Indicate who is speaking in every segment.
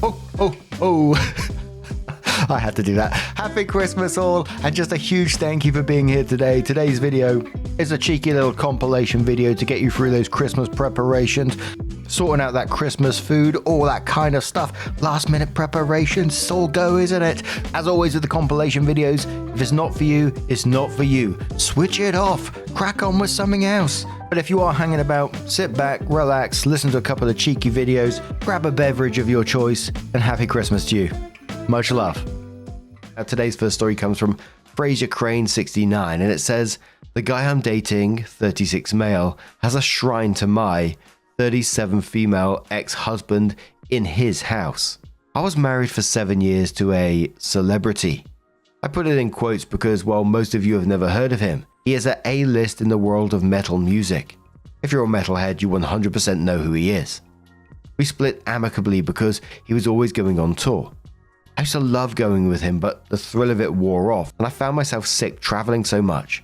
Speaker 1: Oh. I had to do that. Happy Christmas all, and just a huge thank you for being here today. Today's video is a cheeky little compilation video to get you through those Christmas preparations, sorting out that Christmas food, all that kind of stuff. Last minute preparations, it's all go, isn't it? As always with the compilation videos, if it's not for you, it's not for you. Switch it off, crack on with something else. But if you are hanging about, sit back, relax, listen to a couple of cheeky videos, grab a beverage of your choice, and happy Christmas to you. Much love. Today's first story comes from Fraser Crane 69, and it says, "The guy I'm dating, 36 male, has a shrine to my 37 female ex-husband in his house. I was married for 7 years to a celebrity." I put it in quotes because while most of you have never heard of him, he is at A-list in the world of metal music. If you're a metalhead, you 100% know who he is. We split amicably because he was always going on tour. I used to love going with him, but the thrill of it wore off, and I found myself sick traveling so much.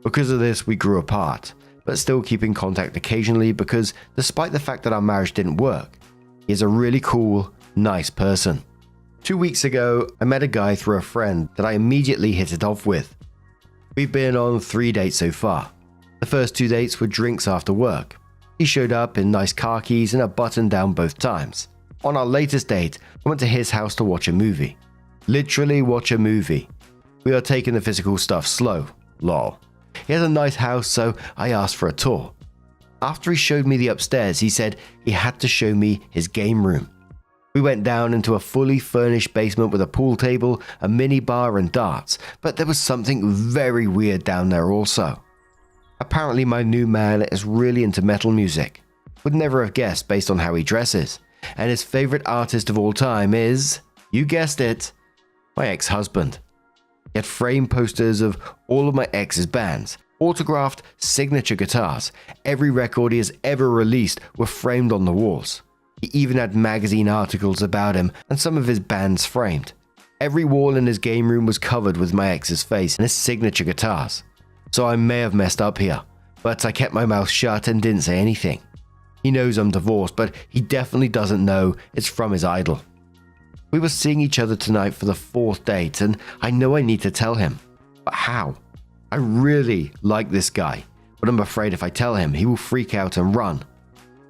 Speaker 1: Because of this, we grew apart, but still keep in contact occasionally because despite the fact that our marriage didn't work, he is a really cool, nice person. 2 weeks ago, I met a guy through a friend that I immediately hit it off with. We've been on 3 dates so far. The first 2 dates were drinks after work. He showed up in nice khakis and a button down both times. On our latest date, I went to his house to watch a movie. Literally watch a movie. We are taking the physical stuff slow, lol. He has a nice house, so I asked for a tour. After he showed me the upstairs, he said he had to show me his game room. We went down into a fully furnished basement with a pool table, a mini bar and darts, but there was something very weird down there also. Apparently my new man is really into metal music. Would never have guessed based on how he dresses. And his favorite artist of all time is, you guessed it, my ex-husband. He had framed posters of all of my ex's bands, autographed signature guitars. Every record he has ever released were framed on the walls. He even had magazine articles about him and some of his bands framed. Every wall in his game room was covered with my ex's face and his signature guitars. So I may have messed up here, but I kept my mouth shut and didn't say anything. He knows I'm divorced, but he definitely doesn't know it's from his idol. We were seeing each other tonight for the 4th date, and I know I need to tell him. But how? I really like this guy, but I'm afraid if I tell him, he will freak out and run.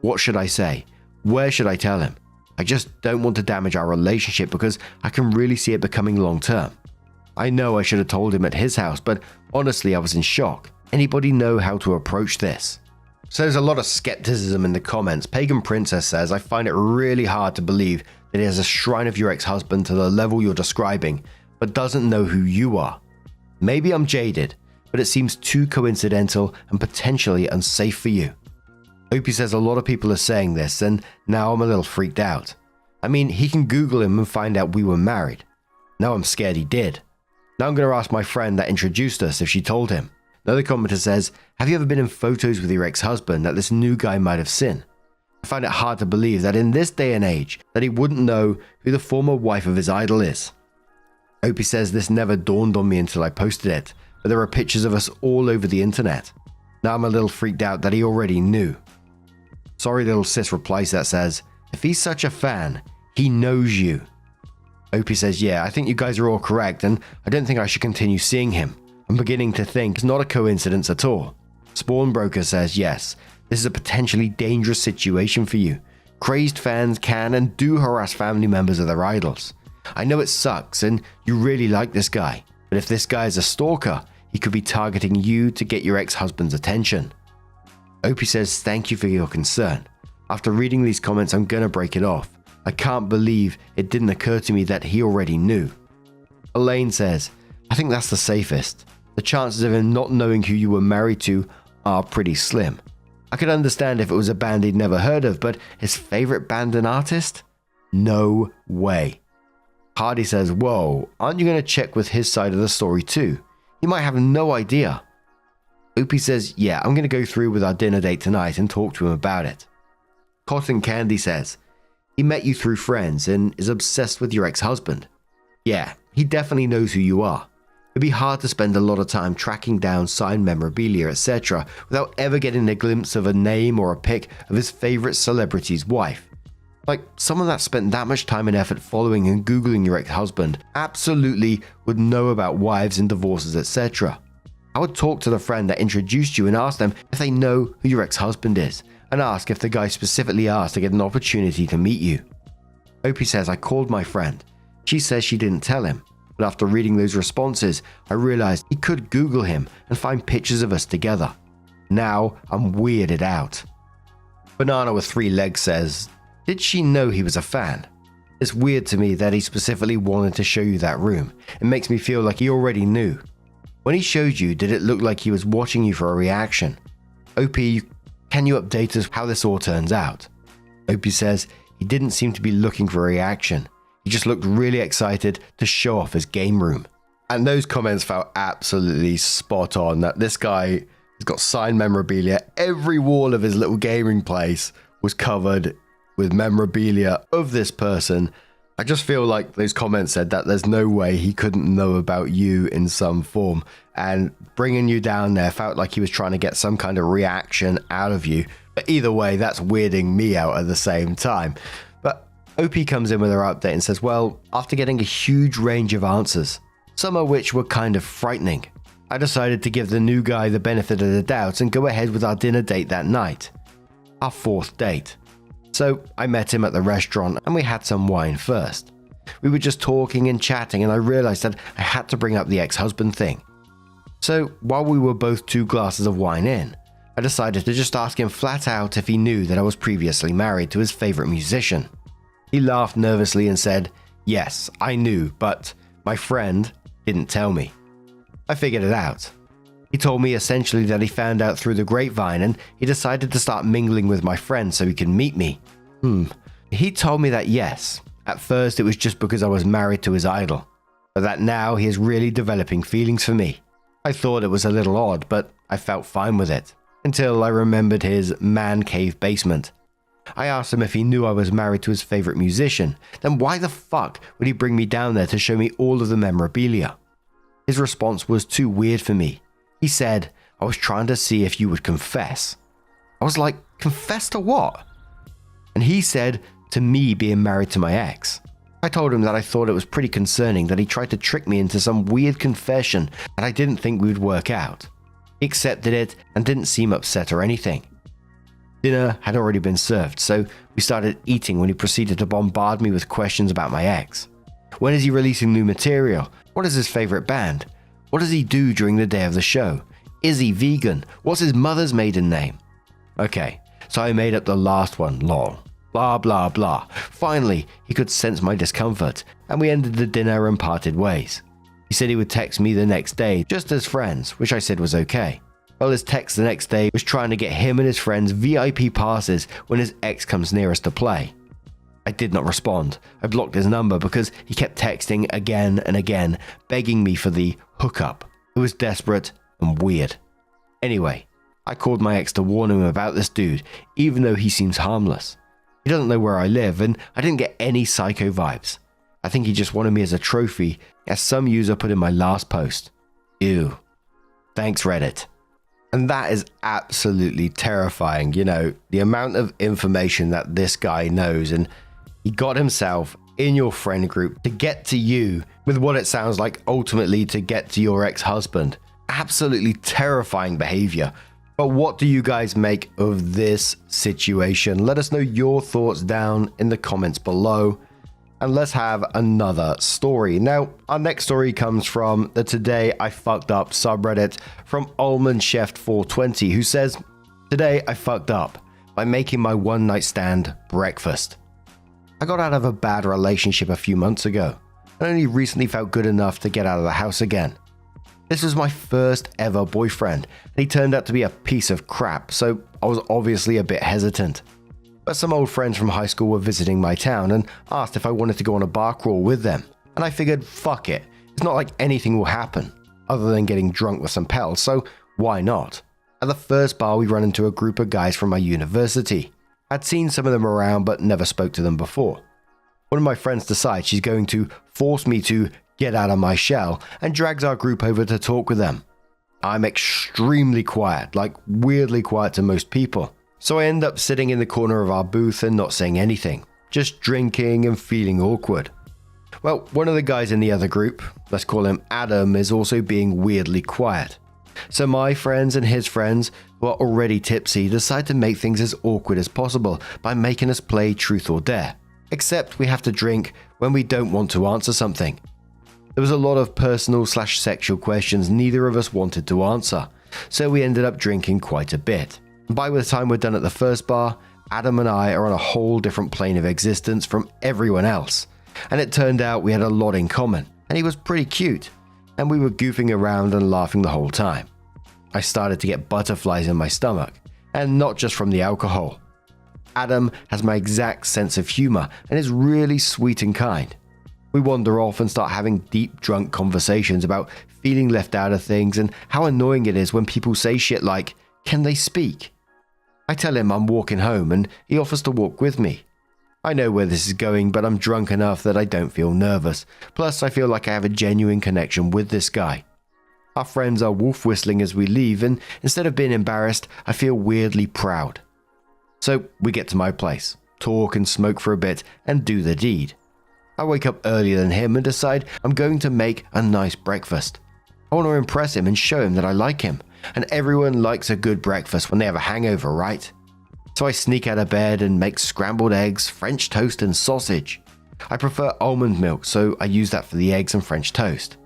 Speaker 1: What should I say? Where should I tell him? I just don't want to damage our relationship because I can really see it becoming long term. I know I should have told him at his house, but honestly I was in shock. Anybody know how to approach this? So there's a lot of skepticism in the comments. Pagan Princess says, "I find it really hard to believe that he has a shrine of your ex-husband to the level you're describing, but doesn't know who you are. Maybe I'm jaded, but it seems too coincidental and potentially unsafe for you." Opie says a lot of people are saying this, and now I'm a little freaked out. I mean, he can Google him and find out we were married. Now I'm scared he did. Now I'm going to ask my friend that introduced us if she told him. Another commenter says, "Have you ever been in photos with your ex-husband that this new guy might have seen? I find it hard to believe that in this day and age that he wouldn't know who the former wife of his idol is." Opie says this never dawned on me until I posted it, but there are pictures of us all over the internet. Now I'm a little freaked out that he already knew. Sorry Little Sis replies that says, "If he's such a fan, he knows you." Opie says, "Yeah, I think you guys are all correct and I don't think I should continue seeing him. I'm beginning to think it's not a coincidence at all." Spawnbroker says, "Yes, this is a potentially dangerous situation for you. Crazed fans can and do harass family members of their idols. I know it sucks and you really like this guy, but if this guy is a stalker, he could be targeting you to get your ex-husband's attention." Opie says, "Thank you for your concern. After reading these comments, I'm gonna break it off. I can't believe it didn't occur to me that he already knew." Elaine says, "I think that's the safest. The chances of him not knowing who you were married to are pretty slim. I could understand if it was a band he'd never heard of, but his favorite band and artist? No way." Hardy says, "Whoa, aren't you going to check with his side of the story too? He might have no idea." Opie says, "Yeah, I'm going to go through with our dinner date tonight and talk to him about it." Cotton Candy says, "He met you through friends and is obsessed with your ex-husband. Yeah, he definitely knows who you are. It'd be hard to spend a lot of time tracking down signed memorabilia, etc. without ever getting a glimpse of a name or a pic of his favorite celebrity's wife. Like, someone that spent that much time and effort following and Googling your ex-husband absolutely would know about wives and divorces, etc. I would talk to the friend that introduced you and ask them if they know who your ex-husband is, and ask if the guy specifically asked to get an opportunity to meet you. Opie says I called my friend. She says she didn't tell him, but after reading those responses, I realized he could Google him and find pictures of us together. Now I'm weirded out. Banana with 3 legs says, did she know he was a fan? It's weird to me that he specifically wanted to show you that room. It makes me feel like he already knew. When he showed you, did it look like he was watching you for a reaction? Opie, can you update us how this all turns out? Opie says he didn't seem to be looking for a reaction. He just looked really excited to show off his game room. And those comments felt absolutely spot on, that this guy has got signed memorabilia. Every wall of his little gaming place was covered with memorabilia of this person. I just feel like those comments said that there's no way he couldn't know about you in some form, and bringing you down there felt like he was trying to get some kind of reaction out of you. But either way, that's weirding me out at the same time. But OP comes in with her update and says, well, after getting a huge range of answers, some of which were kind of frightening, I decided to give the new guy the benefit of the doubt and go ahead with our dinner date that night. Our 4th date. So I met him at the restaurant and we had some wine first. We were just talking and chatting, and I realized that I had to bring up the ex-husband thing. So while we were both 2 glasses of wine in, I decided to just ask him flat out if he knew that I was previously married to his favorite musician. He laughed nervously and said, yes, I knew, but my friend didn't tell me. I figured it out. He told me essentially that he found out through the grapevine and he decided to start mingling with my friend so he could meet me. He told me that yes, at first it was just because I was married to his idol, but that now he is really developing feelings for me. I thought it was a little odd, but I felt fine with it, until I remembered his man cave basement. I asked him if he knew I was married to his favorite musician, then why the fuck would he bring me down there to show me all of the memorabilia? His response was too weird for me. He said, I was trying to see if you would confess. I was like, confess to what? And he said, to me being married to my ex. I told him that I thought it was pretty concerning that he tried to trick me into some weird confession and I didn't think we would work out. He accepted it and didn't seem upset or anything. Dinner had already been served, so we started eating when he proceeded to bombard me with questions about my ex. When is he releasing new material? What is his favorite band? What does he do during the day of the show? Is he vegan? What's his mother's maiden name? Okay, so I made up the last one, lol. Blah blah blah. Finally, he could sense my discomfort, and we ended the dinner and parted ways. He said he would text me the next day, just as friends, which I said was okay. Well, his text the next day was trying to get him and his friends VIP passes when his ex comes near us to play. I did not respond. I blocked his number because he kept texting again and again, begging me for the hookup. It was desperate and weird. Anyway, I called my ex to warn him about this dude, even though he seems harmless. He doesn't know where I live, and I didn't get any psycho vibes. I think he just wanted me as a trophy, as some user put in my last post. Ew. Thanks, Reddit. And that is absolutely terrifying, you know, the amount of information that this guy knows, and he got himself in your friend group to get to you with what it sounds like ultimately to get to your ex-husband. Absolutely terrifying behavior. But what do you guys make of this situation? Let us know your thoughts down in the comments below. And let's have another story. Now, our next story comes from the Today I Fucked Up subreddit from Ullman Chef 420, who says, today I fucked up by making my one night stand breakfast. I got out of a bad relationship a few months ago and only recently felt good enough to get out of the house again. This was my first ever boyfriend, and he turned out to be a piece of crap, so I was obviously a bit hesitant. But some old friends from high school were visiting my town and asked if I wanted to go on a bar crawl with them, and I figured, fuck it, it's not like anything will happen, other than getting drunk with some pals, so why not? At the first bar we ran into a group of guys from my university. I'd seen some of them around but never spoke to them before. One of my friends decides she's going to force me to get out of my shell and drags our group over to talk with them. I'm extremely quiet, like weirdly quiet to most people. So I end up sitting in the corner of our booth and not saying anything, just drinking and feeling awkward. Well, one of the guys in the other group, let's call him Adam, is also being weirdly quiet. So my friends and his friends, who are already tipsy, decide to make things as awkward as possible by making us play Truth or Dare. Except we have to drink when we don't want to answer something. There was a lot of personal/sexual questions neither of us wanted to answer, so we ended up drinking quite a bit. By the time we're done at the first bar, Adam and I are on a whole different plane of existence from everyone else, and it turned out we had a lot in common, and he was pretty cute, and we were goofing around and laughing the whole time. I started to get butterflies in my stomach, and not just from the alcohol. Adam has my exact sense of humor and is really sweet and kind. We wander off and start having deep drunk conversations about feeling left out of things and how annoying it is when people say shit like, "Can they speak?" I tell him I'm walking home and he offers to walk with me. I know where this is going, but I'm drunk enough that I don't feel nervous. Plus, I feel like I have a genuine connection with this guy. Our friends are wolf whistling as we leave, and instead of being embarrassed, I feel weirdly proud. So we get to my place, talk and smoke for a bit, and do the deed. I wake up earlier than him and decide I'm going to make a nice breakfast. I want to impress him and show him that I like him, and everyone likes a good breakfast when they have a hangover, right? So I sneak out of bed and make scrambled eggs, French toast and sausage. I prefer almond milk, so I use that for the eggs and French toast.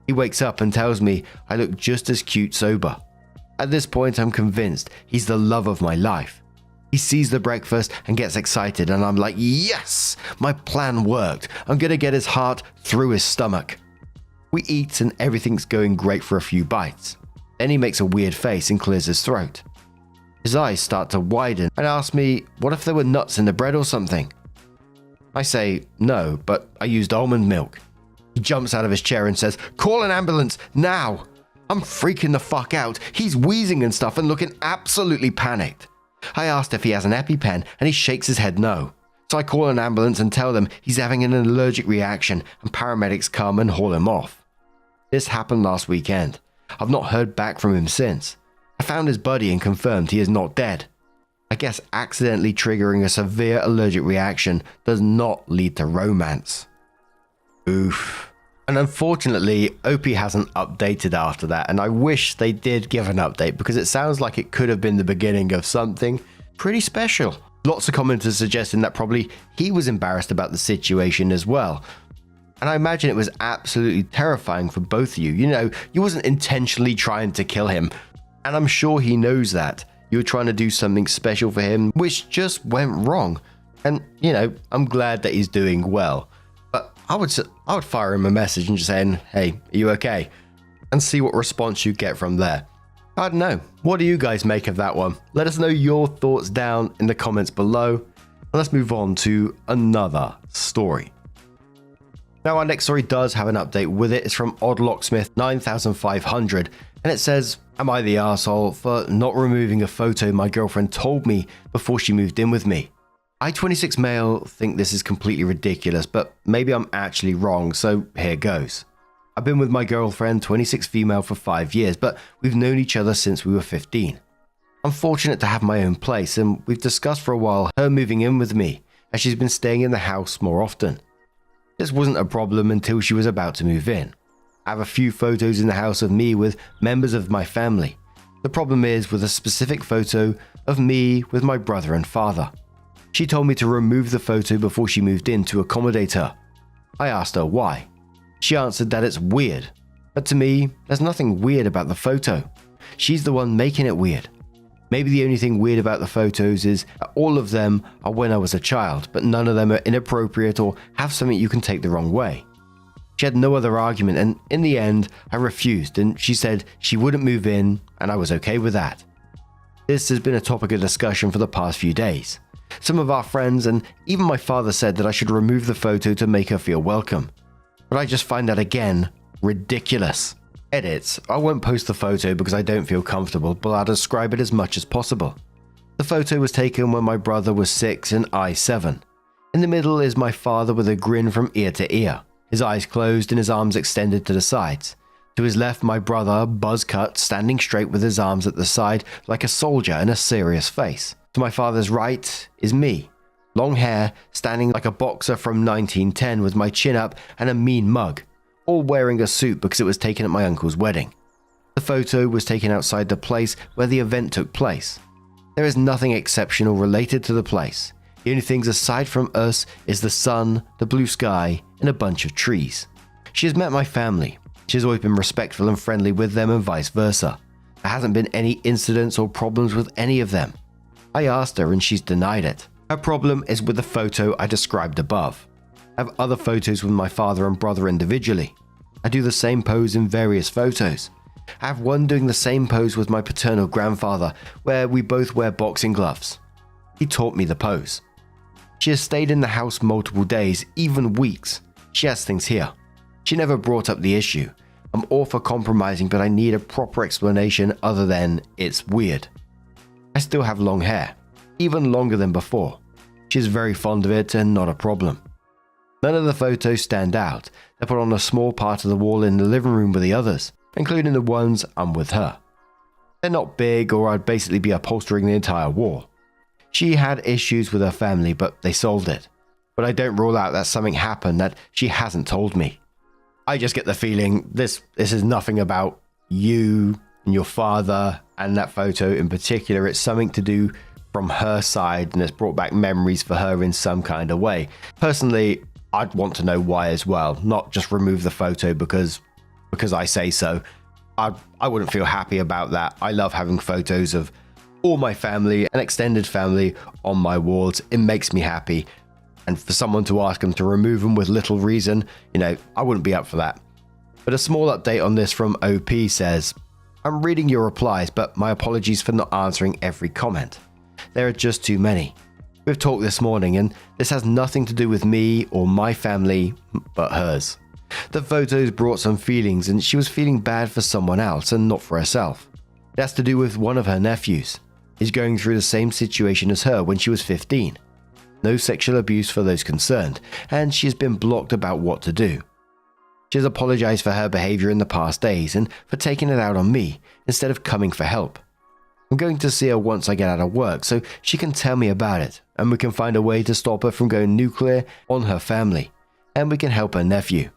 Speaker 1: He wakes up and tells me I look just as cute sober. At this point, I'm convinced he's the love of my life. He sees the breakfast and gets excited, and I'm like, yes, my plan worked. I'm gonna get his heart through his stomach. We eat and everything's going great for a few bites. Then he makes a weird face and clears his throat. His eyes start to widen and asks me, what if there were nuts in the bread or something? I say, no, but I used almond milk. He jumps out of his chair and says, call an ambulance, now! I'm freaking the fuck out. He's wheezing and stuff and looking absolutely panicked. I asked if he has an EpiPen and he shakes his head no. So I call an ambulance and tell them he's having an allergic reaction and paramedics come and haul him off. This happened last weekend. I've not heard back from him since. I found his buddy and confirmed he is not dead. I guess accidentally triggering a severe allergic reaction does not lead to romance. Oof. And unfortunately, Opie hasn't updated after that, and I wish they did give an update because it sounds like it could have been the beginning of something pretty special. Lots of commenters suggesting that probably he was embarrassed about the situation as well. And I imagine it was absolutely terrifying for both of you. You know, you wasn't intentionally trying to kill him, and I'm sure he knows that. You were trying to do something special for him, which just went wrong. And, you know, I'm glad that he's doing well. But I would fire him a message and just saying, hey, are you okay? And see what response you get from there. I don't know. What do you guys make of that one? Let us know your thoughts down in the comments below. And let's move on to another story. Now, our next story does have an update with it. It's from Oddlocksmith 9500, and it says, am I the asshole for not removing a photo my girlfriend told me before she moved in with me? I, 26 male, think this is completely ridiculous, but maybe I'm actually wrong, so here goes. I've been with my girlfriend, 26 female, for 5 years, but we've known each other since we were 15. I'm fortunate to have my own place, and we've discussed for a while her moving in with me, as she's been staying in the house more often. This wasn't a problem until she was about to move in. I have a few photos in the house of me with members of my family. The problem is with a specific photo of me with my brother and father. She told me to remove the photo before she moved in to accommodate her. I asked her why. She answered that it's weird. But to me, there's nothing weird about the photo. She's the one making it weird. Maybe the only thing weird about the photos is that all of them are when I was a child, but none of them are inappropriate or have something you can take the wrong way. She had no other argument, and in the end, I refused, and she said she wouldn't move in, and I was okay with that. This has been a topic of discussion for the past few days. Some of our friends and even my father said that I should remove the photo to make her feel welcome. But I just find that again, ridiculous. Edits, I won't post the photo because I don't feel comfortable, but I'll describe it as much as possible. The photo was taken when my brother was 6 and I 7. In the middle is my father with a grin from ear to ear, his eyes closed and his arms extended to the sides. To his left, my brother, buzz cut, standing straight with his arms at the side like a soldier and a serious face. To my father's right is me, Long hair, standing like a boxer from 1910 with my chin up and a mean mug, all wearing a suit because it was taken at my uncle's wedding. The photo was taken outside the place where the event took place. There is nothing exceptional related to the place. The only things aside from us is the sun, the blue sky, and a bunch of trees. She has met my family. She has always been respectful and friendly with them and vice versa. There hasn't been any incidents or problems with any of them. I asked her and she's denied it. Her problem is with the photo I described above. I have other photos with my father and brother individually. I do the same pose in various photos. I have one doing the same pose with my paternal grandfather where we both wear boxing gloves. He taught me the pose. She has stayed in the house multiple days, even weeks. She has things here. She never brought up the issue. I'm all for compromising, but I need a proper explanation other than it's weird. I still have long hair, even longer than before. She is very fond of it and not a problem. None of the photos stand out. They're put on a small part of the wall in the living room with the others, including the ones I'm with her. They're not big or I'd basically be upholstering the entire wall. She had issues with her family, but they solved it. But I don't rule out that something happened that she hasn't told me. I just get the feeling this is nothing about you and your father and that photo in particular. It's something to do from her side and it's brought back memories for her in some kind of way. Personally, I'd want to know why as well, not just remove the photo because I say so. I wouldn't feel happy about that. I love having photos of all my family and extended family on my walls. It makes me happy. And for someone to ask them to remove them with little reason, I wouldn't be up for that. But a small update on this from OP says, I'm reading your replies, but my apologies for not answering every comment. There are just too many. We've talked this morning and this has nothing to do with me or my family, but hers. The photos brought some feelings and she was feeling bad for someone else and not for herself. It has to do with one of her nephews. He's going through the same situation as her when she was 15. No sexual abuse for those concerned, and she has been blocked about what to do. She has apologized for her behavior in the past days and for taking it out on me instead of coming for help. I'm going to see her once I get out of work so she can tell me about it and we can find a way to stop her from going nuclear on her family, and we can help her nephew.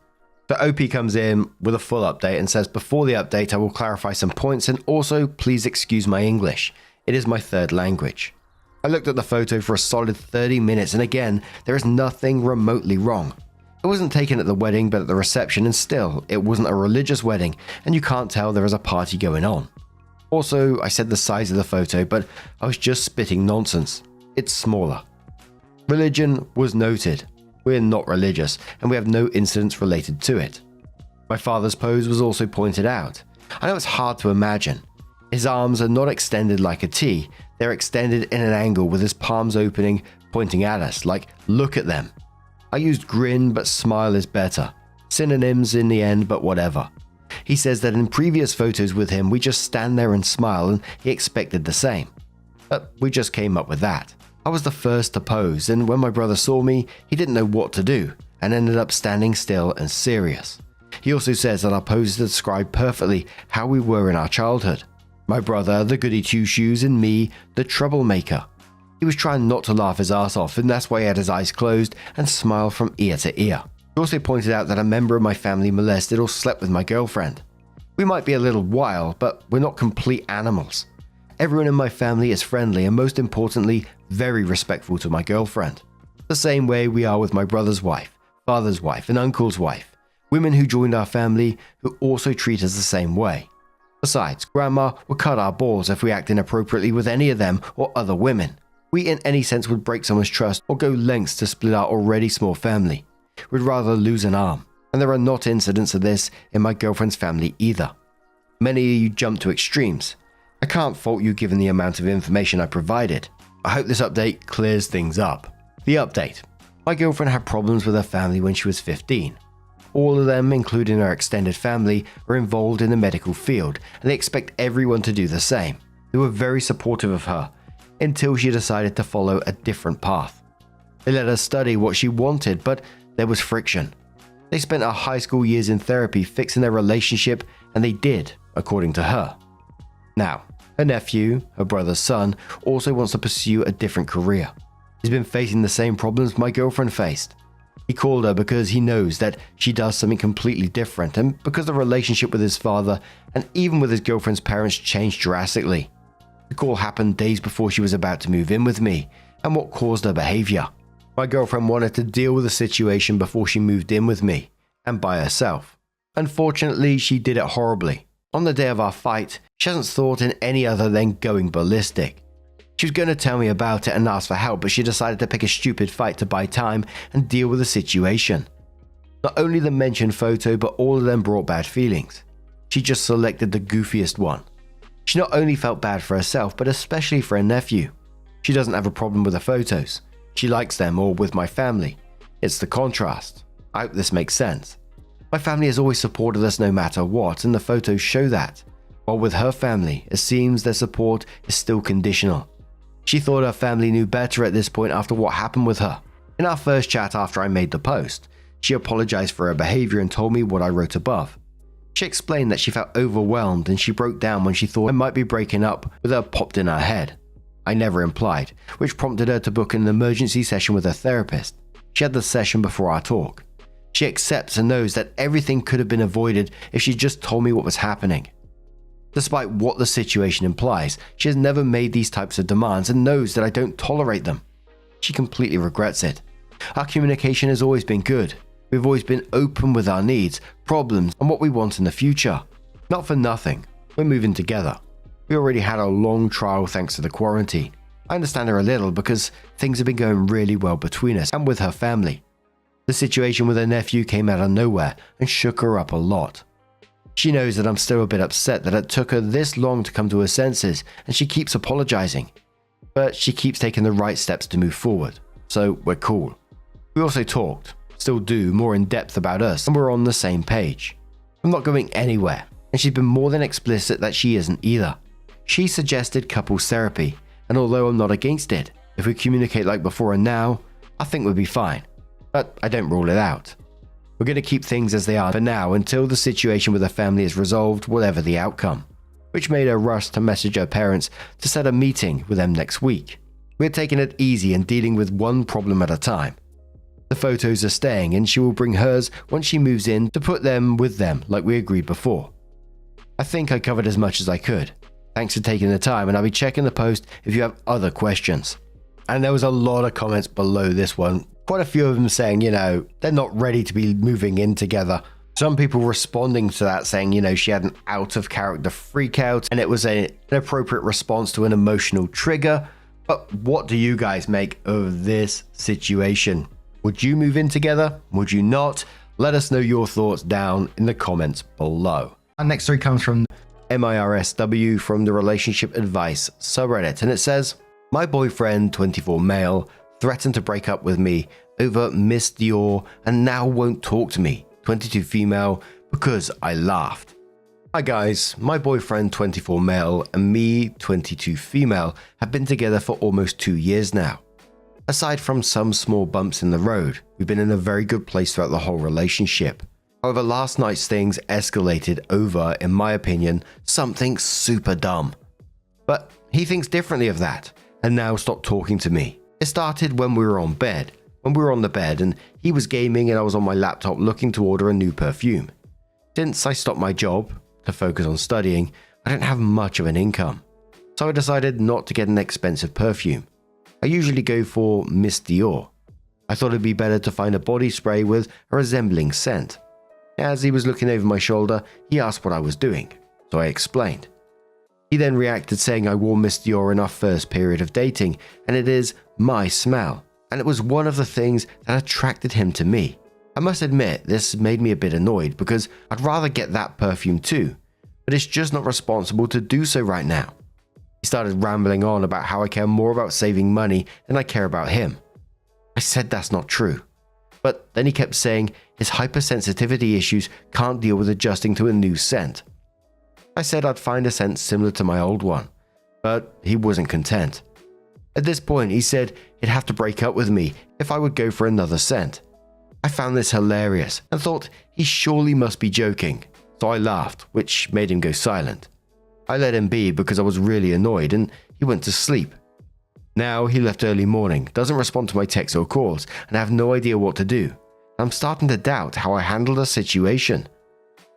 Speaker 1: But OP comes in with a full update and says, before the update I will clarify some points and also please excuse my English. It is my third language. I looked at the photo for a solid 30 minutes and again, there is nothing remotely wrong. It wasn't taken at the wedding but at the reception, and still, it wasn't a religious wedding and you can't tell there is a party going on. Also, I said the size of the photo, but I was just spitting nonsense. It's smaller. Religion was noted. We're not religious and we have no incidents related to it. My father's pose was also pointed out. I know it's hard to imagine. His arms are not extended like a T, they're extended in an angle with his palms opening, pointing at us, like, look at them. I used grin, but smile is better. Synonyms in the end, but whatever. He says that in previous photos with him, we just stand there and smile, and he expected the same. But we just came up with that. I was the first to pose, and when my brother saw me, he didn't know what to do, and ended up standing still and serious. He also says that our poses describe perfectly how we were in our childhood. My brother, the goody two-shoes, and me, the troublemaker. He was trying not to laugh his ass off, and that's why he had his eyes closed and smiled from ear to ear. He also pointed out that a member of my family molested or slept with my girlfriend. We might be a little wild, but we're not complete animals. Everyone in my family is friendly and most importantly, very respectful to my girlfriend. The same way we are with my brother's wife, father's wife, and uncle's wife. Women who joined our family who also treat us the same way. Besides, Grandma would cut our balls if we act inappropriately with any of them or other women. We in any sense would break someone's trust or go lengths to split our already small family. We'd rather lose an arm. And there are not incidents of this in my girlfriend's family either. Many of you jump to extremes. I can't fault you given the amount of information I provided. I hope this update clears things up. The update. My girlfriend had problems with her family when she was 15. All of them, including her extended family, are involved in the medical field, and they expect everyone to do the same. They were very supportive of her, until she decided to follow a different path. They let her study what she wanted, but there was friction. They spent her high school years in therapy fixing their relationship, and they did, according to her. Now, her nephew, her brother's son, also wants to pursue a different career. He's been facing the same problems my girlfriend faced. He called her because he knows that she does something completely different, and because the relationship with his father and even with his girlfriend's parents changed drastically. The call happened days before she was about to move in with me, and what caused her behavior. My girlfriend wanted to deal with the situation before she moved in with me, and by herself. Unfortunately, she did it horribly. On the day of our fight, she hasn't thought in any other than going ballistic. She was going to tell me about it and ask for help, but she decided to pick a stupid fight to buy time and deal with the situation. Not only the mentioned photo, but all of them brought bad feelings. She just selected the goofiest one. She not only felt bad for herself, but especially for her nephew. She doesn't have a problem with the photos. She likes them, or with my family. It's the contrast. I hope this makes sense. My family has always supported us no matter what, and the photos show that. While with her family, it seems their support is still conditional. She thought her family knew better at this point after what happened with her. In our first chat after I made the post, she apologized for her behavior and told me what I wrote above. She explained that she felt overwhelmed and she broke down when she thought I might be breaking up with her popped in her head. I never implied, which prompted her to book an emergency session with her therapist. She had the session before our talk. She accepts and knows that everything could have been avoided if she just told me what was happening. Despite what the situation implies, she has never made these types of demands and knows that I don't tolerate them. She completely regrets it. Our communication has always been good. We've always been open with our needs, problems, and what we want in the future. Not for nothing, we're moving together. We already had a long trial thanks to the quarantine. I understand her a little because things have been going really well between us and with her family. The situation with her nephew came out of nowhere and shook her up a lot. She knows that I'm still a bit upset that it took her this long to come to her senses, and she keeps apologizing. But she keeps taking the right steps to move forward, so we're cool. We also talked, still do, more in depth about us, and we're on the same page. I'm not going anywhere, and she's been more than explicit that she isn't either. She suggested couples therapy, and although I'm not against it, if we communicate like before and now, I think we'll be fine. But I don't rule it out. We're going to keep things as they are for now until the situation with her family is resolved, whatever the outcome. Which made her rush to message her parents to set a meeting with them next week. We're taking it easy and dealing with one problem at a time. The photos are staying and she will bring hers once she moves in to put them with them like we agreed before. I think I covered as much as I could. Thanks for taking the time, and I'll be checking the post if you have other questions. And there was a lot of comments below this one. Quite a few of them saying, they're not ready to be moving in together. Some people responding to that saying, she had an out of character freak out and it was an appropriate response to an emotional trigger. But what do you guys make of this situation? Would you move in together? Would you not? Let us know your thoughts down in the comments below. Our next story comes from MIRSW from the Relationship Advice subreddit, and it says, my boyfriend, 24 male, threatened to break up with me over Miss Dior and now won't talk to me, 22 female, because I laughed. Hi guys, my boyfriend 24 male and me 22 female have been together for almost 2 years now. Aside from some small bumps in the road, we've been in a very good place throughout the whole relationship. However, last night's things escalated over, in my opinion, something super dumb. But he thinks differently of that and now stopped talking to me. It started when we were on the bed and he was gaming and I was on my laptop looking to order a new perfume. Since I stopped my job to focus on studying, I don't have much of an income. So I decided not to get an expensive perfume. I usually go for Miss Dior. I thought it'd be better to find a body spray with a resembling scent. As he was looking over my shoulder, he asked what I was doing, so I explained. He then reacted saying I wore Miss Dior in our first period of dating, and it is my smell, and it was one of the things that attracted him to me. I must admit, this made me a bit annoyed because I'd rather get that perfume too, but it's just not responsible to do so right now. He started rambling on about how I care more about saving money than I care about him. I said that's not true, but then he kept saying his hypersensitivity issues can't deal with adjusting to a new scent. I said I'd find a scent similar to my old one, but he wasn't content. At this point, he said he'd have to break up with me if I would go for another scent. I found this hilarious and thought he surely must be joking, so I laughed, which made him go silent. I let him be because I was really annoyed and he went to sleep. Now he left early morning, doesn't respond to my texts or calls, and I have no idea what to do. I'm starting to doubt how I handled the situation.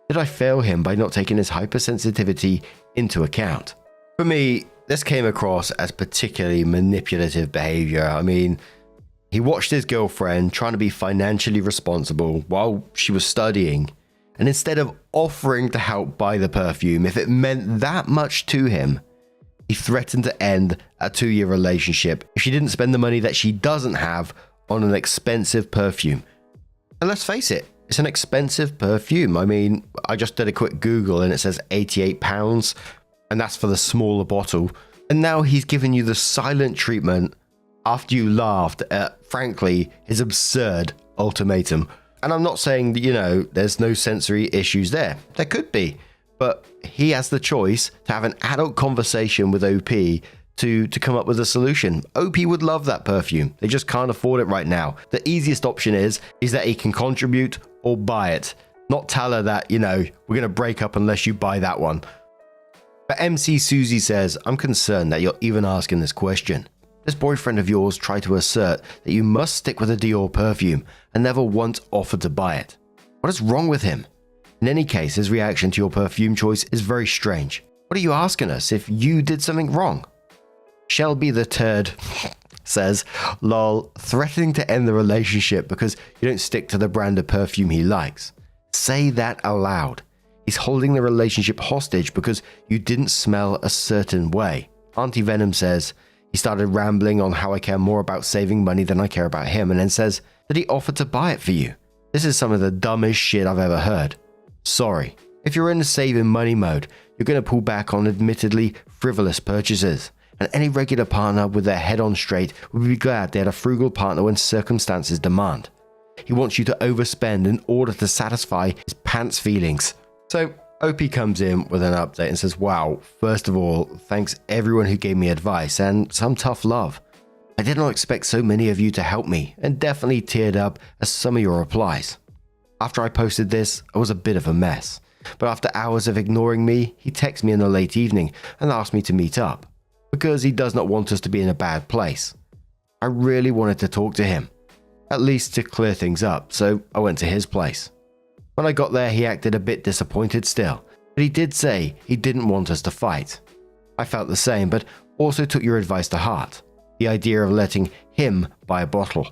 Speaker 1: Did I fail him by not taking his hypersensitivity into account? For me, this came across as particularly manipulative behavior. I mean, he watched his girlfriend trying to be financially responsible while she was studying, and instead of offering to help buy the perfume if it meant that much to him, he threatened to end a 2-year relationship if she didn't spend the money that she doesn't have on an expensive perfume. And let's face it, it's an expensive perfume. I mean, I just did a quick Google and it says £88, and that's for the smaller bottle. And now he's given you the silent treatment after you laughed at, frankly, his absurd ultimatum. And I'm not saying that, there's no sensory issues there. There could be. But he has the choice to have an adult conversation with OP to come up with a solution. OP would love that perfume. They just can't afford it right now. The easiest option is that he can contribute or buy it. Not tell her that, we're going to break up unless you buy that one. But MC Susie says, I'm concerned that you're even asking this question. This boyfriend of yours tried to assert that you must stick with a Dior perfume and never once offered to buy it. What is wrong with him? In any case, his reaction to your perfume choice is very strange. What are you asking us if you did something wrong? Shelby the Turd says, lol, threatening to end the relationship because you don't stick to the brand of perfume he likes. Say that aloud. He's holding the relationship hostage because you didn't smell a certain way. Auntie Venom says, he started rambling on how I care more about saving money than I care about him, and then says that he offered to buy it for you. This is some of the dumbest shit I've ever heard. Sorry. If you're in a saving money mode, you're going to pull back on admittedly frivolous purchases, and any regular partner with their head on straight would be glad they had a frugal partner when circumstances demand. He wants you to overspend in order to satisfy his pants feelings. So OP comes in with an update and says, wow, first of all, thanks everyone who gave me advice and some tough love. I did not expect so many of you to help me, and definitely teared up at some of your replies. After I posted this, I was a bit of a mess, but after hours of ignoring me, he texted me in the late evening and asked me to meet up, because he does not want us to be in a bad place. I really wanted to talk to him, at least to clear things up, so I went to his place. When I got there, he acted a bit disappointed still, but he did say he didn't want us to fight. I felt the same, but also took your advice to heart, the idea of letting him buy a bottle.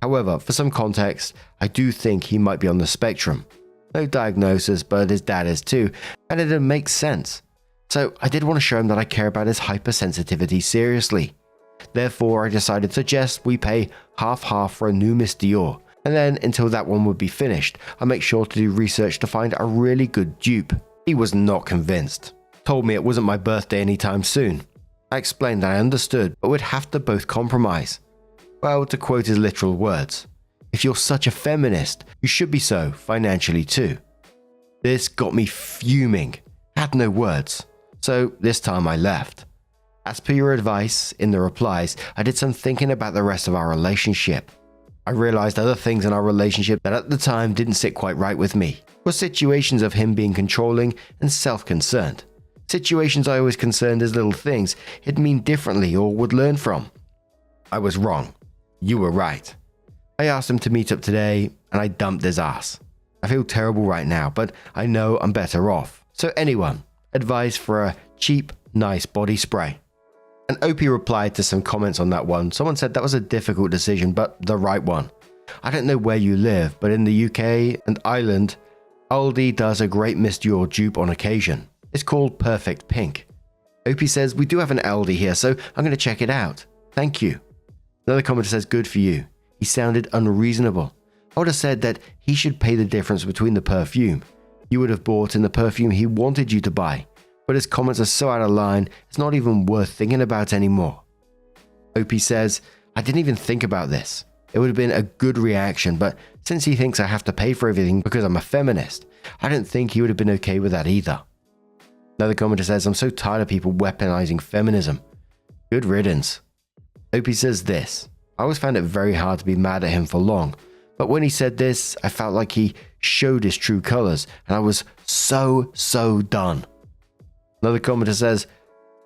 Speaker 1: However, for some context, I do think he might be on the spectrum. No diagnosis, but his dad is too, and it makes sense. So I did want to show him that I care about his hypersensitivity seriously. Therefore, I decided to suggest we pay half-half for a new Miss Dior, and then until that one would be finished, I make sure to do research to find a really good dupe. He was not convinced. Told me it wasn't my birthday anytime soon. I explained that I understood, but we'd have to both compromise. Well, to quote his literal words, if you're such a feminist, you should be so financially too. This got me fuming. I had no words. So this time I left. As per your advice in the replies, I did some thinking about the rest of our relationship. I realized other things in our relationship that at the time didn't sit quite right with me, were situations of him being controlling and self-concerned. Situations I always concerned as little things he'd mean differently or would learn from. I was wrong. You were right. I asked him to meet up today and I dumped his ass. I feel terrible right now, but I know I'm better off. So anyone, advice for a cheap, nice body spray? And OP replied to some comments on that one. Someone said that was a difficult decision, but the right one. I don't know where you live, but in the UK and Ireland, Aldi does a great Miss Dior dupe on occasion. It's called Perfect Pink. OP says, we do have an Aldi here, so I'm going to check it out. Thank you. Another commenter says, good for you. He sounded unreasonable. I would have said that he should pay the difference between the perfume. You would have bought in the perfume he wanted you to buy. But his comments are so out of line, it's not even worth thinking about anymore. OP says, I didn't even think about this. It would have been a good reaction, but since he thinks I have to pay for everything because I'm a feminist, I don't think he would have been okay with that either. Another commenter says, I'm so tired of people weaponizing feminism. Good riddance. OP says this, I always found it very hard to be mad at him for long, but when he said this, I felt like he showed his true colors, and I was so done. Another commenter says,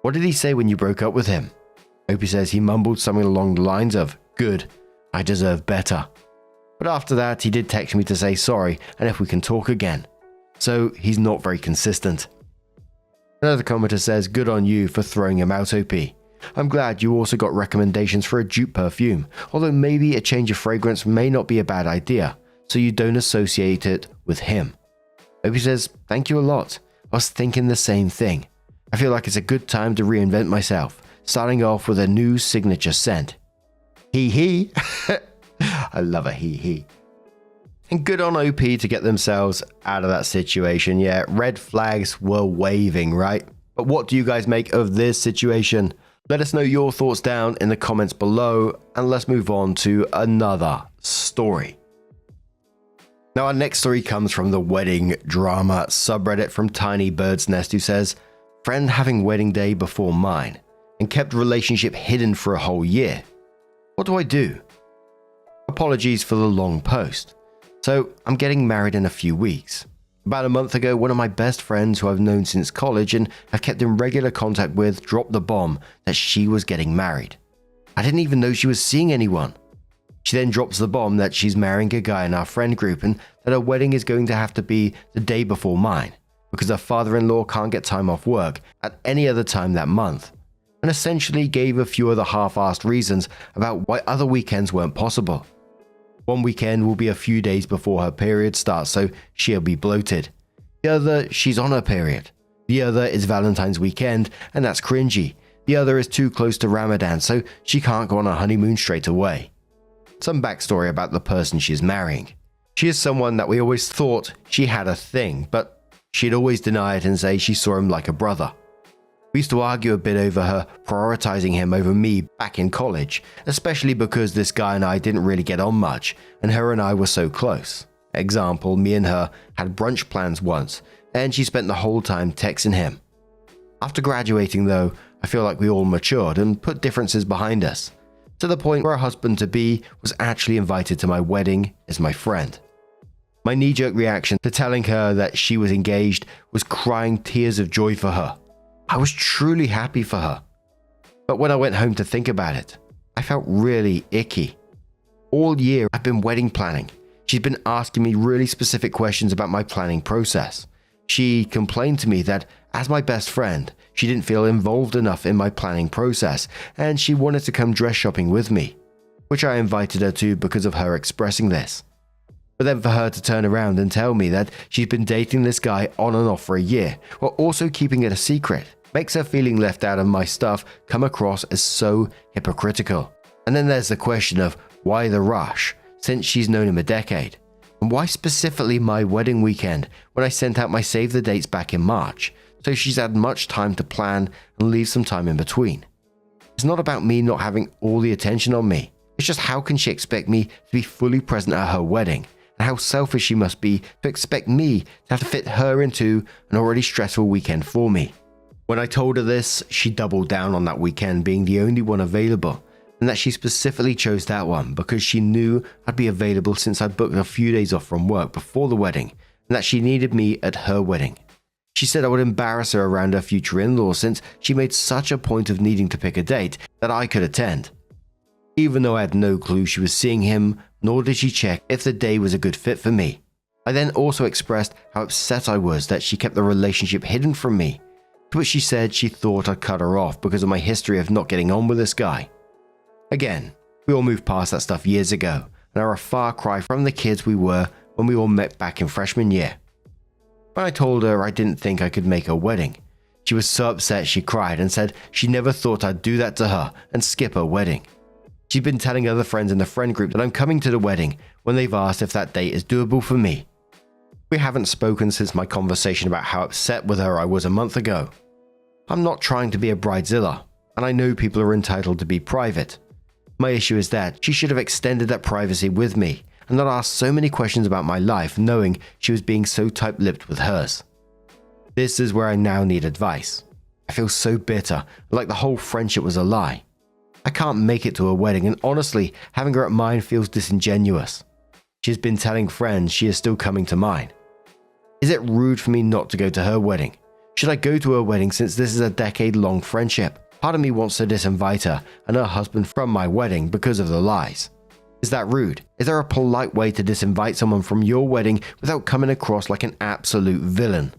Speaker 1: what did he say when you broke up with him? OP says he mumbled something along the lines of, "Good, I deserve better." But after that, he did text me to say sorry and if we can talk again. So he's not very consistent. Another commenter says, "Good on you for throwing him out, OP. I'm glad you also got recommendations for a dupe perfume, although maybe a change of fragrance may not be a bad idea, so you don't associate it with him." OP says, "Thank you a lot. I was thinking the same thing. I feel like it's a good time to reinvent myself, starting off with a new signature scent." Hee. I love a hee. And good on OP to get themselves out of that situation. Yeah, red flags were waving, right? But what do you guys make of this situation? Let us know your thoughts down in the comments below, and let's move on to another story. Now, our next story comes from the wedding drama subreddit from Tiny Bird's Nest, who says, "Friend having wedding day before mine and kept relationship hidden for a whole year. What do I do? Apologies for the long post. So, I'm getting married in a few weeks. About a month ago, one of my best friends who I've known since college and have kept in regular contact with dropped the bomb that she was getting married. I didn't even know she was seeing anyone. She then drops the bomb that she's marrying a guy in our friend group and that her wedding is going to have to be the day before mine because her father-in-law can't get time off work at any other time that month, and essentially gave a few other half-assed reasons about why other weekends weren't possible. One weekend will be a few days before her period starts, so she'll be bloated. The other, she's on her period. The other is Valentine's weekend, and that's cringy. The other is too close to Ramadan, so she can't go on a honeymoon straight away." Some backstory about the person she's marrying. She is someone that we always thought she had a thing, but she'd always deny it and say she saw him like a brother. We used to argue a bit over her prioritizing him over me back in college, especially because this guy and I didn't really get on much, and her and I were so close. Example, me and her had brunch plans once, and she spent the whole time texting him. After graduating though, I feel like we all matured and put differences behind us, to the point where her husband-to-be was actually invited to my wedding as my friend. My knee-jerk reaction to telling her that she was engaged was crying tears of joy for her. I was truly happy for her. But when I went home to think about it, I felt really icky. All year I've been wedding planning. She's been asking me really specific questions about my planning process. She complained to me that as my best friend, she didn't feel involved enough in my planning process, and she wanted to come dress shopping with me, which I invited her to because of her expressing this. But then for her to turn around and tell me that she's been dating this guy on and off for a year, while also keeping it a secret, makes her feeling left out of my stuff come across as so hypocritical. And then there's the question of why the rush, since she's known him a decade? And why specifically my wedding weekend when I sent out my save the dates back in March, so she's had much time to plan and leave some time in between? It's not about me not having all the attention on me. It's just how can she expect me to be fully present at her wedding? And how selfish she must be to expect me to have to fit her into an already stressful weekend for me. When I told her this, she doubled down on that weekend being the only one available, and that she specifically chose that one because she knew I'd be available since I'd booked a few days off from work before the wedding, and that she needed me at her wedding. She said I would embarrass her around her future in-laws since she made such a point of needing to pick a date that I could attend. Even though I had no clue she was seeing him, nor did she check if the day was a good fit for me. I then also expressed how upset I was that she kept the relationship hidden from me, to which she said she thought I'd cut her off because of my history of not getting on with this guy. Again, we all moved past that stuff years ago and are a far cry from the kids we were when we all met back in freshman year. When I told her I didn't think I could make her wedding, she was so upset she cried and said she never thought I'd do that to her and skip her wedding. She'd been telling other friends in the friend group that I'm coming to the wedding when they've asked if that date is doable for me. We haven't spoken since my conversation about how upset with her I was a month ago. I'm not trying to be a bridezilla, and I know people are entitled to be private. My issue is that she should have extended that privacy with me and not asked so many questions about my life knowing she was being so tight-lipped with hers. This is where I now need advice. I feel so bitter, like the whole friendship was a lie. I can't make it to her wedding, and honestly, having her at mine feels disingenuous. She's been telling friends she is still coming to mine. Is it rude for me not to go to her wedding? Should I go to her wedding since this is a decade-long friendship? Part of me wants to disinvite her and her husband from my wedding because of the lies. Is that rude? Is there a polite way to disinvite someone from your wedding without coming across like an absolute villain?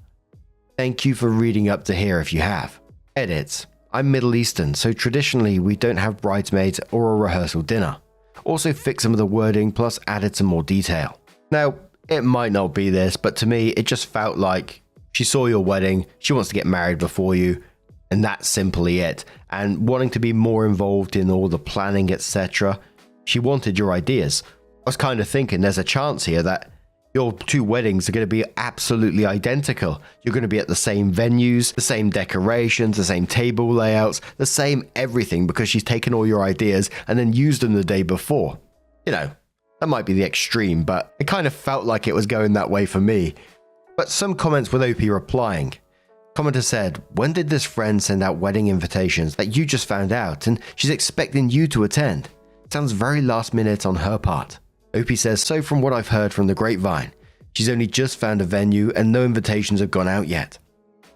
Speaker 1: Thank you for reading up to here if you have. Edits. I'm Middle Eastern, so traditionally we don't have bridesmaids or a rehearsal dinner. Also fixed some of the wording plus added some more detail. Now, it might not be this, but to me it just felt like she saw your wedding, she wants to get married before you, and that's simply it. And wanting to be more involved in all the planning, etc., she wanted your ideas. I was kind of thinking there's a chance here that your two weddings are going to be absolutely identical. You're going to be at the same venues, the same decorations, the same table layouts, the same everything, because she's taken all your ideas and then used them the day before. You know, that might be the extreme, but it kind of felt like it was going that way for me. But some comments with OP replying. Commenter said, when did this friend send out wedding invitations that you just found out and she's expecting you to attend? Sounds very last minute on her part. OP says, so from what I've heard from the grapevine, she's only just found a venue and no invitations have gone out yet.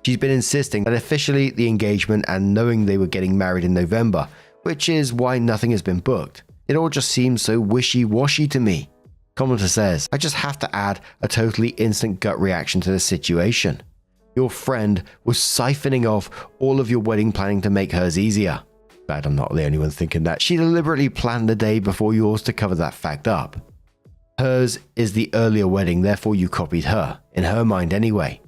Speaker 1: She's been insisting that officially the engagement and knowing they were getting married in November, which is why nothing has been booked. It all just seems so wishy-washy to me. Commenter says, I just have to add a totally instant gut reaction to the situation. Your friend was siphoning off all of your wedding planning to make hers easier. Glad I'm not the only one thinking that. She deliberately planned the day before yours to cover that fact up. Hers is the earlier wedding, therefore you copied her, in her mind anyway.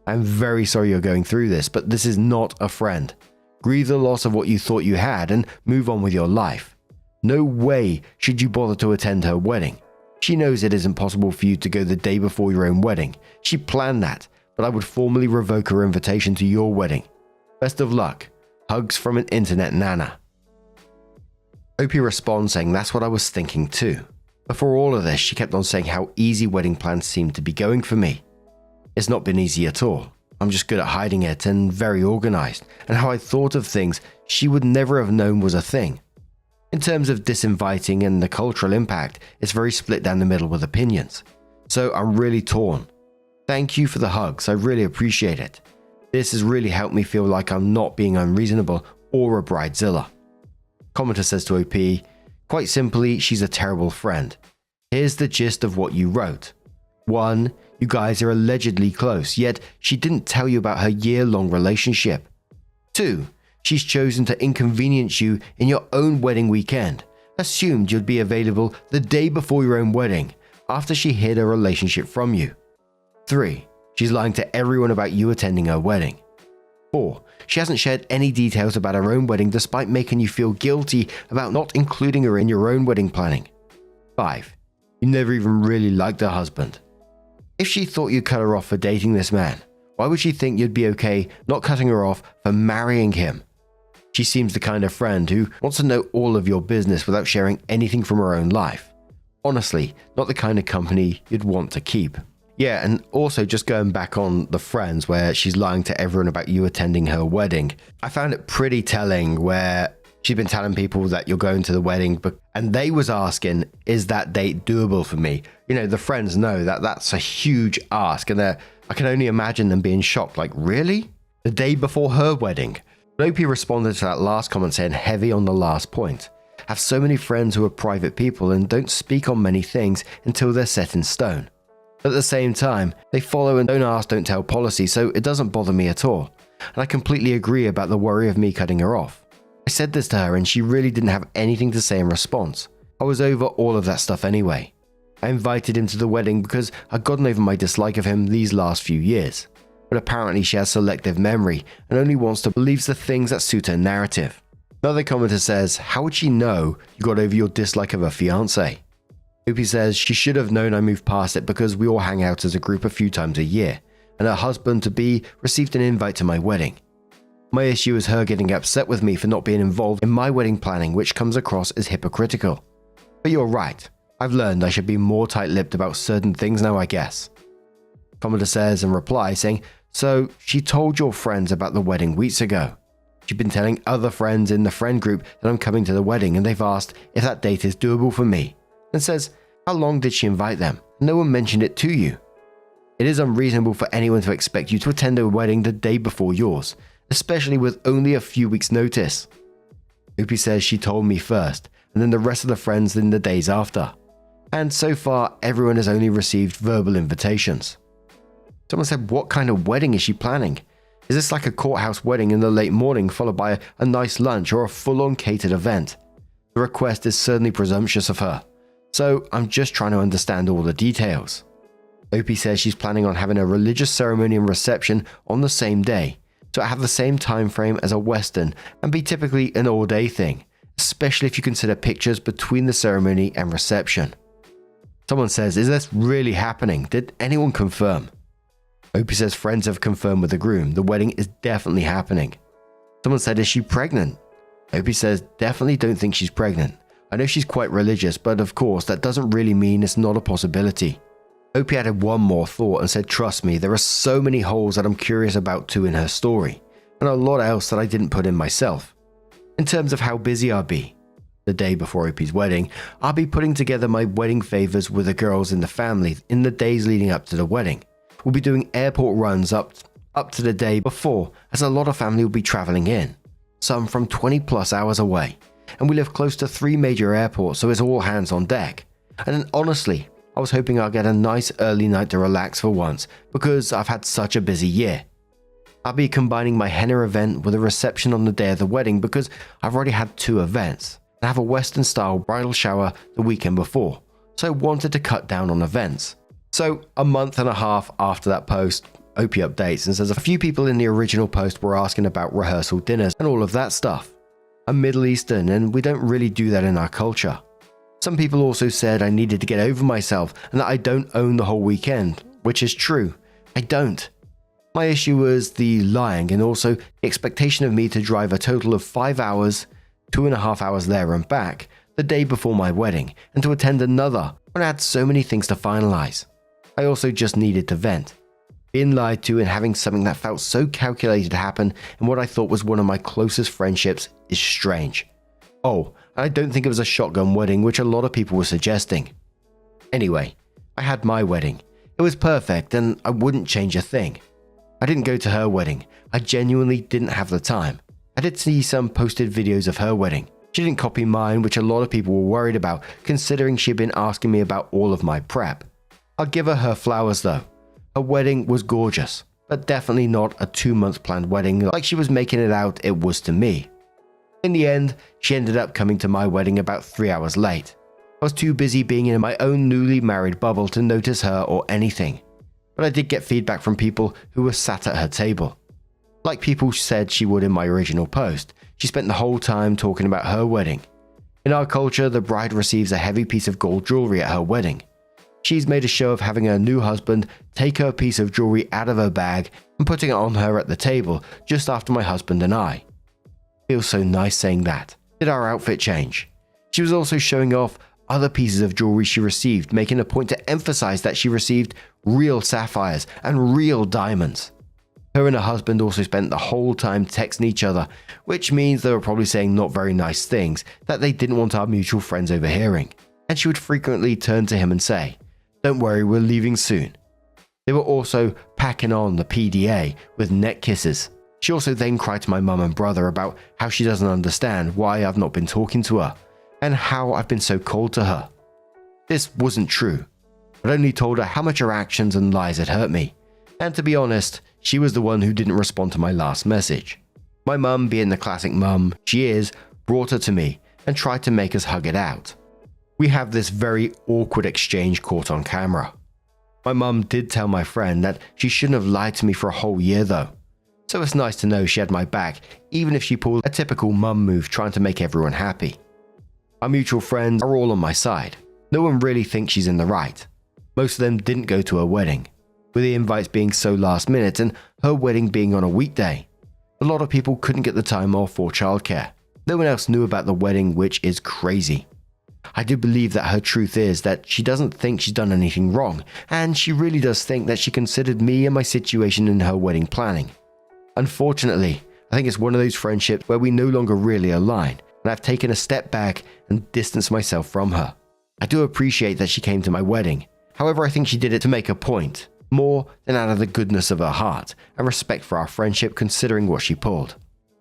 Speaker 1: I'm very sorry you're going through this, but this is not a friend. Grieve the loss of what you thought you had and move on with your life. No way should you bother to attend her wedding. She knows it isn't possible for you to go the day before your own wedding. She planned that, but I would formally revoke her invitation to your wedding. Best of luck. Hugs from an internet nana. OP responds saying that's what I was thinking too. Before all of this, she kept on saying how easy wedding plans seemed to be going for me. It's not been easy at all. I'm just good at hiding it and very organized, and how I thought of things she would never have known was a thing. In terms of disinviting and the cultural impact, it's very split down the middle with opinions. So I'm really torn. Thank you for the hugs, I really appreciate it. This has really helped me feel like I'm not being unreasonable or a bridezilla. Commenter says to OP, quite simply, she's a terrible friend. Here's the gist of what you wrote. 1. You guys are allegedly close, yet she didn't tell you about her year-long relationship. 2. She's chosen to inconvenience you in your own wedding weekend, assumed you'd be available the day before your own wedding, after she hid her relationship from you. 3. She's lying to everyone about you attending her wedding. 4. She hasn't shared any details about her own wedding despite making you feel guilty about not including her in your own wedding planning. 5. You never even really liked her husband. If she thought you cut her off for dating this man, why would she think you'd be okay not cutting her off for marrying him? She seems the kind of friend who wants to know all of your business without sharing anything from her own life. Honestly, not the kind of company you'd want to keep. Yeah, and also just going back on the friends where she's lying to everyone about you attending her wedding. I found it pretty telling where she'd been telling people that you're going to the wedding, and they was asking, is that date doable for me? You know, the friends know that that's a huge ask, and I can only imagine them being shocked, like, really? The day before her wedding? OP responded to that last comment saying heavy on the last point. Have so many friends who are private people and don't speak on many things until they're set in stone. At the same time, they follow and don't ask, don't tell policy, so it doesn't bother me at all. And I completely agree about the worry of me cutting her off. I said this to her and she really didn't have anything to say in response. I was over all of that stuff anyway. I invited him to the wedding because I'd gotten over my dislike of him these last few years. But apparently she has selective memory and only wants to believe the things that suit her narrative. Another commenter says, how would she know you got over your dislike of her fiancé? OP says she should have known I moved past it because we all hang out as a group a few times a year, and her husband-to-be received an invite to my wedding. My issue is her getting upset with me for not being involved in my wedding planning, which comes across as hypocritical. But you're right, I've learned I should be more tight-lipped about certain things now, I guess. Commenter says in reply saying, so she told your friends about the wedding weeks ago. She'd been telling other friends in the friend group that I'm coming to the wedding and they've asked if that date is doable for me. And says, how long did she invite them? No one mentioned it to you. It is unreasonable for anyone to expect you to attend a wedding the day before yours, especially with only a few weeks' notice. Opie says she told me first, and then the rest of the friends in the days after. And so far, everyone has only received verbal invitations. Someone said, what kind of wedding is she planning? Is this like a courthouse wedding in the late morning followed by a nice lunch or a full-on catered event? The request is certainly presumptuous of her, so I'm just trying to understand all the details. Opie says she's planning on having a religious ceremony and reception on the same day, so it have the same time frame as a Western and be typically an all-day thing, especially if you consider pictures between the ceremony and reception. Someone says, is this really happening? Did anyone confirm? Opie says friends have confirmed with the groom. The wedding is definitely happening. Someone said, is she pregnant? Opie says, definitely don't think she's pregnant. I know she's quite religious, but of course that doesn't really mean it's not a possibility. Opie added one more thought and said, trust me, there are so many holes that I'm curious about too in her story, and a lot else that I didn't put in myself. In terms of how busy I'll be. The day before Opie's wedding, I'll be putting together my wedding favors with the girls in the family in the days leading up to the wedding. We'll be doing airport runs up to the day before, as a lot of family will be traveling in, some from 20 plus hours away, and we live close to 3 major airports, so it's all hands on deck. And honestly, I was hoping I'll get a nice early night to relax for once, because I've had such a busy year. I'll be combining my henna event with a reception on the day of the wedding because I've already had 2 events, and have a Western style bridal shower the weekend before, so I wanted to cut down on events. So a month and a half after that post, Opie updates and says a few people in the original post were asking about rehearsal dinners and all of that stuff. I'm Middle Eastern and we don't really do that in our culture. Some people also said I needed to get over myself and that I don't own the whole weekend, which is true. I don't. My issue was the lying and also the expectation of me to drive a total of 5 hours, 2.5 hours there and back, the day before my wedding, and to attend another when I had so many things to finalize. I also just needed to vent. Being lied to and having something that felt so calculated happen in what I thought was one of my closest friendships is strange. Oh, and I don't think it was a shotgun wedding, which a lot of people were suggesting. Anyway, I had my wedding. It was perfect and I wouldn't change a thing. I didn't go to her wedding. I genuinely didn't have the time. I did see some posted videos of her wedding. She didn't copy mine, which a lot of people were worried about, considering she had been asking me about all of my prep. I'll give her flowers though. Her wedding was gorgeous, but definitely not a 2-month planned wedding like she was making it out it was to me. In the end, she ended up coming to my wedding about 3 hours late. I was too busy being in my own newly married bubble to notice her or anything, but I did get feedback from people who were sat at her table. Like people said she would in my original post, she spent the whole time talking about her wedding. In our culture, the bride receives a heavy piece of gold jewelry at her wedding. She's made a show of having her new husband take her piece of jewelry out of her bag and putting it on her at the table just after my husband and I. Feels so nice saying that. Did our outfit change? She was also showing off other pieces of jewelry she received, making a point to emphasize that she received real sapphires and real diamonds. Her and her husband also spent the whole time texting each other, which means they were probably saying not very nice things that they didn't want our mutual friends overhearing. And she would frequently turn to him and say, "Don't worry, we're leaving soon." They were also packing on the PDA with neck kisses. She also then cried to my mum and brother about how she doesn't understand why I've not been talking to her and how I've been so cold to her. This wasn't true, but only told her how much her actions and lies had hurt me. And to be honest, she was the one who didn't respond to my last message. My mum, being the classic mum she is, brought her to me and tried to make us hug it out. We have this very awkward exchange caught on camera. My mum did tell my friend that she shouldn't have lied to me for a whole year though. So it's nice to know she had my back, even if she pulled a typical mum move trying to make everyone happy. Our mutual friends are all on my side. No one really thinks she's in the right. Most of them didn't go to her wedding, with the invites being so last minute and her wedding being on a weekday. A lot of people couldn't get the time off for childcare. No one else knew about the wedding, which is crazy. I do believe that her truth is that she doesn't think she's done anything wrong, and she really does think that she considered me and my situation in her wedding planning. Unfortunately, I think it's one of those friendships where we no longer really align, and I've taken a step back and distanced myself from her. I do appreciate that she came to my wedding. However, I think she did it to make a point. more than out of the goodness of her heart and respect for our friendship considering what she pulled.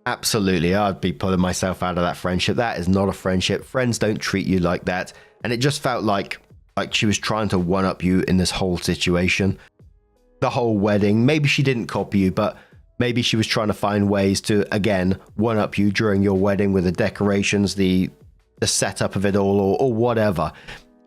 Speaker 1: Absolutely, I'd be pulling myself out of that friendship. That is not a friendship. Friends don't treat you like that. And it just felt like she was trying to one-up you in this whole situation. The whole wedding, maybe she didn't copy you, but maybe she was trying to find ways to, again, one-up you during your wedding with the decorations, the setup of it all, or whatever.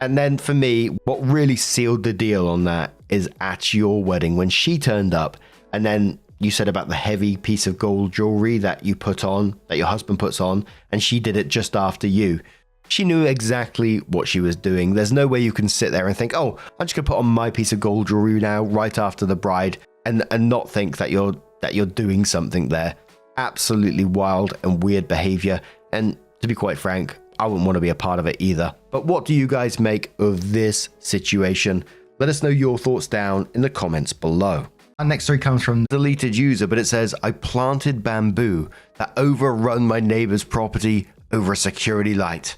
Speaker 1: And then for me, what really sealed the deal on that is at your wedding when she turned up, and then you said about the heavy piece of gold jewelry that you put on, that your husband puts on, and she did it just after you. She knew exactly what she was doing. There's no way you can sit there and think, oh, I'm just gonna put on my piece of gold jewelry now, right after the bride, and not think that you're doing something there. Absolutely wild and weird behavior. And to be quite frank, I wouldn't want to be a part of it either. But what do you guys make of this situation? Let us know your thoughts down in the comments below. Our next story comes from Deleted User, but it says, I planted bamboo that overrun my neighbor's property over a security light.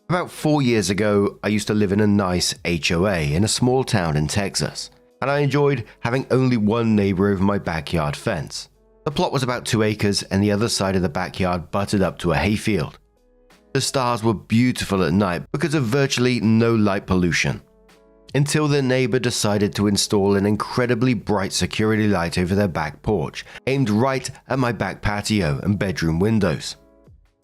Speaker 1: About 4 years ago, I used to live in a nice HOA in a small town in Texas, and I enjoyed having only one neighbor over my backyard fence. The plot was about 2 acres, and the other side of the backyard butted up to a hayfield. The stars were beautiful at night because of virtually no light pollution. Until the neighbor decided to install an incredibly bright security light over their back porch, aimed right at my back patio and bedroom windows.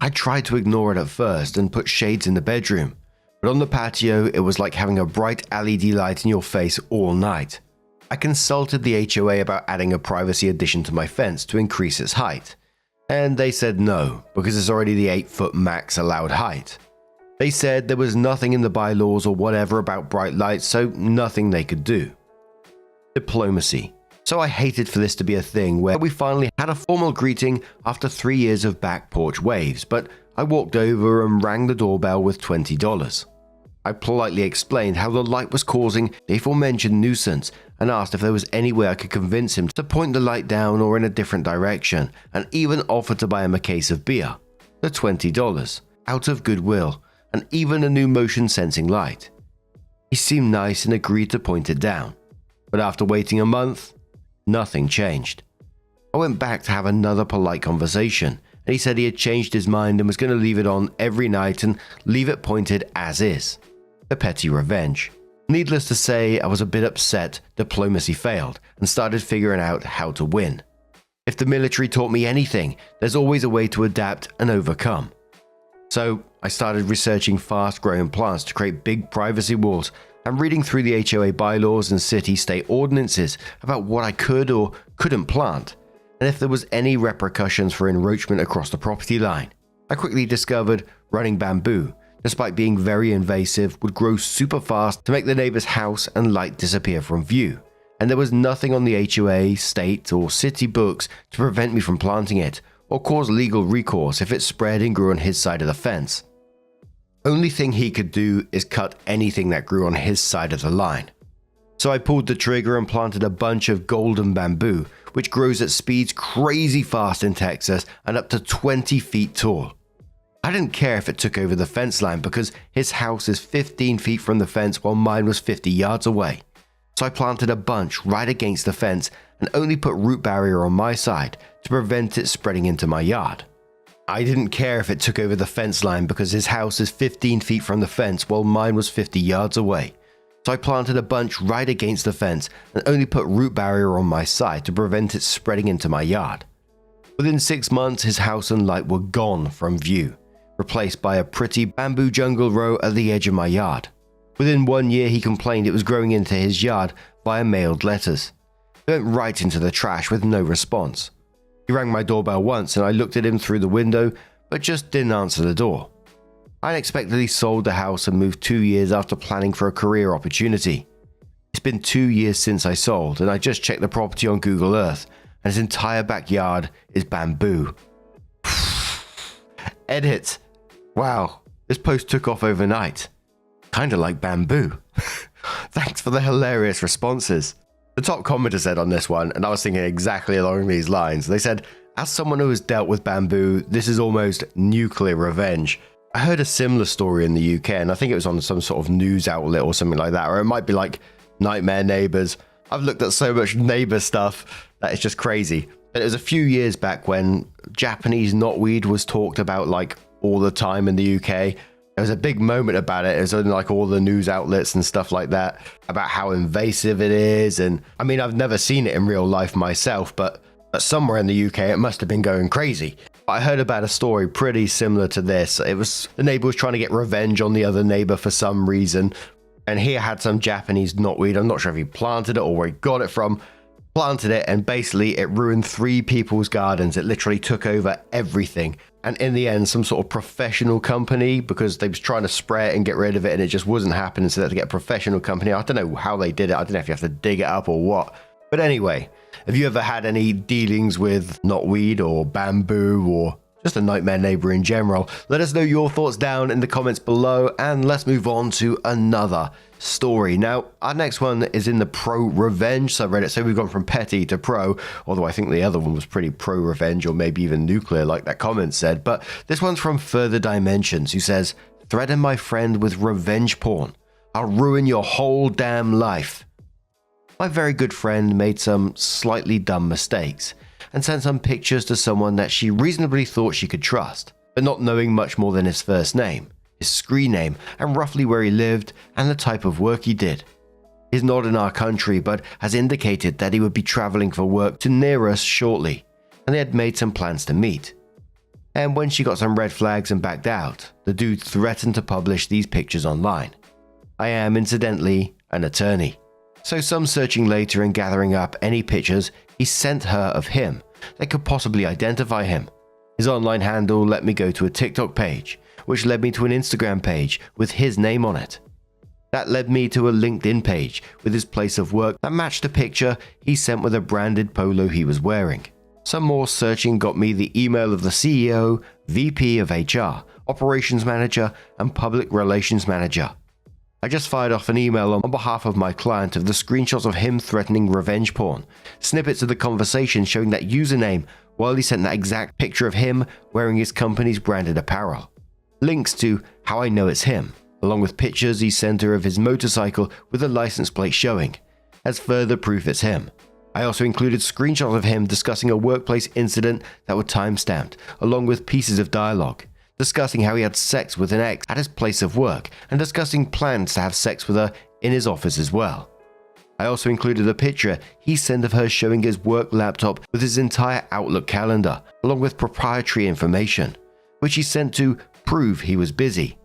Speaker 1: I tried to ignore it at first and put shades in the bedroom, but on the patio it was like having a bright LED light in your face all night. I consulted the HOA about adding a privacy addition to my fence to increase its height, and they said no, because it's already the 8-foot max allowed height. They said there was nothing in the bylaws or whatever about bright lights, so nothing they could do. Diplomacy. So I hated for this to be a thing where we finally had a formal greeting after 3 years of back porch waves, but I walked over and rang the doorbell with $20. I politely explained how the light was causing the aforementioned nuisance and asked if there was any way I could convince him to point the light down or in a different direction, and even offered to buy him a case of beer. The $20, out of goodwill, and even a new motion sensing light. He seemed nice and agreed to point it down, but after waiting a month, nothing changed. I went back to have another polite conversation, and he said he had changed his mind and was going to leave it on every night and leave it pointed as is. A petty revenge. Needless to say, I was a bit upset diplomacy failed and started figuring out how to win. If the military taught me anything, there's always a way to adapt and overcome. So I started researching fast-growing plants to create big privacy walls and reading through the HOA bylaws and city-state ordinances about what I could or couldn't plant, and if there was any repercussions for encroachment across the property line. I quickly discovered running bamboo, despite being very invasive, would grow super fast to make the neighbor's house and light disappear from view, and there was nothing on the HOA, state, or city books to prevent me from planting it, or cause legal recourse if it spread and grew on his side of the fence. Only thing he could do is cut anything that grew on his side of the line. So I pulled the trigger and planted a bunch of golden bamboo, which grows at speeds crazy fast in Texas and up to 20 feet tall. I didn't care if it took over the fence line because his house is 15 feet from the fence while mine was 50 yards away. So I planted a bunch right against the fence and only put root barrier on my side to prevent it spreading into my yard. I didn't care if it took over the fence line because his house is 15 feet from the fence while mine was 50 yards away. So I planted a bunch right against the fence and only put root barrier on my side to prevent it spreading into my yard. Within 6 months, his house and light were gone from view, replaced by a pretty bamboo jungle row at the edge of my yard. Within 1 year, he complained it was growing into his yard via mailed letters. It went right into the trash with no response. He rang my doorbell once and I looked at him through the window, but just didn't answer the door. I unexpectedly sold the house and moved 2 years after planning for a career opportunity. It's been 2 years since I sold, and I just checked the property on Google Earth, and his entire backyard is bamboo. Edit. Wow, this post took off overnight. Kinda like bamboo. Thanks for the hilarious responses. The top commenter said on this one, and I was thinking exactly along these lines. They said, as someone who has dealt with bamboo, this is almost nuclear revenge. I heard a similar story in the UK, and I think it was on some sort of news outlet or something like that, or it might be like Nightmare Neighbors. I've looked at so much neighbor stuff that it's just crazy. But it was a few years back when Japanese knotweed was talked about like all the time in the UK. There was a big moment about it. It was on like all the news outlets and stuff like that about how invasive it is. And I mean, I've never seen it in real life myself, but somewhere in the UK, it must have been going crazy. I heard about a story pretty similar to this. It was the neighbor was trying to get revenge on the other neighbor for some reason. And he had some Japanese knotweed. I'm not sure if he planted it or where he got it from. Planted it, and basically it ruined 3 people's gardens. It literally took over everything. And in the end, some sort of professional company, because they was trying to spray it and get rid of it and it just wasn't happening, so they had to get a professional company. I don't know how they did it. I don't know if you have to dig it up or what. But anyway, have you ever had any dealings with knotweed or bamboo or just a nightmare neighbor in general? Let us know your thoughts down in the comments below, and let's move on to another story. Now, our next one is in the pro-revenge subreddit, so we've gone from petty to pro, although I think the other one was pretty pro-revenge or maybe even nuclear like that comment said. But this one's from Further Dimensions, who says, "Threaten my friend with revenge porn. I'll ruin your whole damn life. My very good friend made some slightly dumb mistakes and sent some pictures to someone that she reasonably thought she could trust, but not knowing much more than his first name, his screen name, and roughly where he lived and the type of work he did. He's not in our country, but has indicated that he would be traveling for work to near us shortly, and they had made some plans to meet. And when she got some red flags and backed out, the dude threatened to publish these pictures online. I am, incidentally, an attorney. So some searching later and gathering up any pictures he sent her of him that could possibly identify him. His online handle let me go to a TikTok page, which led me to an Instagram page with his name on it. That led me to a LinkedIn page with his place of work that matched a picture he sent with a branded polo he was wearing. Some more searching got me the email of the CEO, VP of HR, Operations Manager, and Public Relations Manager. I just fired off an email on behalf of my client of the screenshots of him threatening revenge porn, snippets of the conversation showing that username while he sent that exact picture of him wearing his company's branded apparel, links to how I know it's him, along with pictures he sent her of his motorcycle with a license plate showing, as further proof it's him. I also included screenshots of him discussing a workplace incident that were time-stamped, along with pieces of dialogue, discussing how he had sex with an ex at his place of work and discussing plans to have sex with her in his office as well. I also included a picture he sent of her showing his work laptop with his entire Outlook calendar, along with proprietary information, which he sent to prove he was busy,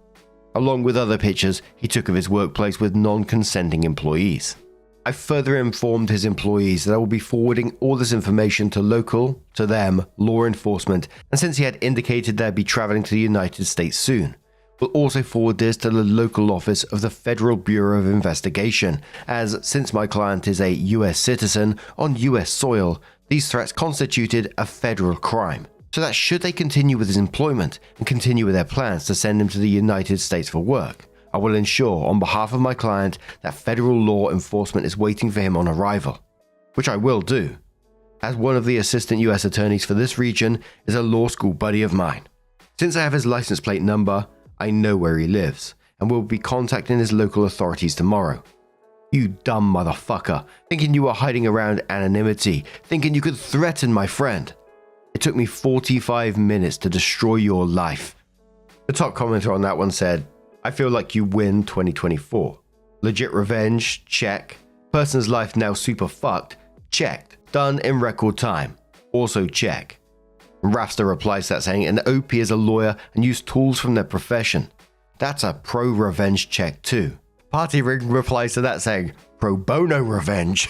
Speaker 1: along with other pictures he took of his workplace with non-consenting employees. I further informed his employees that I will be forwarding all this information to local, to them, law enforcement, and since he had indicated they'd be traveling to the United States soon, we'll also forward this to the local office of the Federal Bureau of Investigation, as since my client is a US citizen on US soil, these threats constituted a federal crime. So that should they continue with his employment and continue with their plans to send him to the United States for work, I will ensure on behalf of my client that federal law enforcement is waiting for him on arrival, which I will do, as one of the assistant US attorneys for this region is a law school buddy of mine. Since I have his license plate number, I know where he lives, and will be contacting his local authorities tomorrow. You dumb motherfucker, thinking you were hiding around anonymity, thinking you could threaten my friend. It took me 45 minutes to destroy your life. The top commenter on that one said, I feel like you win 2024. Legit revenge, check. Person's life now super fucked, checked. Done in record time, also check. Rafster replies to that saying, an OP is a lawyer and use tools from their profession. That's a pro-revenge check too. Party Ring replies to that saying, pro bono revenge.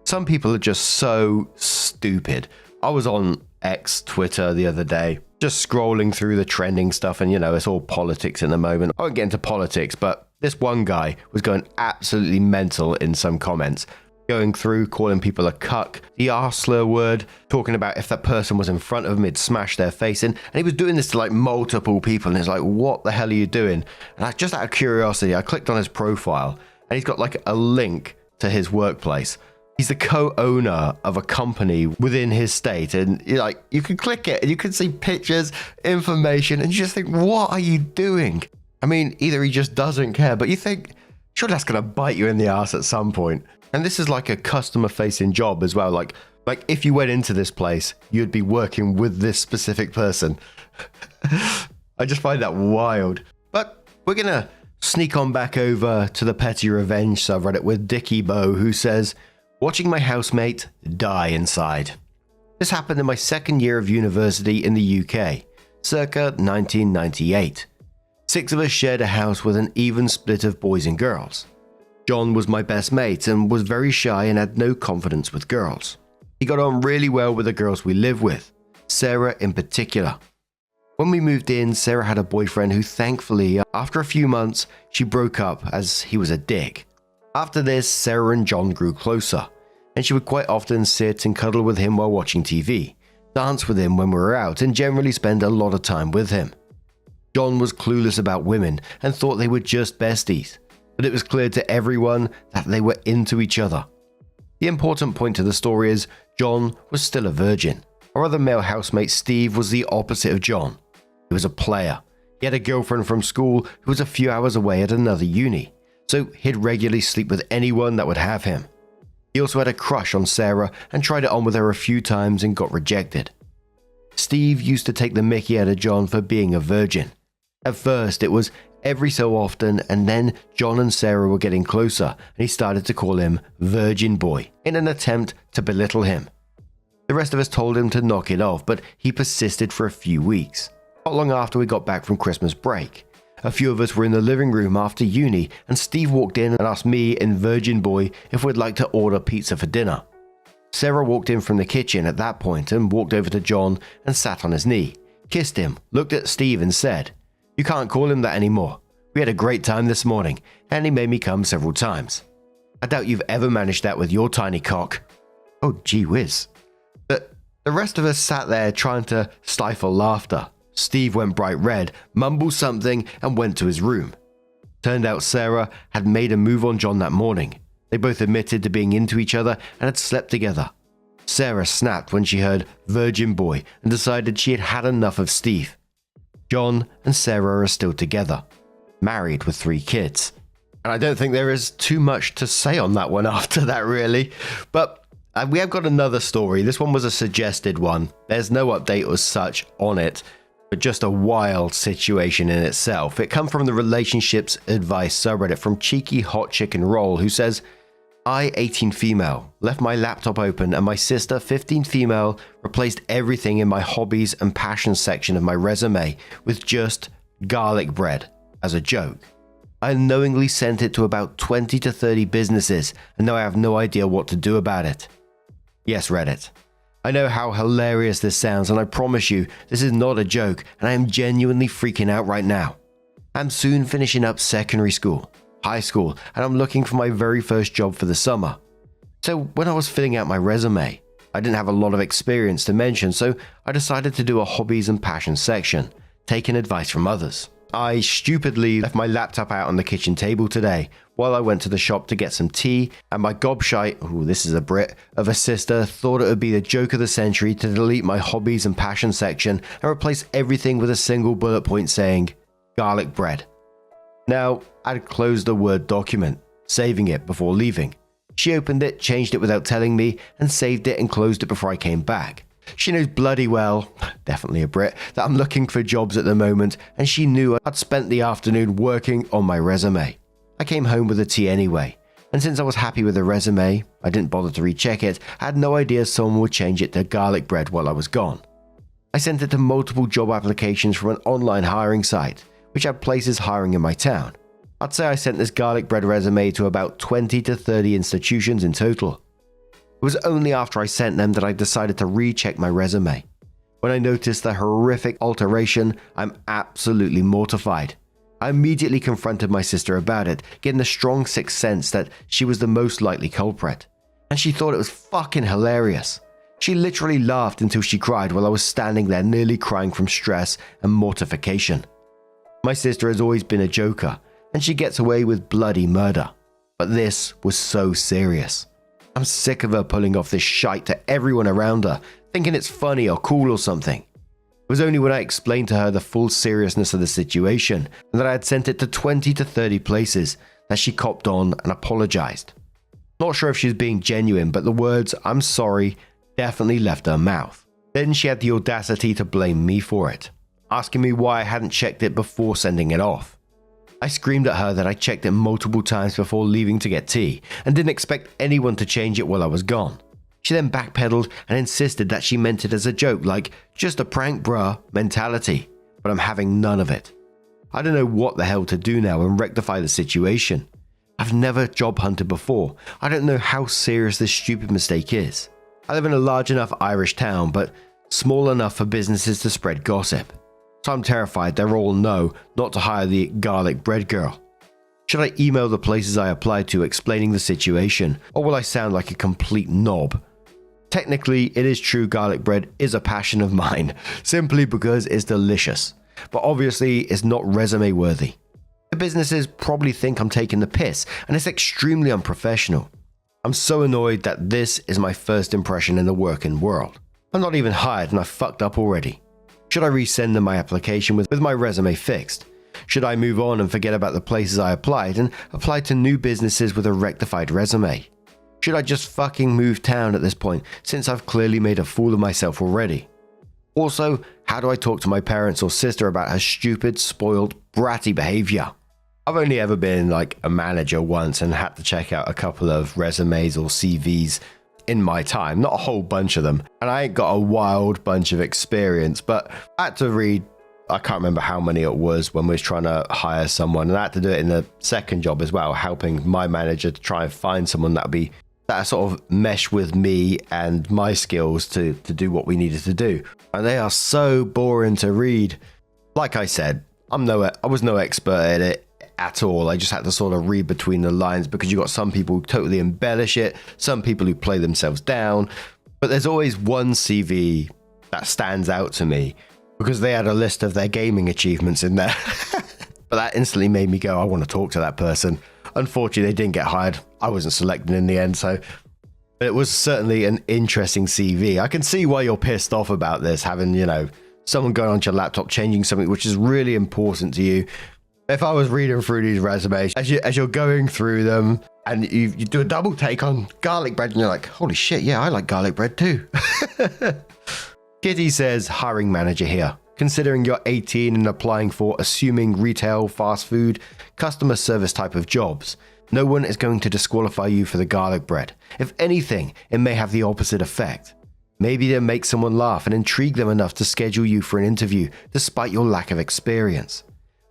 Speaker 1: Some people are just so stupid. I was on X, Twitter the other day, just scrolling through the trending stuff, and it's all politics in the moment. I won't get into politics, but this one guy was going absolutely mental in some comments, going through calling people a cuck, the R-slur word, talking about if that person was in front of him, he'd smash their face in, and he was doing this to like multiple people, and it's like, what the hell are you doing? And just out of curiosity, I clicked on his profile, and he's got like a link to his workplace. He's the co-owner of a company within his state, and you can click it and you can see pictures, information, and you just think, what are you doing? I mean, either he just doesn't care, but you think,
Speaker 2: Sure, that's going to bite you in the ass at some point. And this is like a customer-facing job as well. Like if you went into this place, you'd be working with this specific person. I just find that wild. But we're going to sneak on back over to the Petty Revenge subreddit with Dickie Bow, who says, watching my housemate die inside. This happened in my second year of university in the UK, circa 1998. 6 of us shared a house with an even split of boys and girls. John was my best mate and was very shy and had no confidence with girls. He got on really well with the girls we lived with, Sarah in particular. When we moved in, Sarah had a boyfriend who thankfully, after a few months, she broke up as he was a dick. After this, Sarah and John grew closer, and she would quite often sit and cuddle with him while watching TV, dance with him when we were out, and generally spend a lot of time with him. John was clueless about women and thought they were just besties, but it was clear to everyone that they were into each other. The important point to the story is John was still a virgin. Our other male housemate Steve was the opposite of John. He was a player. He had a girlfriend from school who was a few hours away at another uni, so he'd regularly sleep with anyone that would have him. He also had a crush on Sarah and tried it on with her a few times and got rejected. Steve used to take the mickey out of John for being a virgin. At first it was every so often, and then John and Sarah were getting closer and he started to call him Virgin Boy in an attempt to belittle him. The rest of us told him to knock it off, but he persisted for a few weeks. Not long after we got back from Christmas break, a few of us were in the living room after uni and Steve walked in and asked me and Virgin Boy if we'd like to order pizza for dinner. Sarah walked in from the kitchen at that point and walked over to John and sat on his knee, kissed him, looked at Steve and said, "You can't call him that anymore. We had a great time this morning and he made me come several times. I doubt you've ever managed that with your tiny cock." Oh gee whiz. The rest of us sat there trying to stifle laughter. Steve went bright red, mumbled something and went to his room. Turned out Sarah had made a move on John that morning. They both admitted to being into each other and had slept together. Sarah snapped when she heard Virgin Boy and decided she had had enough of Steve. John and Sarah are still together, married with 3 kids. And I don't think there is too much to say on that one after that really, but we have got another story. This one was a suggested one. There's no update as such on it, but just a wild situation in itself. It comes from the Relationships Advice subreddit from Cheeky Hot Chicken Roll, who says, I, 18 female, left my laptop open and my sister, 15 female, replaced everything in my hobbies and passions section of my resume with just garlic bread as a joke. I unknowingly sent it to about 20 to 30 businesses and now I have no idea what to do about it. Yes, Reddit. I know how hilarious this sounds and I promise you this is not a joke and I am genuinely freaking out right now. I'm soon finishing up secondary school, high school, and I'm looking for my very first job for the summer. So when I was filling out my resume, I didn't have a lot of experience to mention, so I decided to do a hobbies and passions section, taking advice from others. I stupidly left my laptop out on the kitchen table today while I went to the shop to get some tea, and my gobshite, ooh, this is a Brit, of a sister thought it would be the joke of the century to delete my hobbies and passions section and replace everything with a single bullet point saying, garlic bread. Now, I'd closed the Word document, saving it before leaving. She opened it, changed it without telling me, and saved it and closed it before I came back. She knows bloody well, definitely a Brit, that I'm looking for jobs at the moment, and she knew I'd spent the afternoon working on my resume. I came home with a tea anyway, and since I was happy with the resume, I didn't bother to recheck it. I had no idea someone would change it to garlic bread while I was gone. I sent it to multiple job applications from an online hiring site, which had places hiring in my town. I'd say I sent this garlic bread resume to about 20 to 30 institutions in total. It was only after I sent them that I decided to recheck my resume. When I noticed the horrific alteration, I'm absolutely mortified. I immediately confronted my sister about it, getting a strong sixth sense that she was the most likely culprit. And she thought it was fucking hilarious. She literally laughed until she cried while I was standing there nearly crying from stress and mortification. My sister has always been a joker, and she gets away with bloody murder. But this was so serious. I'm sick of her pulling off this shite to everyone around her, thinking it's funny or cool or something. It was only when I explained to her the full seriousness of the situation and that I had sent it to 20 to 30 places that she copped on and apologized. Not sure if she was being genuine, but the words "I'm sorry" definitely left her mouth. Then she had the audacity to blame me for it, asking me why I hadn't checked it before sending it off. I screamed at her that I checked it multiple times before leaving to get tea and didn't expect anyone to change it while I was gone. She then backpedaled and insisted that she meant it as a joke, like just a prank bruh mentality, but I'm having none of it. I don't know what the hell to do now and rectify the situation. I've never job hunted before. I don't know how serious this stupid mistake is. I live in a large enough Irish town, but small enough for businesses to spread gossip. So I'm terrified they'll all know not to hire the garlic bread girl. Should I email the places I applied to explaining the situation, or will I sound like a complete knob? Technically, it is true garlic bread is a passion of mine, simply because it's delicious. But obviously, it's not resume worthy. The businesses probably think I'm taking the piss, and it's extremely unprofessional. I'm so annoyed that this is my first impression in the working world. I'm not even hired and I fucked up already. Should I resend them my application with my resume fixed? Should I move on and forget about the places I applied and apply to new businesses with a rectified resume? Should I just fucking move town at this point, since I've clearly made a fool of myself already? Also, how do I talk to my parents or sister about her stupid, spoiled, bratty behavior? I've only ever been like a manager once and had to check out a couple of resumes or CVs in my time, not a whole bunch of them. And I ain't got a wild bunch of experience, but I had to read, I can't remember how many it was when we was trying to hire someone. And I had to do it in the second job as well, helping my manager to try and find someone that sort of mesh with me and my skills to do what we needed to do. And they are so boring to read. Like I said, I was no expert at it at all. I just had to sort of read between the lines because you got some people who totally embellish it, some people who play themselves down. But there's always one CV that stands out to me because they had a list of their gaming achievements in there. But that instantly made me go, I want to talk to that person. Unfortunately, they didn't get hired. I wasn't selected in the end, so it was certainly an interesting CV. I can see why you're pissed off about this, having, someone going onto your laptop, changing something which is really important to you. If I was reading through these resumes, as you're going through them, and you do a double take on garlic bread, and you're like, holy shit, yeah, I like garlic bread too. Kitty says, hiring manager here. Considering you're 18 and applying for assuming retail, fast food, customer service type of jobs, no one is going to disqualify you for the garlic bread. If anything, it may have the opposite effect. Maybe they'll make someone laugh and intrigue them enough to schedule you for an interview despite your lack of experience.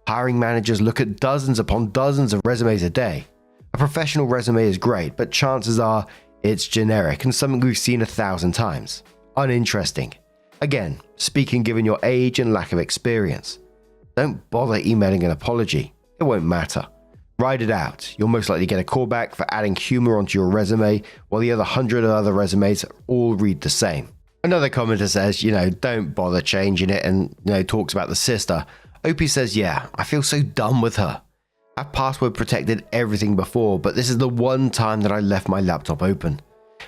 Speaker 2: Hiring managers look at dozens upon dozens of resumes a day. A professional resume is great, but chances are it's generic and something we've seen 1,000 times. Uninteresting. Again, speaking given your age and lack of experience. Don't bother emailing an apology. It won't matter. Write it out. You'll most likely get a callback for adding humor onto your resume, while the other 100 other resumes all read the same. Another commenter says, don't bother changing it and, talks about the sister. Opie says, yeah, I feel so dumb with her. I've password protected everything before, but this is the one time that I left my laptop open.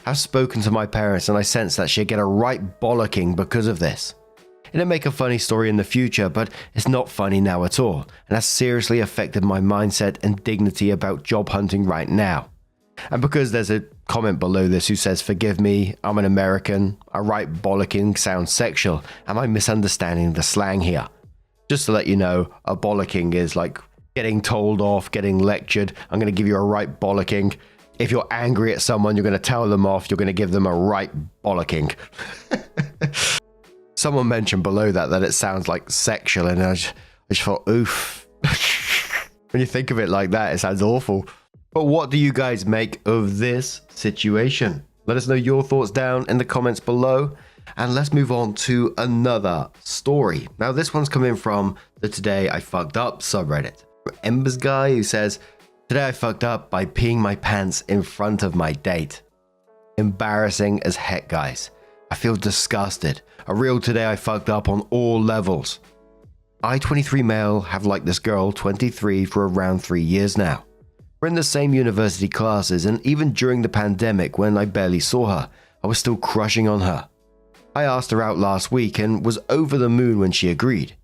Speaker 2: I've spoken to my parents and I sense that she'll get a right bollocking because of this. It'll make a funny story in the future, but it's not funny now at all, and has seriously affected my mindset and dignity about job hunting right now. And because there's a comment below this who says, forgive me, I'm an American, a right bollocking sounds sexual, am I misunderstanding the slang here? Just to let you know, a bollocking is like getting told off, getting lectured. I'm going to give you a right bollocking. If you're angry at someone, you're going to tell them off. You're going to give them a right bollocking. Someone mentioned below that it sounds like sexual, and I just thought, oof. When you think of it like that, it sounds awful. But what do you guys make of this situation? Let us know your thoughts down in the comments below. And let's move on to another story. Now, this one's coming from the Today I Fucked Up subreddit. Ember's guy who says, today I fucked up by peeing my pants in front of my date. Embarrassing as heck, guys. I feel disgusted. A real today I fucked up on all levels. I, 23 male, have liked this girl, 23, for around 3 years now. We're in the same university classes, and even during the pandemic when I barely saw her, I was still crushing on her. I asked her out last week and was over the moon when she agreed.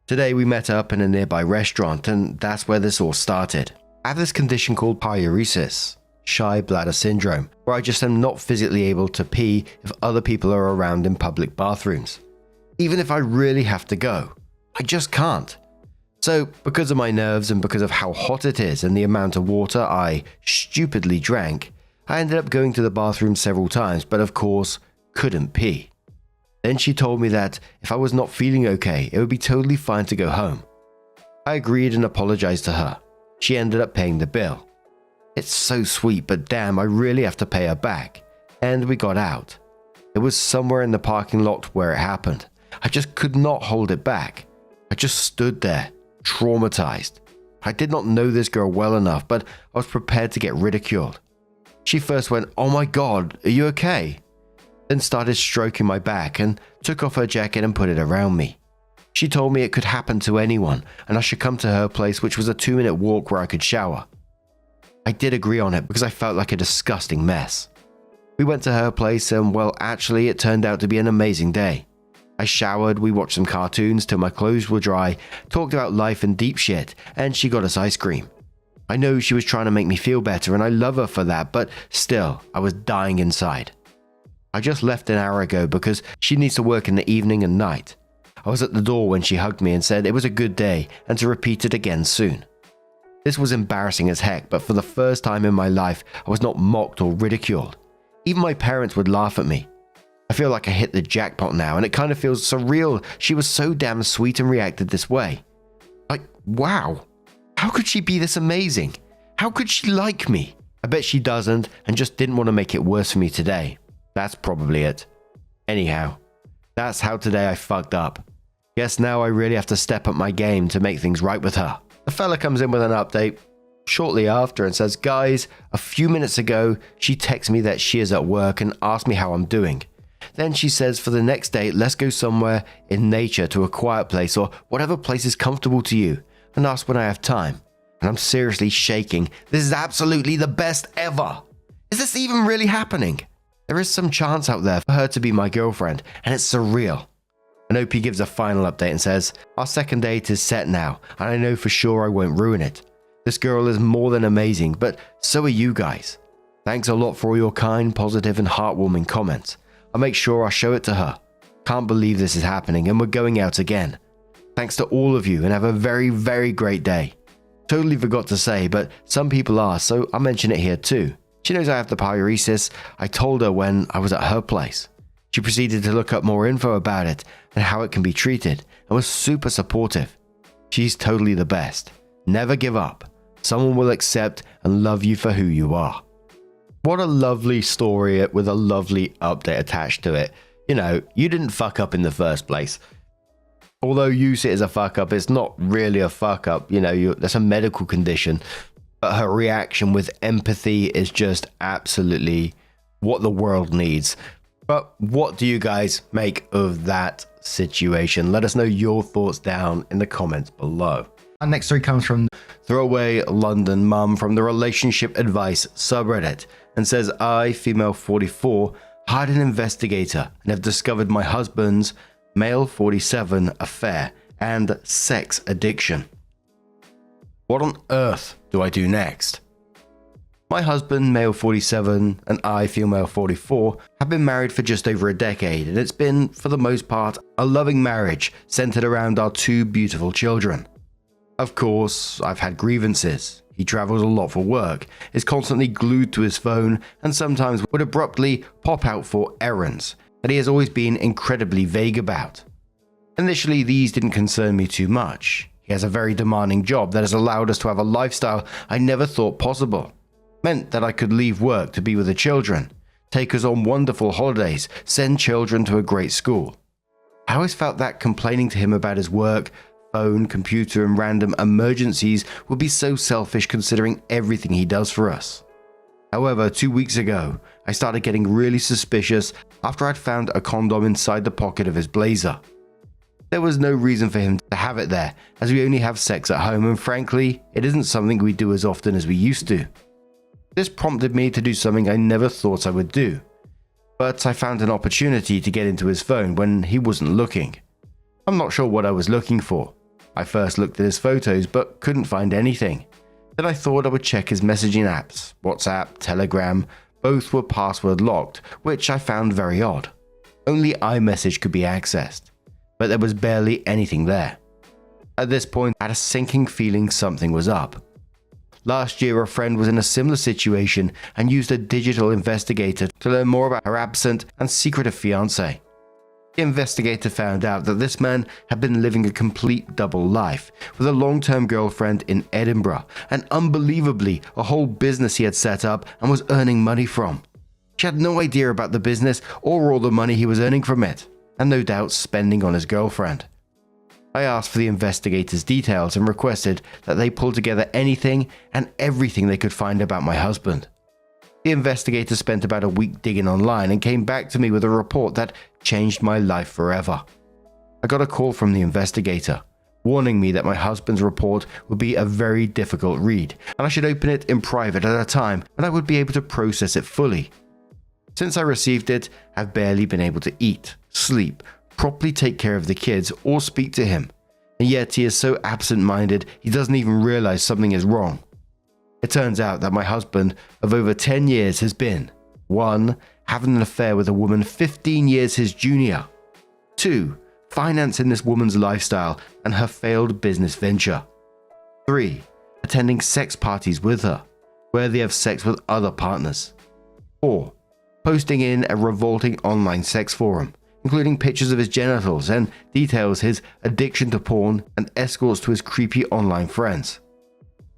Speaker 2: Today we met up in a nearby restaurant, and that's where this all started. I have this condition called pyuresis, shy bladder syndrome, where I just am not physically able to pee if other people are around in public bathrooms. Even if I really have to go, I just can't. So, because of my nerves and because of how hot it is and the amount of water I stupidly drank, I ended up going to the bathroom several times, but of course, couldn't pee. Then she told me that if I was not feeling okay, it would be totally fine to go home. I agreed and apologized to her. She ended up paying the bill. It's so sweet, but damn, I really have to pay her back. And we got out. It was somewhere in the parking lot where it happened. I just could not hold it back. I just stood there, traumatized. I did not know this girl well enough, but I was prepared to get ridiculed. She first went, "Oh my God, are you okay?" Then started stroking my back and took off her jacket and put it around me. She told me it could happen to anyone and I should come to her place, which was a 2-minute walk where I could shower. I did agree on it because I felt like a disgusting mess. We went to her place and, well, actually it turned out to be an amazing day. I showered, we watched some cartoons till my clothes were dry, talked about life and deep shit, and she got us ice cream. I know she was trying to make me feel better and I love her for that, but still, I was dying inside. I just left an hour ago because she needs to work in the evening and night. I was at the door when she hugged me and said it was a good day and to repeat it again soon. This was embarrassing as heck, but for the first time in my life, I was not mocked or ridiculed. Even my parents would laugh at me. I feel like I hit the jackpot now and it kind of feels surreal. She was so damn sweet and reacted this way. Like, wow. How could she be this amazing? How could she like me? I bet she doesn't and just didn't want to make it worse for me today. That's probably it. Anyhow, that's how today I fucked up. Guess now I really have to step up my game to make things right with her. The fella comes in with an update shortly after and says, "Guys, a few minutes ago, she texted me that she is at work and asked me how I'm doing. Then she says for the next date, let's go somewhere in nature to a quiet place or whatever place is comfortable to you and ask when I have time." And I'm seriously shaking. This is absolutely the best ever. Is this even really happening? There is some chance out there for her to be my girlfriend and it's surreal. And OP gives a final update and says, "Our second date is set now and I know for sure I won't ruin it. This girl is more than amazing, but so are you guys. Thanks a lot for all your kind, positive and heartwarming comments. I'll make sure I show it to her. Can't believe this is happening and we're going out again. Thanks to all of you and have a very, very great day." Totally forgot to say, but some people are, so I'll mention it here too. She knows I have the pyuresis. I told her when I was at her place. She proceeded to look up more info about it and how it can be treated and was super supportive. She's totally the best. Never give up. Someone will accept and love you for who you are. What a lovely story with a lovely update attached to it. You know, you didn't fuck up in the first place. Although you see it as a fuck up, it's not really a fuck up. You know, that's a medical condition. But her reaction with empathy is just absolutely what the world needs. But what do you guys make of that situation? Let us know your thoughts down in the comments below.
Speaker 1: Our next story comes from
Speaker 2: Throwaway London Mum from the Relationship Advice subreddit and says, "I, female 44, hired an investigator and have discovered my husband's male 47 affair and sex addiction. What on earth do I do next?" My husband, male 47, and I, female 44, have been married for just over a decade, and it's been, for the most part, a loving marriage centered around our 2 beautiful children. Of course, I've had grievances. He travels a lot for work, is constantly glued to his phone, and sometimes would abruptly pop out for errands that he has always been incredibly vague about. Initially, these didn't concern me too much. He has a very demanding job that has allowed us to have a lifestyle I never thought possible. Meant that I could leave work to be with the children, take us on wonderful holidays, send children to a great school. I always felt that complaining to him about his work, phone, computer, and random emergencies would be so selfish considering everything he does for us. However, 2 weeks ago, I started getting really suspicious after I'd found a condom inside the pocket of his blazer. There was no reason for him to have it there, as we only have sex at home, and frankly, it isn't something we do as often as we used to. This prompted me to do something I never thought I would do, but I found an opportunity to get into his phone when he wasn't looking. I'm not sure what I was looking for. I first looked at his photos but couldn't find anything. Then I thought I would check his messaging apps. WhatsApp, Telegram, both were password locked, which I found very odd. Only iMessage could be accessed, but there was barely anything there. At this point, I had a sinking feeling something was up. Last year, a friend was in a similar situation and used a digital investigator to learn more about her absent and secretive fiancé. The investigator found out that this man had been living a complete double life with a long-term girlfriend in Edinburgh and unbelievably a whole business he had set up and was earning money from. She had no idea about the business or all the money he was earning from it, and no doubt spending on his girlfriend. I asked for the investigator's details and requested that they pull together anything and everything they could find about my husband. The investigator spent about a week digging online and came back to me with a report that changed my life forever. I got a call from the investigator, warning me that my husband's report would be a very difficult read, and I should open it in private at a time when I would be able to process it fully. Since I received it, I've barely been able to eat, sleep, properly take care of the kids, or speak to him, and yet he is so absent-minded he doesn't even realize something is wrong. It turns out that my husband of over 10 years has been 1. Having an affair with a woman 15 years his junior, 2. Financing this woman's lifestyle and her failed business venture, 3. Attending sex parties with her, where they have sex with other partners, 4. Posting in a revolting online sex forum, including pictures of his genitals and details his addiction to porn and escorts to his creepy online friends,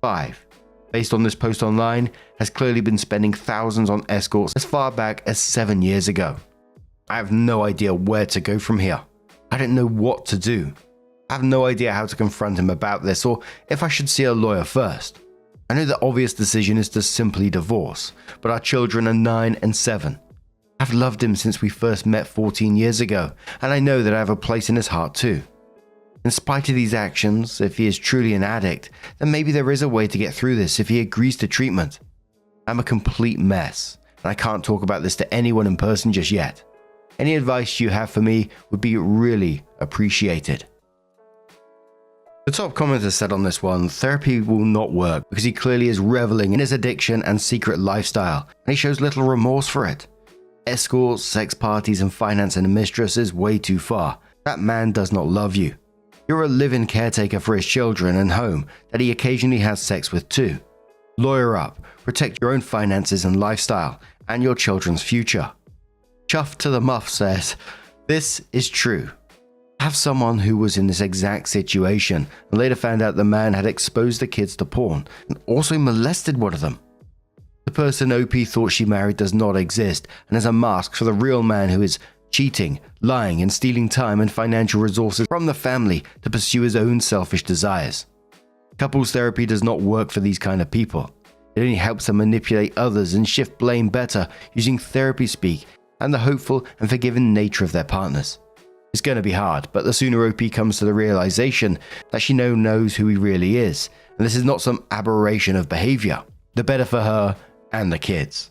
Speaker 2: 5. Based on this post online, has clearly been spending thousands on escorts as far back as 7 years ago. I have no idea where to go from here. I don't know what to do. I have no idea how to confront him about this or if I should see a lawyer first. I know the obvious decision is to simply divorce, but our children are 9 and 7. I've loved him since we first met 14 years ago, and I know that I have a place in his heart too. In spite of these actions, if he is truly an addict, then maybe there is a way to get through this if he agrees to treatment. I'm a complete mess, and I can't talk about this to anyone in person just yet. Any advice you have for me would be really appreciated. The top commenter said on this one, therapy will not work because he clearly is reveling in his addiction and secret lifestyle, and he shows little remorse for it. Escorts, sex parties, and financing a mistress is way too far. That man does not love you. You're a live-in caretaker for his children and home that he occasionally has sex with too. Lawyer up, protect your own finances and lifestyle, and your children's future. Chuff to the Muff says, this is true. I have someone who was in this exact situation and later found out the man had exposed the kids to porn and also molested one of them. The person OP thought she married does not exist and is a mask for the real man who is cheating, lying, and stealing time and financial resources from the family to pursue his own selfish desires. Couples therapy does not work for these kind of people. It only helps them manipulate others and shift blame better using therapy speak and the hopeful and forgiving nature of their partners. It's going to be hard, but the sooner OP comes to the realization that she now knows who he really is, and this is not some aberration of behavior, the better for her and the kids.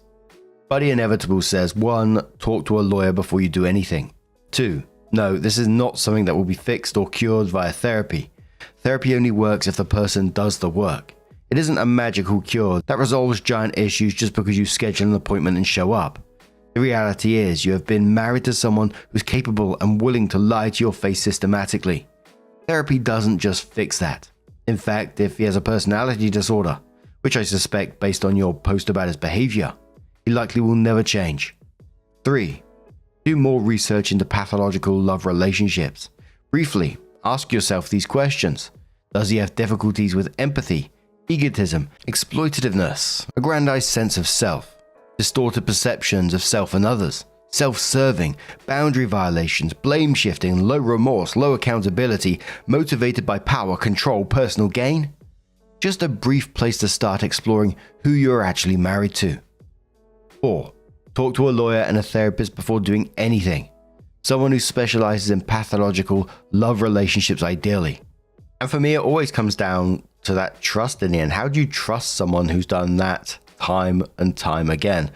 Speaker 2: Buddy Inevitable says, 1. Talk to a lawyer before you do anything. 2. No, this is not something that will be fixed or cured via therapy. Therapy only works if the person does the work. It isn't a magical cure that resolves giant issues just because you schedule an appointment and show up. The reality is you have been married to someone who's capable and willing to lie to your face systematically. Therapy doesn't just fix that. In fact, if he has a personality disorder, which I suspect based on your post about his behavior, he likely will never change. 3. Do more research into pathological love relationships. Briefly, ask yourself these questions. Does he have difficulties with empathy, egotism, exploitativeness, aggrandized sense of self, distorted perceptions of self and others, self-serving, boundary violations, blame shifting, low remorse, low accountability, motivated by power, control, personal gain? Just a brief place to start exploring who you're actually married to. 4. Talk to a lawyer and a therapist before doing anything. Someone who specializes in pathological love relationships ideally. And for me, it always comes down to that trust in the end. How do you trust someone who's done that time and time again?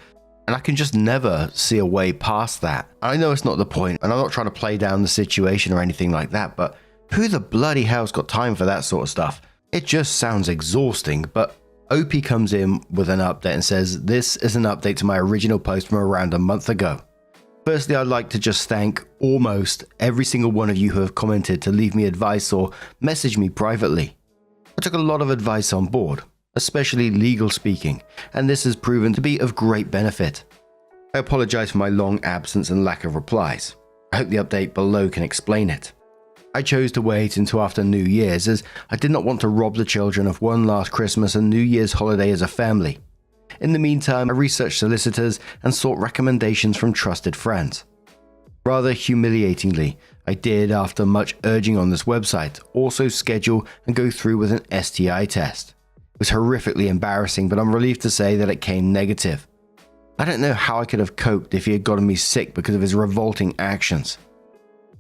Speaker 2: And I can just never see a way past that. I know it's not the point, and I'm not trying to play down the situation or anything like that, but who the bloody hell's got time for that sort of stuff? It just sounds exhausting, but OP comes in with an update and says, "This is an update to my original post from around a month ago. Firstly, I'd like to just thank almost every single one of you who have commented to leave me advice or message me privately. I took a lot of advice on board, especially legal speaking, and this has proven to be of great benefit. I apologize for my long absence and lack of replies. I hope the update below can explain it. I chose to wait until after New Year's as I did not want to rob the children of one last Christmas and New Year's holiday as a family. In the meantime, I researched solicitors and sought recommendations from trusted friends. Rather humiliatingly, I did, after much urging on this website, also schedule and go through with an STI test. It was horrifically embarrassing, but I'm relieved to say that it came negative. I don't know how I could have coped if he had gotten me sick because of his revolting actions.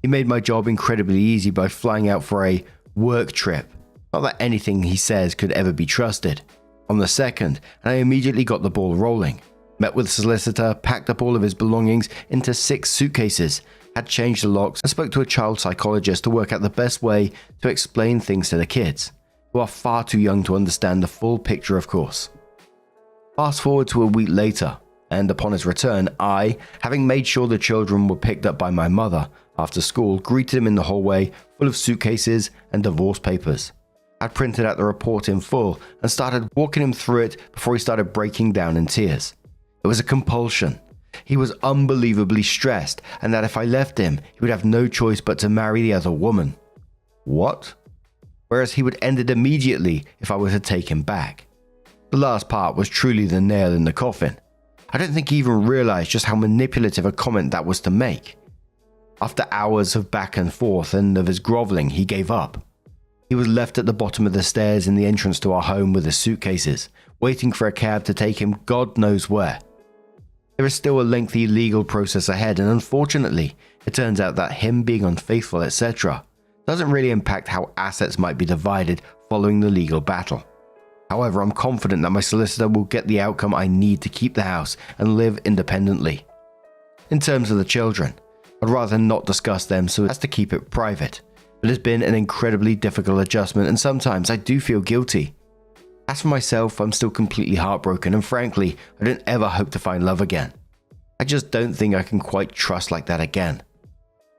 Speaker 2: He made my job incredibly easy by flying out for a work trip. Not that anything he says could ever be trusted. On the 2nd, and I immediately got the ball rolling. Met with the solicitor, packed up all of his belongings into 6 suitcases, had changed the locks, and spoke to a child psychologist to work out the best way to explain things to the kids, who are far too young to understand the full picture, of course. Fast forward to a week later, and upon his return, I, having made sure the children were picked up by my mother after school, greeted him in the hallway full of suitcases and divorce papers. I'd printed out the report in full and started walking him through it before he started breaking down in tears. It was a compulsion. He was unbelievably stressed, and that if I left him, he would have no choice but to marry the other woman. What? Whereas he would end it immediately if I were to take him back. The last part was truly the nail in the coffin. I don't think he even realized just how manipulative a comment that was to make. After hours of back and forth and of his groveling, he gave up. He was left at the bottom of the stairs in the entrance to our home with his suitcases, waiting for a cab to take him God knows where. There is still a lengthy legal process ahead, and unfortunately, it turns out that him being unfaithful, etc., doesn't really impact how assets might be divided following the legal battle. However, I'm confident that my solicitor will get the outcome I need to keep the house and live independently. In terms of the children, I'd rather not discuss them so as to keep it private. It has been an incredibly difficult adjustment, and sometimes I do feel guilty. As for myself, I'm still completely heartbroken, and frankly, I don't ever hope to find love again. I just don't think I can quite trust like that again.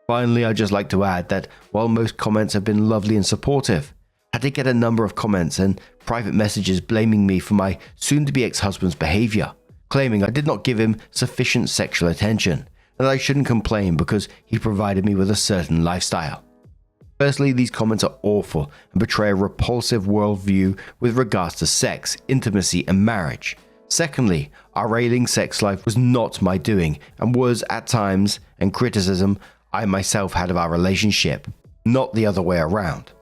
Speaker 2: Finally, I'd just like to add that while most comments have been lovely and supportive, I did get a number of comments and private messages blaming me for my soon-to-be ex-husband's behavior, claiming I did not give him sufficient sexual attention, and that I shouldn't complain because he provided me with a certain lifestyle. Firstly, these comments are awful and betray a repulsive worldview with regards to sex, intimacy, and marriage. Secondly, our railing sex life was not my doing and was, at times, and criticism I myself had of our relationship, not the other way around.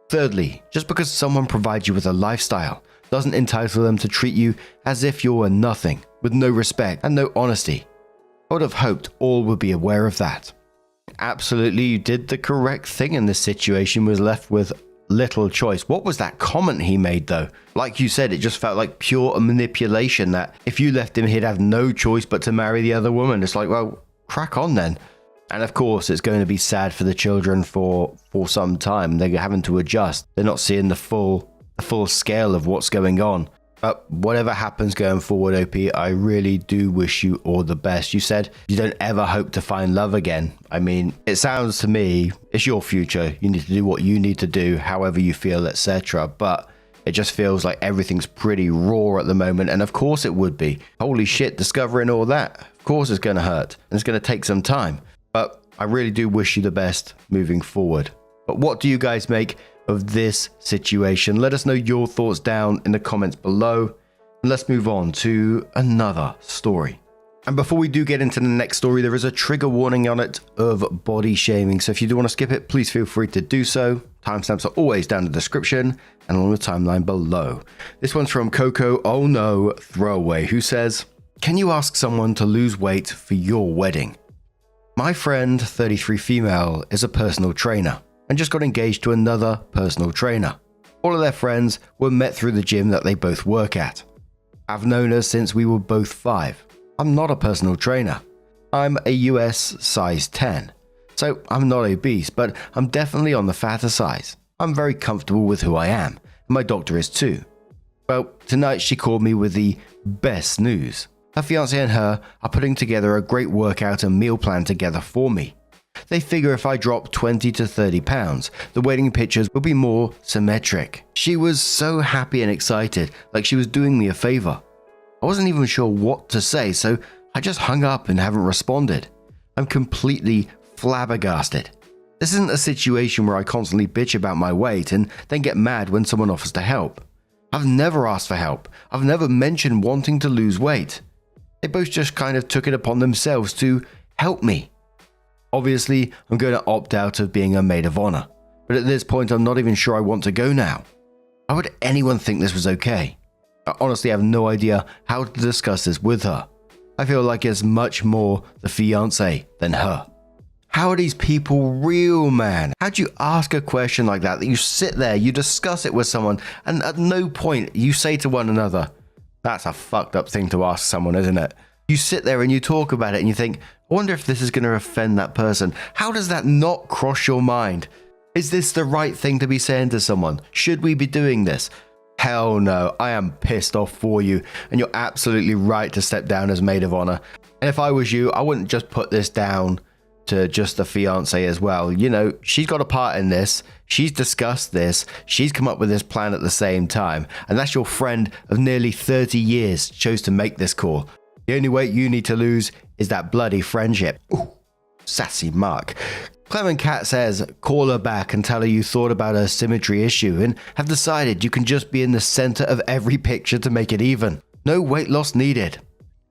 Speaker 2: Thirdly, just because someone provides you with a lifestyle doesn't entitle them to treat you as if you were nothing, with no respect and no honesty. I would have hoped all would be aware of that. Absolutely, you did the correct thing in this situation, was left with little choice. What was that comment he made though? Like you said, it just felt like pure manipulation that if you left him, he'd have no choice but to marry the other woman. It's like, well, crack on then. And of course, it's going to be sad for the children for some time. They're having to adjust. They're not seeing the full scale of what's going on. But whatever happens going forward, OP, I really do wish you all the best. You said you don't ever hope to find love again. I mean, it sounds to me, it's your future. You need to do what you need to do, however you feel, etc. But it just feels like everything's pretty raw at the moment. And of course it would be. Holy shit, discovering all that. Of course it's going to hurt. And it's going to take some time. But I really do wish you the best moving forward. But what do you guys make of this situation? Let us know your thoughts down in the comments below. And let's move on to another story. And before we do get into the next story, there is a trigger warning on it of body shaming. So if you do want to skip it, please feel free to do so. Timestamps are always down in the description and along the timeline below. This one's from Coco Oh No Throwaway, who says, "Can you ask someone to lose weight for your wedding? My friend, 33 female, is a personal trainer and just got engaged to another personal trainer. All of their friends were met through the gym that they both work at. I've known her since we were both 5. I'm not a personal trainer. I'm a US size 10. So I'm not obese, but I'm definitely on the fatter size. I'm very comfortable with who I am, and my doctor is too. Well, tonight she called me with the best news. Her fiancé and her are putting together a great workout and meal plan together for me. They figure if I drop 20 to 30 pounds, the wedding pictures will be more symmetric. She was so happy and excited, like she was doing me a favor. I wasn't even sure what to say, so I just hung up and haven't responded. I'm completely flabbergasted. This isn't a situation where I constantly bitch about my weight and then get mad when someone offers to help. I've never asked for help. I've never mentioned wanting to lose weight. They both just kind of took it upon themselves to help me. Obviously, I'm going to opt out of being a maid of honor, but at this point I'm not even sure I want to go now. Why would anyone think this was okay? I honestly have no idea how to discuss this with her. I feel like it's much more the fiancé than her. How are these people real, man? How'd you ask a question like that you sit there, you discuss it with someone, and at no point you say to one another, that's a fucked up thing to ask someone, isn't it? You sit there and you talk about it and you think, I wonder if this is going to offend that person. How does that not cross your mind? Is this the right thing to be saying to someone? Should we be doing this? Hell no, I am pissed off for you, and you're absolutely right to step down as maid of honor. And if I was you, I wouldn't just put this down to just the fiance as well. You know, she's got a part in this. She's discussed this. She's come up with this plan at the same time. And that's your friend of nearly 30 years chose to make this call. The only weight you need to lose is that bloody friendship. Ooh, sassy Mark. Clement Cat says, call her back and tell her you thought about her symmetry issue and have decided you can just be in the center of every picture to make it even. No weight loss needed.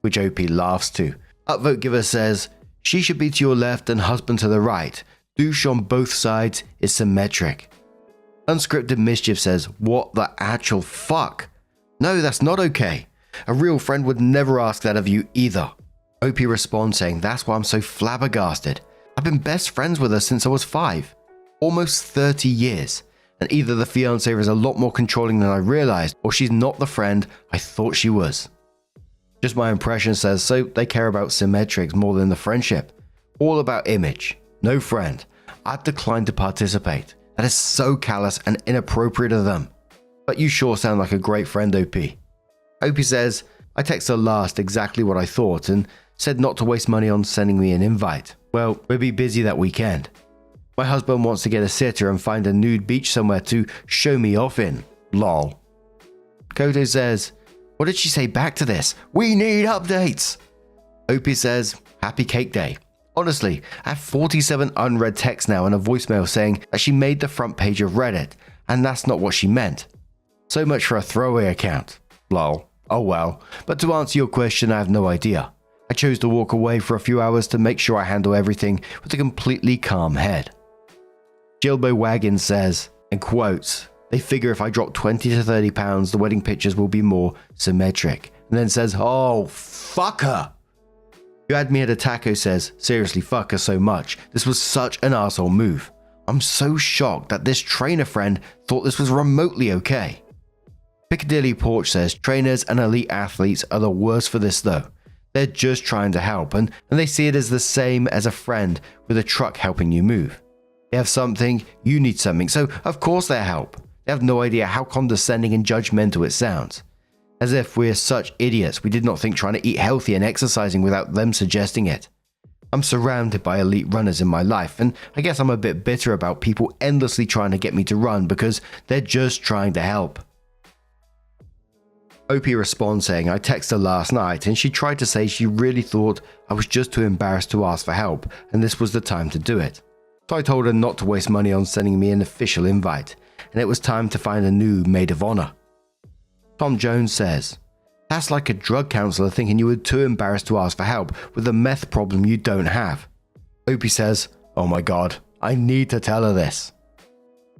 Speaker 2: Which OP laughs to. Upvote Giver says, she should be to your left and husband to the right. Douche on both sides is symmetric. Unscripted Mischief says, what the actual fuck? No, that's not okay. A real friend would never ask that of you either. OP responds saying, that's why I'm so flabbergasted. I've been best friends with her since I was 5. Almost 30 years. And either the fiancé is a lot more controlling than I realized, or she's not the friend I thought she was. Just my impression says, so they care about symmetrics more than the friendship. All about image. No friend. I've declined to participate. That is so callous and inappropriate of them. But you sure sound like a great friend, OP. OP says, I texted her last exactly what I thought and said not to waste money on sending me an invite. Well, we'll be busy that weekend. My husband wants to get a sitter and find a nude beach somewhere to show me off in. Lol. Kodo says, what did she say back to this? We need updates. OP says, happy cake day. Honestly, I have 47 unread texts now and a voicemail saying that she made the front page of Reddit, and that's not what she meant. So much for a throwaway account. Lol. Oh well. But to answer your question, I have no idea. I chose to walk away for a few hours to make sure I handle everything with a completely calm head. Jilbo Wagon says, and quotes, they figure if I drop 20 to 30 pounds, the wedding pictures will be more symmetric. And then says, oh, fuck her. You Had Me at a Taco says, seriously, fuck her so much. This was such an arsehole move. I'm so shocked that this trainer friend thought this was remotely okay. Piccadilly Porch says, trainers and elite athletes are the worst for this though. They're just trying to help and they see it as the same as a friend with a truck helping you move. They have something, you need something, so of course they help. They have no idea how condescending and judgmental it sounds. As if we're such idiots we did not think trying to eat healthy and exercising without them suggesting it. I'm surrounded by elite runners in my life and I guess I'm a bit bitter about people endlessly trying to get me to run because they're just trying to help. OP responds saying, I texted her last night and she tried to say she really thought I was just too embarrassed to ask for help and this was the time to do it. So I told her not to waste money on sending me an official invite and it was time to find a new maid of honor. Tom Jones says, that's like a drug counselor thinking you were too embarrassed to ask for help with a meth problem you don't have. OP says, oh my god, I need to tell her this.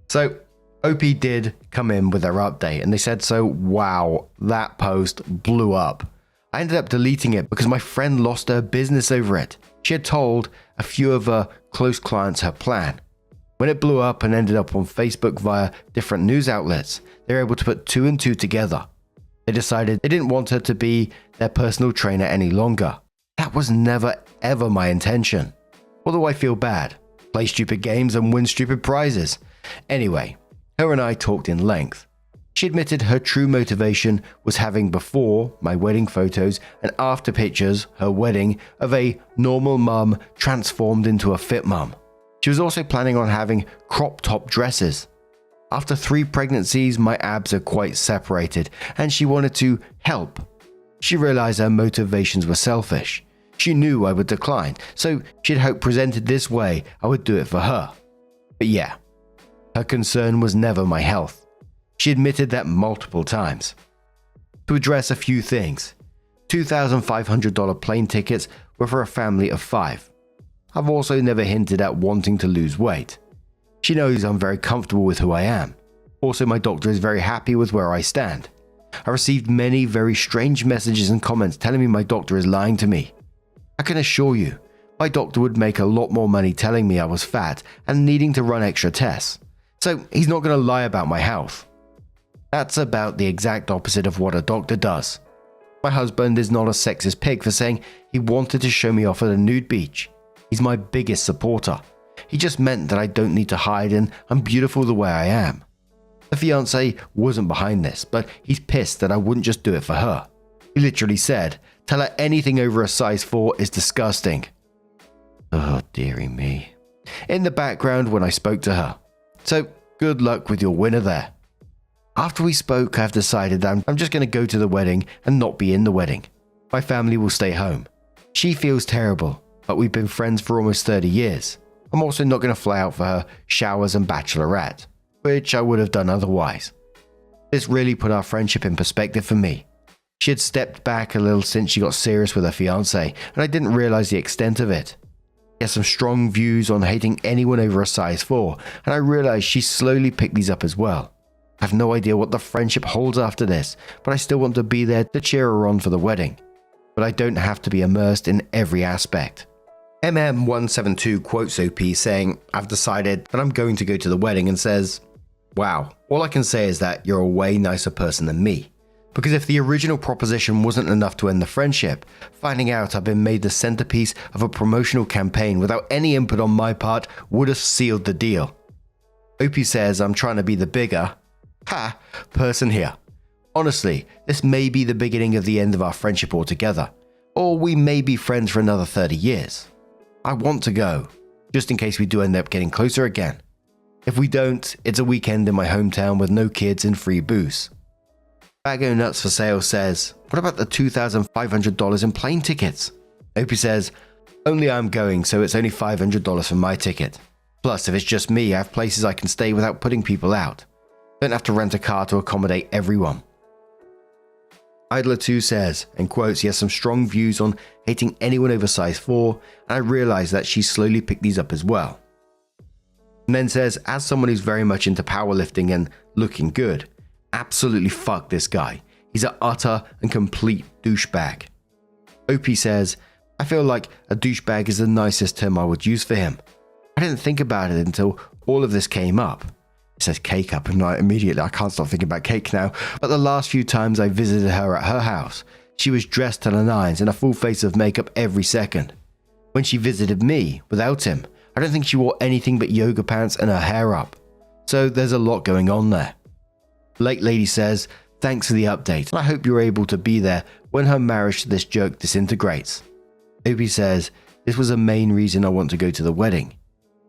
Speaker 2: So OP did come in with their update and they said, so wow, that post blew up. I ended up deleting it because my friend lost her business over it. She had told a few of her close clients her plan. When it blew up and ended up on Facebook via different news outlets, they were able to put 2 and 2 together. They decided they didn't want her to be their personal trainer any longer. That was never ever my intention. Although I feel bad. Play stupid games and win stupid prizes. Anyway, her and I talked in length. She admitted her true motivation was having before my wedding photos and after pictures, her wedding, of a normal mum transformed into a fit mum. She was also planning on having crop top dresses. After 3 pregnancies, my abs are quite separated and she wanted to help. She realized her motivations were selfish. She knew I would decline, so she'd hoped presented this way I would do it for her. But yeah, her concern was never my health. She admitted that multiple times. To address a few things, $2,500 plane tickets were for a family of 5. I've also never hinted at wanting to lose weight. She knows I'm very comfortable with who I am. Also, my doctor is very happy with where I stand. I received many very strange messages and comments telling me my doctor is lying to me. I can assure you, my doctor would make a lot more money telling me I was fat and needing to run extra tests. So he's not going to lie about my health. That's about the exact opposite of what a doctor does. My husband is not a sexist pig for saying he wanted to show me off at a nude beach. He's my biggest supporter. He just meant that I don't need to hide and I'm beautiful the way I am. The fiancé wasn't behind this, but he's pissed that I wouldn't just do it for her. He literally said, "Tell her anything over a size 4 is disgusting." Oh, dearie me. In the background when I spoke to her. So, good luck with your winner there. After we spoke, I've decided that I'm just going to go to the wedding and not be in the wedding. My family will stay home. She feels terrible, but we've been friends for almost 30 years. I'm also not going to fly out for her showers and bachelorette, which I would have done otherwise. This really put our friendship in perspective for me. She had stepped back a little since she got serious with her fiancé, and I didn't realize the extent of it. She has some strong views on hating anyone over a size 4, and I realized she slowly picked these up as well. I have no idea what the friendship holds after this, but I still want to be there to cheer her on for the wedding. But I don't have to be immersed in every aspect. MM172 quotes OP saying, "I've decided that I'm going to go to the wedding," and says, "Wow, all I can say is that you're a way nicer person than me. Because if the original proposition wasn't enough to end the friendship, finding out I've been made the centerpiece of a promotional campaign without any input on my part would have sealed the deal." OP says, "I'm trying to be the bigger person here. Honestly, this may be the beginning of the end of our friendship altogether, or we may be friends for another 30 years. I want to go, just in case we do end up getting closer again. If we don't, it's a weekend in my hometown with no kids and free booze." Bago Nuts for Sale says, "What about the $2,500 in plane tickets?" OP says, "Only I'm going, so it's only $500 for my ticket. Plus, if it's just me, I have places I can stay without putting people out. Don't have to rent a car to accommodate everyone." Idler2 says, and quotes, he has some strong views on hating anyone over size 4, and I realize that she slowly picked these up as well. And then says, as someone who's very much into powerlifting and looking good, absolutely fuck this guy. He's an utter and complete douchebag. OP says, I feel like a douchebag is the nicest term I would use for him. I didn't think about it until all of this came up. It says cake up, and immediately I can't stop thinking about cake now. But the last few times I visited her at her house, she was dressed to the nines and a full face of makeup every second. When she visited me, without him, I don't think she wore anything but yoga pants and her hair up. So there's a lot going on there. Lake Lady says, thanks for the update, and I hope you're able to be there when her marriage to this jerk disintegrates. Opie says, this was a main reason I want to go to the wedding.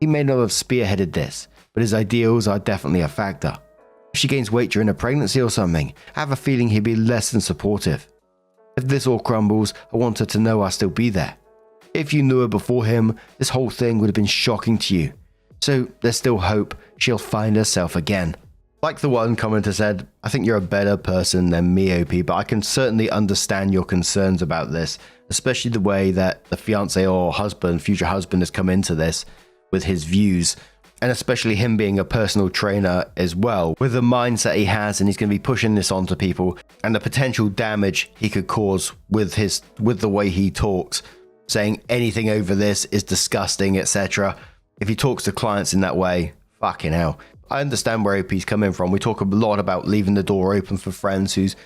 Speaker 2: He may not have spearheaded this, but his ideals are definitely a factor. If she gains weight during a pregnancy or something, I have a feeling he'd be less than supportive. If this all crumbles, I want her to know I'll still be there. If you knew her before him, this whole thing would have been shocking to you. So there's still hope she'll find herself again. Like the one commenter said, I think you're a better person than me, OP, but I can certainly understand your concerns about this, especially the way that the fiancé or husband, future husband, has come into this with his views, and especially him being a personal trainer as well, with the mindset he has, and he's going to be pushing this onto people, and the potential damage he could cause with the way he talks, saying anything over this is disgusting, etc. If he talks to clients in that way, fucking hell. I understand where OP's coming from. We talk a lot about leaving the door open for friends who's,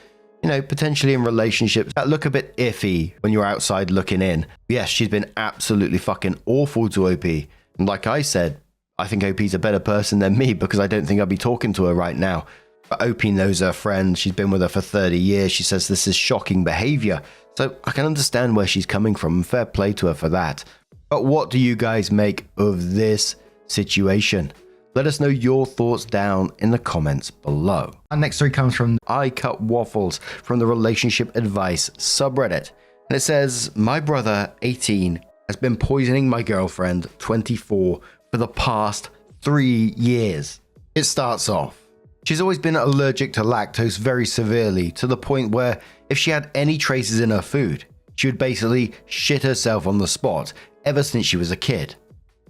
Speaker 2: potentially in relationships that look a bit iffy when you're outside looking in. Yes, she's been absolutely fucking awful to OP. And like I said, I think OP's a better person than me because I don't think I'd be talking to her right now. But OP knows her friend. She's been with her for 30 years. She says this is shocking behavior. So I can understand where she's coming from, and fair play to her for that. But what do you guys make of this situation? Let us know your thoughts down in the comments below.
Speaker 1: Our next story comes from
Speaker 2: I Cut Waffles from the Relationship Advice subreddit. And it says, my brother, 18, has been poisoning my girlfriend, 24, for the past 3 years. It starts off. She's always been allergic to lactose very severely, to the point where if she had any traces in her food, she would basically shit herself on the spot ever since she was a kid.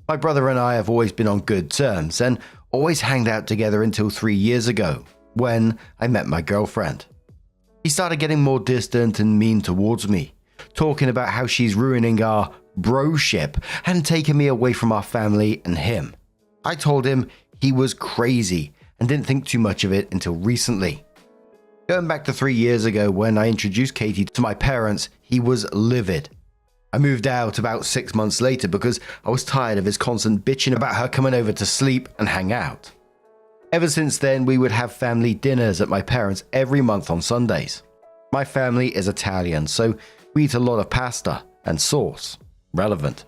Speaker 2: My brother and I have always been on good terms and always hanged out together until 3 years ago, when I met my girlfriend. He started getting more distant and mean towards me, talking about how she's ruining our broship and taking me away from our family and him. I told him he was crazy and didn't think too much of it until recently. Going back to 3 years ago when I introduced Katie to my parents, he was livid. I moved out about 6 months later because I was tired of his constant bitching about her coming over to sleep and hang out. Ever since then, we would have family dinners at my parents' every month on Sundays. My family is Italian, so we eat a lot of pasta and sauce. Relevant.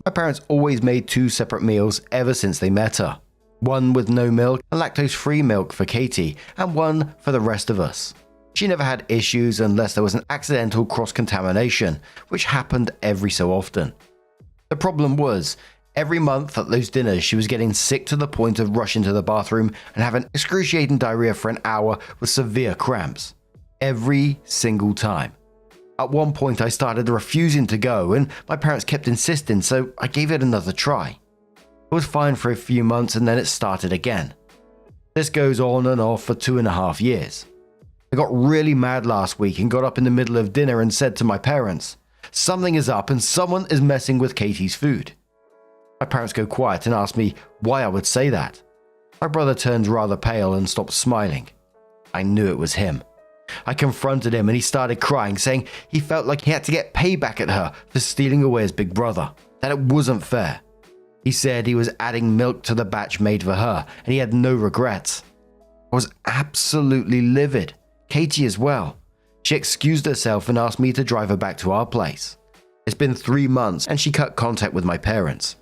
Speaker 2: My parents always made 2 separate meals ever since they met her. One with no milk and lactose-free milk for Katie, and one for the rest of us. She never had issues unless there was an accidental cross-contamination, which happened every so often. The problem was, every month at those dinners she was getting sick to the point of rushing to the bathroom and having excruciating diarrhea for an hour with severe cramps. Every single time. At one point I started refusing to go and my parents kept insisting, so I gave it another try. It was fine for a few months and then it started again. This goes on and off for 2.5 years. I got really mad last week and got up in the middle of dinner and said to my parents, something is up and someone is messing with Katie's food. My parents go quiet and ask me why I would say that. My brother turns rather pale and stops smiling. I knew it was him. I confronted him and he started crying, saying he felt like he had to get payback at her for stealing away his big brother, that it wasn't fair. He said he was adding milk to the batch made for her and he had no regrets. I was absolutely livid. Katie as well. She excused herself and asked me to drive her back to our place. It's been 3 months and she cut contact with my parents.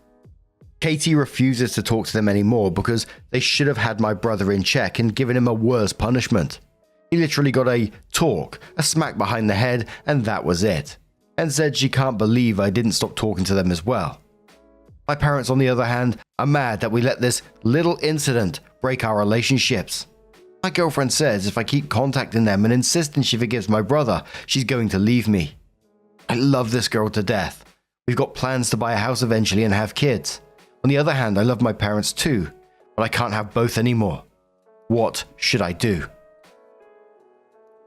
Speaker 2: Katie refuses to talk to them anymore because they should have had my brother in check and given him a worse punishment. He literally got a talk, a smack behind the head, and that was it. And said she can't believe I didn't stop talking to them as well. My parents, on the other hand, are mad that we let this little incident break our relationships. My girlfriend says if I keep contacting them and insisting she forgives my brother, she's going to leave me. I love this girl to death. We've got plans to buy a house eventually and have kids. On the other hand, I love my parents too, but I can't have both anymore. What should I do?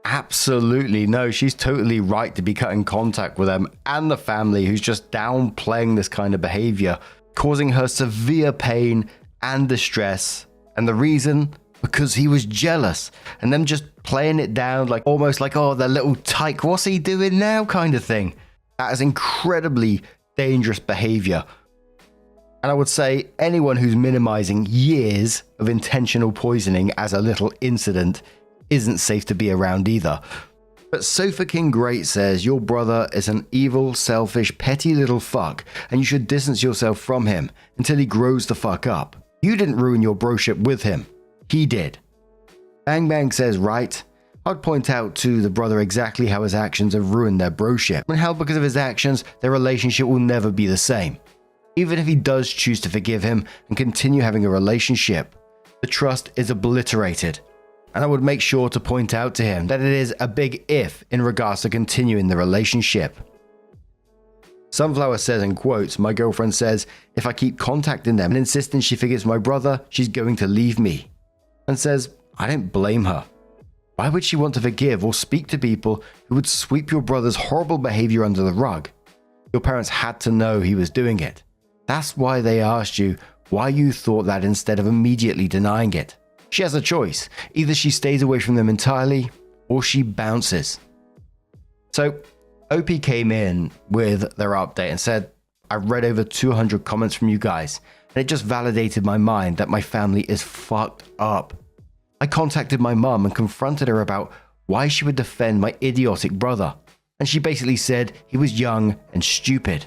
Speaker 2: Absolutely no, she's totally right to be cutting contact with them and the family who's just downplaying this kind of behavior, causing her severe pain and distress. And the reason? Because he was jealous and them just playing it down like almost like, oh, that little tyke, what's he doing now kind of thing. That is incredibly dangerous behavior. And I would say anyone who's minimizing years of intentional poisoning as a little incident isn't safe to be around either. But Sofa King Great says your brother is an evil, selfish, petty little fuck and you should distance yourself from him until he grows the fuck up. You didn't ruin your broship with him. He did. Bang Bang says, right, I'd point out to the brother exactly how his actions have ruined their broship, and how because of his actions, their relationship will never be the same. Even if he does choose to forgive him and continue having a relationship, the trust is obliterated. And I would make sure to point out to him that it is a big if in regards to continuing the relationship. Sunflower says in quotes, my girlfriend says, if I keep contacting them and insisting she forgives my brother, she's going to leave me. And says, I don't blame her. Why would she want to forgive or speak to people who would sweep your brother's horrible behavior under the rug? Your parents had to know he was doing it. That's why they asked you why you thought that instead of immediately denying it. She has a choice. Either she stays away from them entirely or she bounces. So OP came in with their update and said, I've read over 200 comments from you guys and it just validated my mind that my family is fucked up. I contacted my mum and confronted her about why she would defend my idiotic brother, and she basically said he was young and stupid.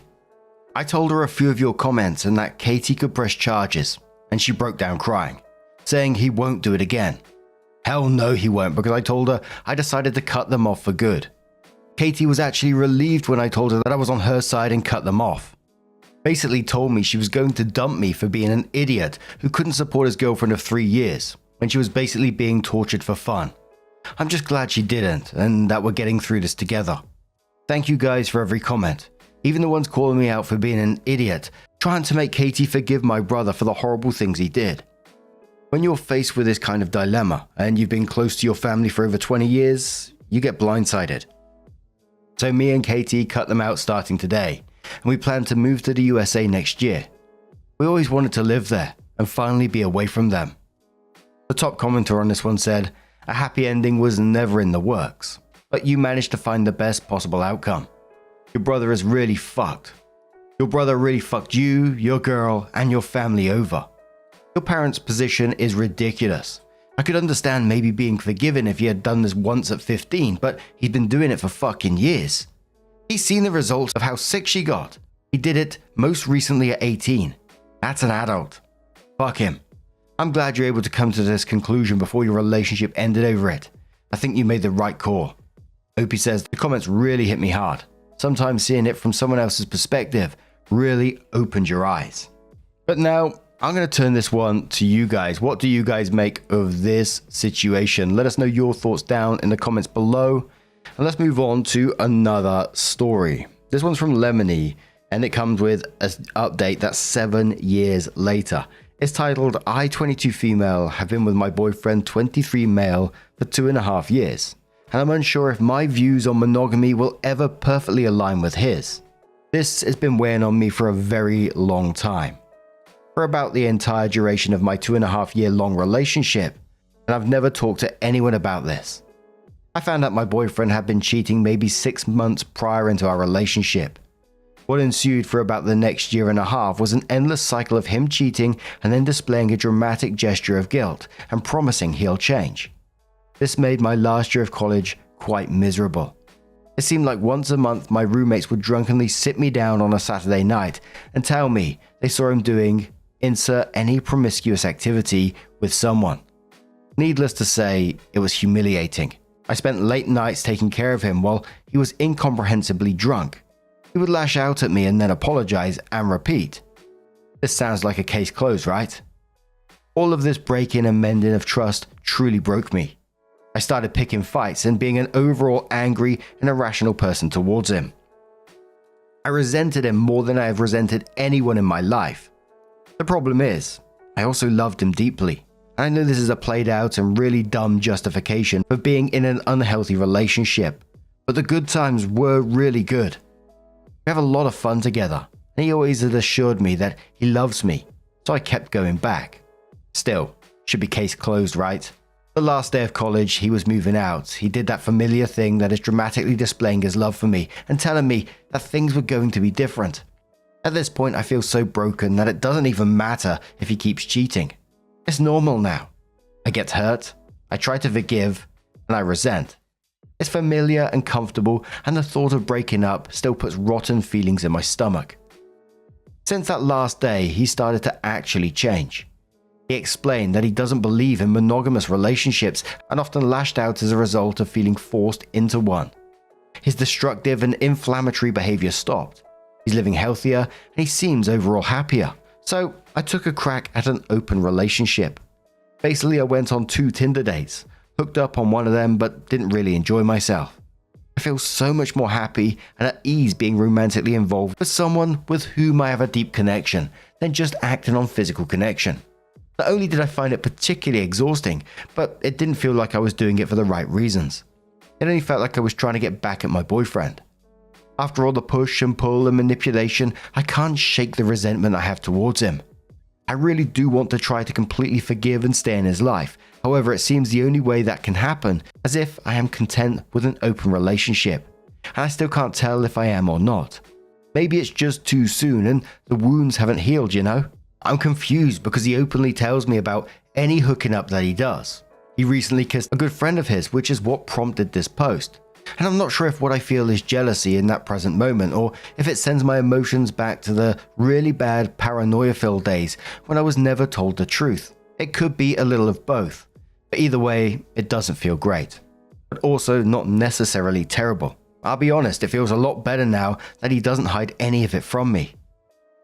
Speaker 2: I told her a few of your comments and that Katie could press charges, and she broke down crying, saying he won't do it again. Hell no he won't, because I told her I decided to cut them off for good. Katie was actually relieved when I told her that I was on her side and cut them off. Basically told me she was going to dump me for being an idiot who couldn't support his girlfriend of 3 years, when she was basically being tortured for fun. I'm just glad she didn't, and that we're getting through this together. Thank you guys for every comment, even the ones calling me out for being an idiot, trying to make Katie forgive my brother for the horrible things he did. When you're faced with this kind of dilemma, and you've been close to your family for over 20 years, you get blindsided. So me and Katie cut them out starting today, and we plan to move to the USA next year. We always wanted to live there, and finally be away from them. The top commenter on this one said, a happy ending was never in the works, but you managed to find the best possible outcome. Your brother is really fucked. Your brother really fucked you, your girl, and your family over. Your parents' position is ridiculous. I could understand maybe being forgiven if he had done this once at 15, but he'd been doing it for fucking years. He's seen the results of how sick she got. He did it most recently at 18. That's an adult. Fuck him. I'm glad you're able to come to this conclusion before your relationship ended over it. I think you made the right call. Opie says, the comments really hit me hard. Sometimes seeing it from someone else's perspective really opened your eyes. But now, I'm going to turn this one to you guys. What do you guys make of this situation? Let us know your thoughts down in the comments below. And let's move on to another story. This one's from Lemony, and it comes with an update that's 7 years later. It's titled, I, 22 female, have been with my boyfriend, 23 male, for 2.5 years. And I'm unsure if my views on monogamy will ever perfectly align with his. This has been weighing on me for a very long time. For about the entire duration of my 2.5 year long relationship, and I've never talked to anyone about this. I found out my boyfriend had been cheating maybe 6 months prior into our relationship. What ensued for about the next 1.5 years was an endless cycle of him cheating and then displaying a dramatic gesture of guilt and promising he'll change. This made my last year of college quite miserable. It seemed like once a month my roommates would drunkenly sit me down on a Saturday night and tell me they saw him doing insert any promiscuous activity with someone. Needless to say, it was humiliating. I spent late nights taking care of him while he was incomprehensibly drunk. He would lash out at me and then apologize and repeat. This sounds like a case closed, right? All of this breaking and mending of trust truly broke me. I started picking fights and being an overall angry and irrational person towards him. I resented him more than I have resented anyone in my life. The problem is, I also loved him deeply. And I know this is a played out and really dumb justification for being in an unhealthy relationship, but the good times were really good. We have a lot of fun together, and he always had assured me that he loves me, so I kept going back. Still, should be case closed, right? The last day of college, he was moving out. He did that familiar thing that is dramatically displaying his love for me and telling me that things were going to be different. At this point, I feel so broken that it doesn't even matter if he keeps cheating. It's normal now. I get hurt, I try to forgive, and I resent. It's familiar and comfortable, and the thought of breaking up still puts rotten feelings in my stomach. Since that last day, he started to actually change. He explained that he doesn't believe in monogamous relationships and often lashed out as a result of feeling forced into one. His destructive and inflammatory behavior stopped. He's living healthier, and he seems overall happier. So I took a crack at an open relationship. Basically, I went on 2 Tinder dates, hooked up on one of them, but didn't really enjoy myself. I feel so much more happy and at ease being romantically involved with someone with whom I have a deep connection than just acting on physical connection. Not only did I find it particularly exhausting, but it didn't feel like I was doing it for the right reasons. It only felt like I was trying to get back at my boyfriend. After all the push and pull and manipulation, I can't shake the resentment I have towards him. I really do want to try to completely forgive and stay in his life. However, it seems the only way that can happen is if I am content with an open relationship. And I still can't tell if I am or not. Maybe it's just too soon and the wounds haven't healed, you know? I'm confused because he openly tells me about any hooking up that he does.
Speaker 1: He recently kissed a good friend of his, which is what prompted this post. And I'm not sure if what I feel is jealousy in that present moment, or if it sends my emotions back to the really bad paranoia-filled days when I was never told the truth. It could be a little of both, but either way, it doesn't feel great. But also not necessarily terrible. I'll be honest, it feels a lot better now that he doesn't hide any of it from me.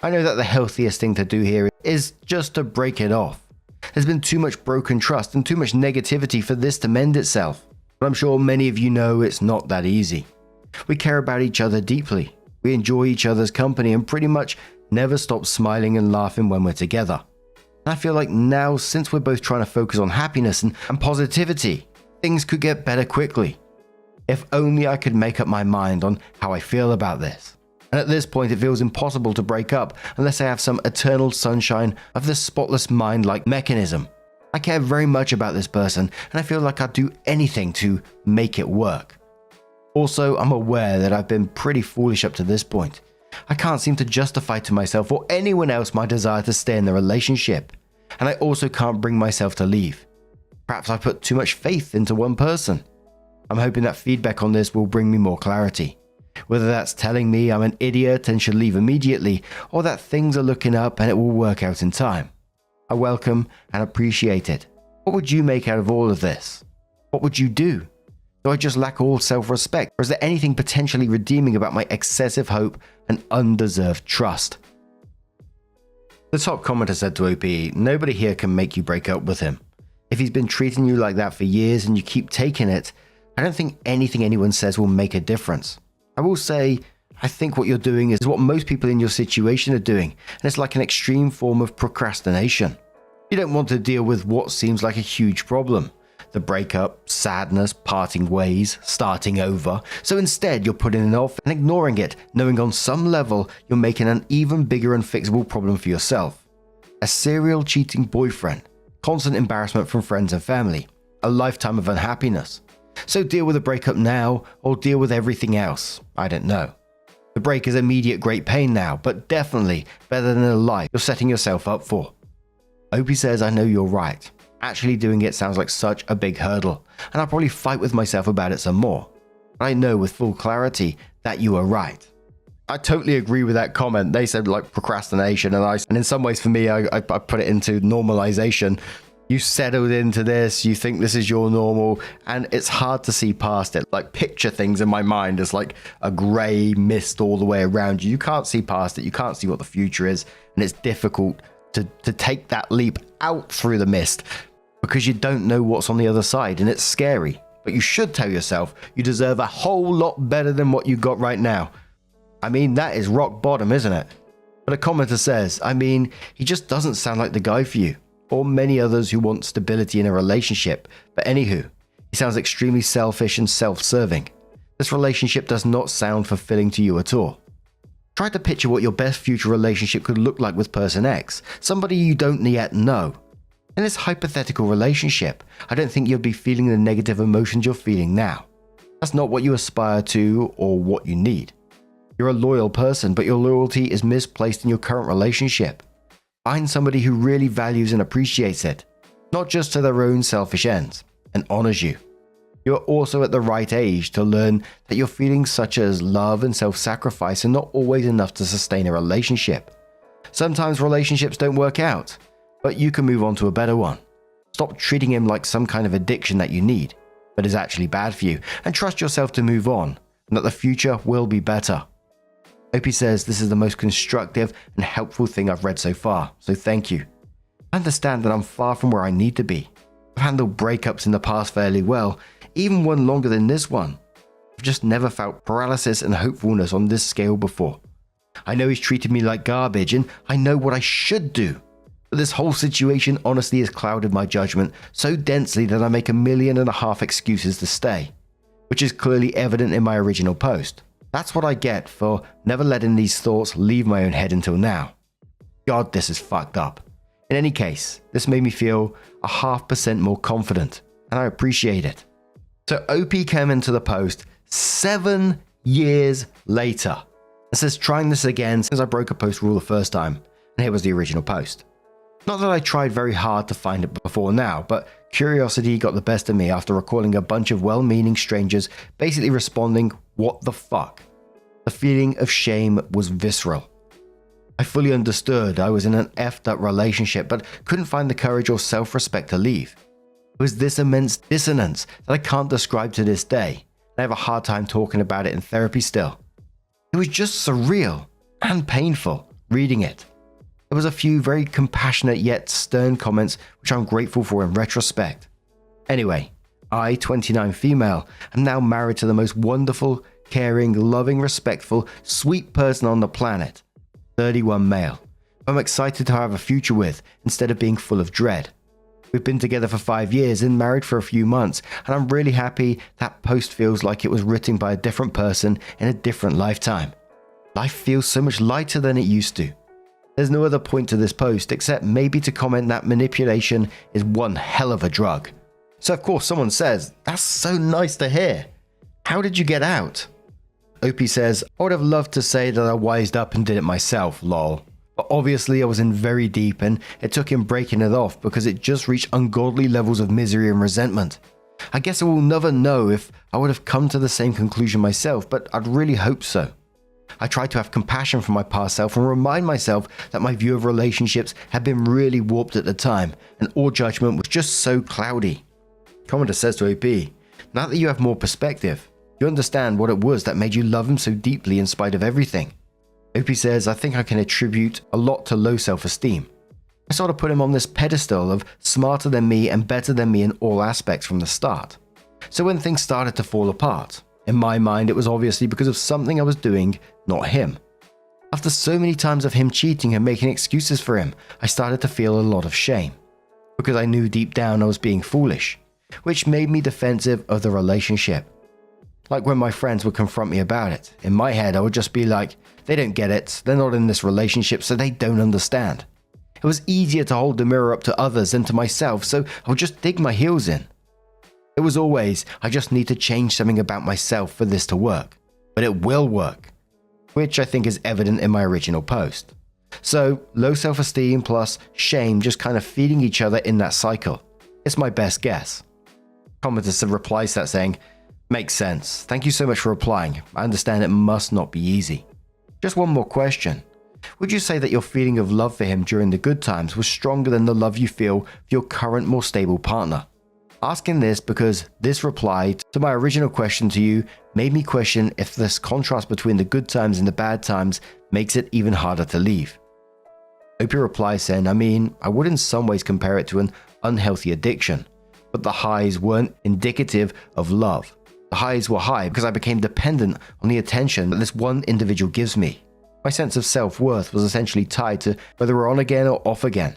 Speaker 1: I know that the healthiest thing to do here is just to break it off. There's been too much broken trust and too much negativity for this to mend itself. But I'm sure many of you know it's not that easy. We care about each other deeply. We enjoy each other's company and pretty much never stop smiling and laughing when we're together. And I feel like now, since we're both trying to focus on happiness and positivity, things could get better quickly. If only I could make up my mind on how I feel about this. And at this point, it feels impossible to break up unless I have some eternal sunshine of the spotless mind-like mechanism. I care very much about this person, and I feel like I'd do anything to make it work. Also, I'm aware that I've been pretty foolish up to this point. I can't seem to justify to myself or anyone else my desire to stay in the relationship, and I also can't bring myself to leave. Perhaps I put too much faith into one person. I'm hoping that feedback on this will bring me more clarity. Whether that's telling me I'm an idiot and should leave immediately, or that things are looking up and it will work out in time. I welcome and appreciate it. What would you make out of all of this? What would you do? Do I just lack all self-respect, or is there anything potentially redeeming about my excessive hope and undeserved trust? The top commenter said to OP, nobody here can make you break up with him. If he's been treating you like that for years and you keep taking it, I don't think anything anyone says will make a difference. I will say, I think what you're doing is what most people in your situation are doing, and it's like an extreme form of procrastination. You don't want to deal with what seems like a huge problem. The breakup, sadness, parting ways, starting over. So instead, you're putting it off and ignoring it, knowing on some level you're making an even bigger unfixable problem for yourself. A serial cheating boyfriend, constant embarrassment from friends and family, a lifetime of unhappiness. So deal with the breakup now, or deal with everything else. I don't know. The break is immediate great pain now, but definitely better than the life you're setting yourself up for. Opie says, I know you're right. Actually doing it sounds like such a big hurdle, and I'll probably fight with myself about it some more. But I know with full clarity that you are right. I totally agree with that comment. They said like procrastination, and in some ways for me, I put it into normalization. You settled into this, you think this is your normal, and it's hard to see past it. Like picture things in my mind as like a grey mist all the way around you. You can't see past it, you can't see what the future is, and it's difficult to take that leap out through the mist because you don't know what's on the other side, and it's scary. But you should tell yourself you deserve a whole lot better than what you got right now. I mean, that is rock bottom, isn't it? But a commenter says, I mean, he just doesn't sound like the guy for you. Or many others who want stability in a relationship. But anywho, he sounds extremely selfish and self-serving. This relationship does not sound fulfilling to you at all. Try to picture what your best future relationship could look like with person X, somebody you don't yet know. In this hypothetical relationship, I don't think you'll be feeling the negative emotions you're feeling now. That's not what you aspire to or what you need. You're a loyal person, but your loyalty is misplaced in your current relationship. Find somebody who really values and appreciates it, not just to their own selfish ends, and honors you. You're also at the right age to learn that your feelings such as love and self-sacrifice are not always enough to sustain a relationship. Sometimes relationships don't work out, but you can move on to a better one. Stop treating him like some kind of addiction that you need, but is actually bad for you, and trust yourself to move on, and that the future will be better. Opie says this is the most constructive and helpful thing I've read so far, so thank you. I understand that I'm far from where I need to be. I've handled breakups in the past fairly well, even one longer than this one. I've just never felt paralysis and hopefulness on this scale before. I know he's treated me like garbage, and I know what I should do. But this whole situation honestly has clouded my judgment so densely that I make 1.5 million excuses to stay, which is clearly evident in my original post. That's what I get for never letting these thoughts leave my own head until now. God, this is fucked up. In any case, this made me feel 0.5% more confident, and I appreciate it. So OP came into the post 7 years later and says trying this again since I broke a post rule the first time, and here was the original post. Not that I tried very hard to find it before now, but curiosity got the best of me after recalling a bunch of well-meaning strangers basically responding, "What the fuck?" The feeling of shame was visceral. I fully understood I was in an effed up relationship, but couldn't find the courage or self-respect to leave. It was this immense dissonance that I can't describe to this day. I have a hard time talking about it in therapy still. It was just surreal and painful reading it. There was a few very compassionate yet stern comments which I'm grateful for in retrospect. Anyway, I, 29 female, am now married to the most wonderful, caring, loving, respectful, sweet person on the planet, 31 male, who I'm excited to have a future with instead of being full of dread. We've been together for 5 years and married for a few months, and I'm really happy that post feels like it was written by a different person in a different lifetime. Life feels so much lighter than it used to. There's no other point to this post except maybe to comment that manipulation is one hell of a drug. So of course someone says, "That's so nice to hear. How did you get out?" OP says, "I would have loved to say that I wised up and did it myself, lol. But obviously I was in very deep and it took him breaking it off because it just reached ungodly levels of misery and resentment. I guess I will never know if I would have come to the same conclusion myself, but I'd really hope so. I tried to have compassion for my past self and remind myself that my view of relationships had been really warped at the time and all judgment was just so cloudy." Commenter says to OP, "Now that you have more perspective, you understand what it was that made you love him so deeply in spite of everything." OP says, "I think I can attribute a lot to low self-esteem. I sort of put him on this pedestal of smarter than me and better than me in all aspects from the start. So when things started to fall apart, in my mind it was obviously because of something I was doing, not him. After so many times of him cheating and making excuses for him, I started to feel a lot of shame. Because I knew deep down I was being foolish, which made me defensive of the relationship. Like when my friends would confront me about it, in my head I would just be like, they don't get it, they're not in this relationship so they don't understand. It was easier to hold the mirror up to others than to myself, so I would just dig my heels in. It was always, I just need to change something about myself for this to work. But it will work. Which I think is evident in my original post. So, low self-esteem plus shame just kind of feeding each other in that cycle. It's my best guess." Commenter replies to that saying, "Makes sense. Thank you so much for replying. I understand it must not be easy. Just one more question. Would you say that your feeling of love for him during the good times was stronger than the love you feel for your current more stable partner?" Asking this because this reply to my original question to you made me question if this contrast between the good times and the bad times makes it even harder to leave. OP replies saying, I would in some ways compare it to an unhealthy addiction, but the highs weren't indicative of love. The highs were high because I became dependent on the attention that this one individual gives me. My sense of self-worth was essentially tied to whether we're on again or off again.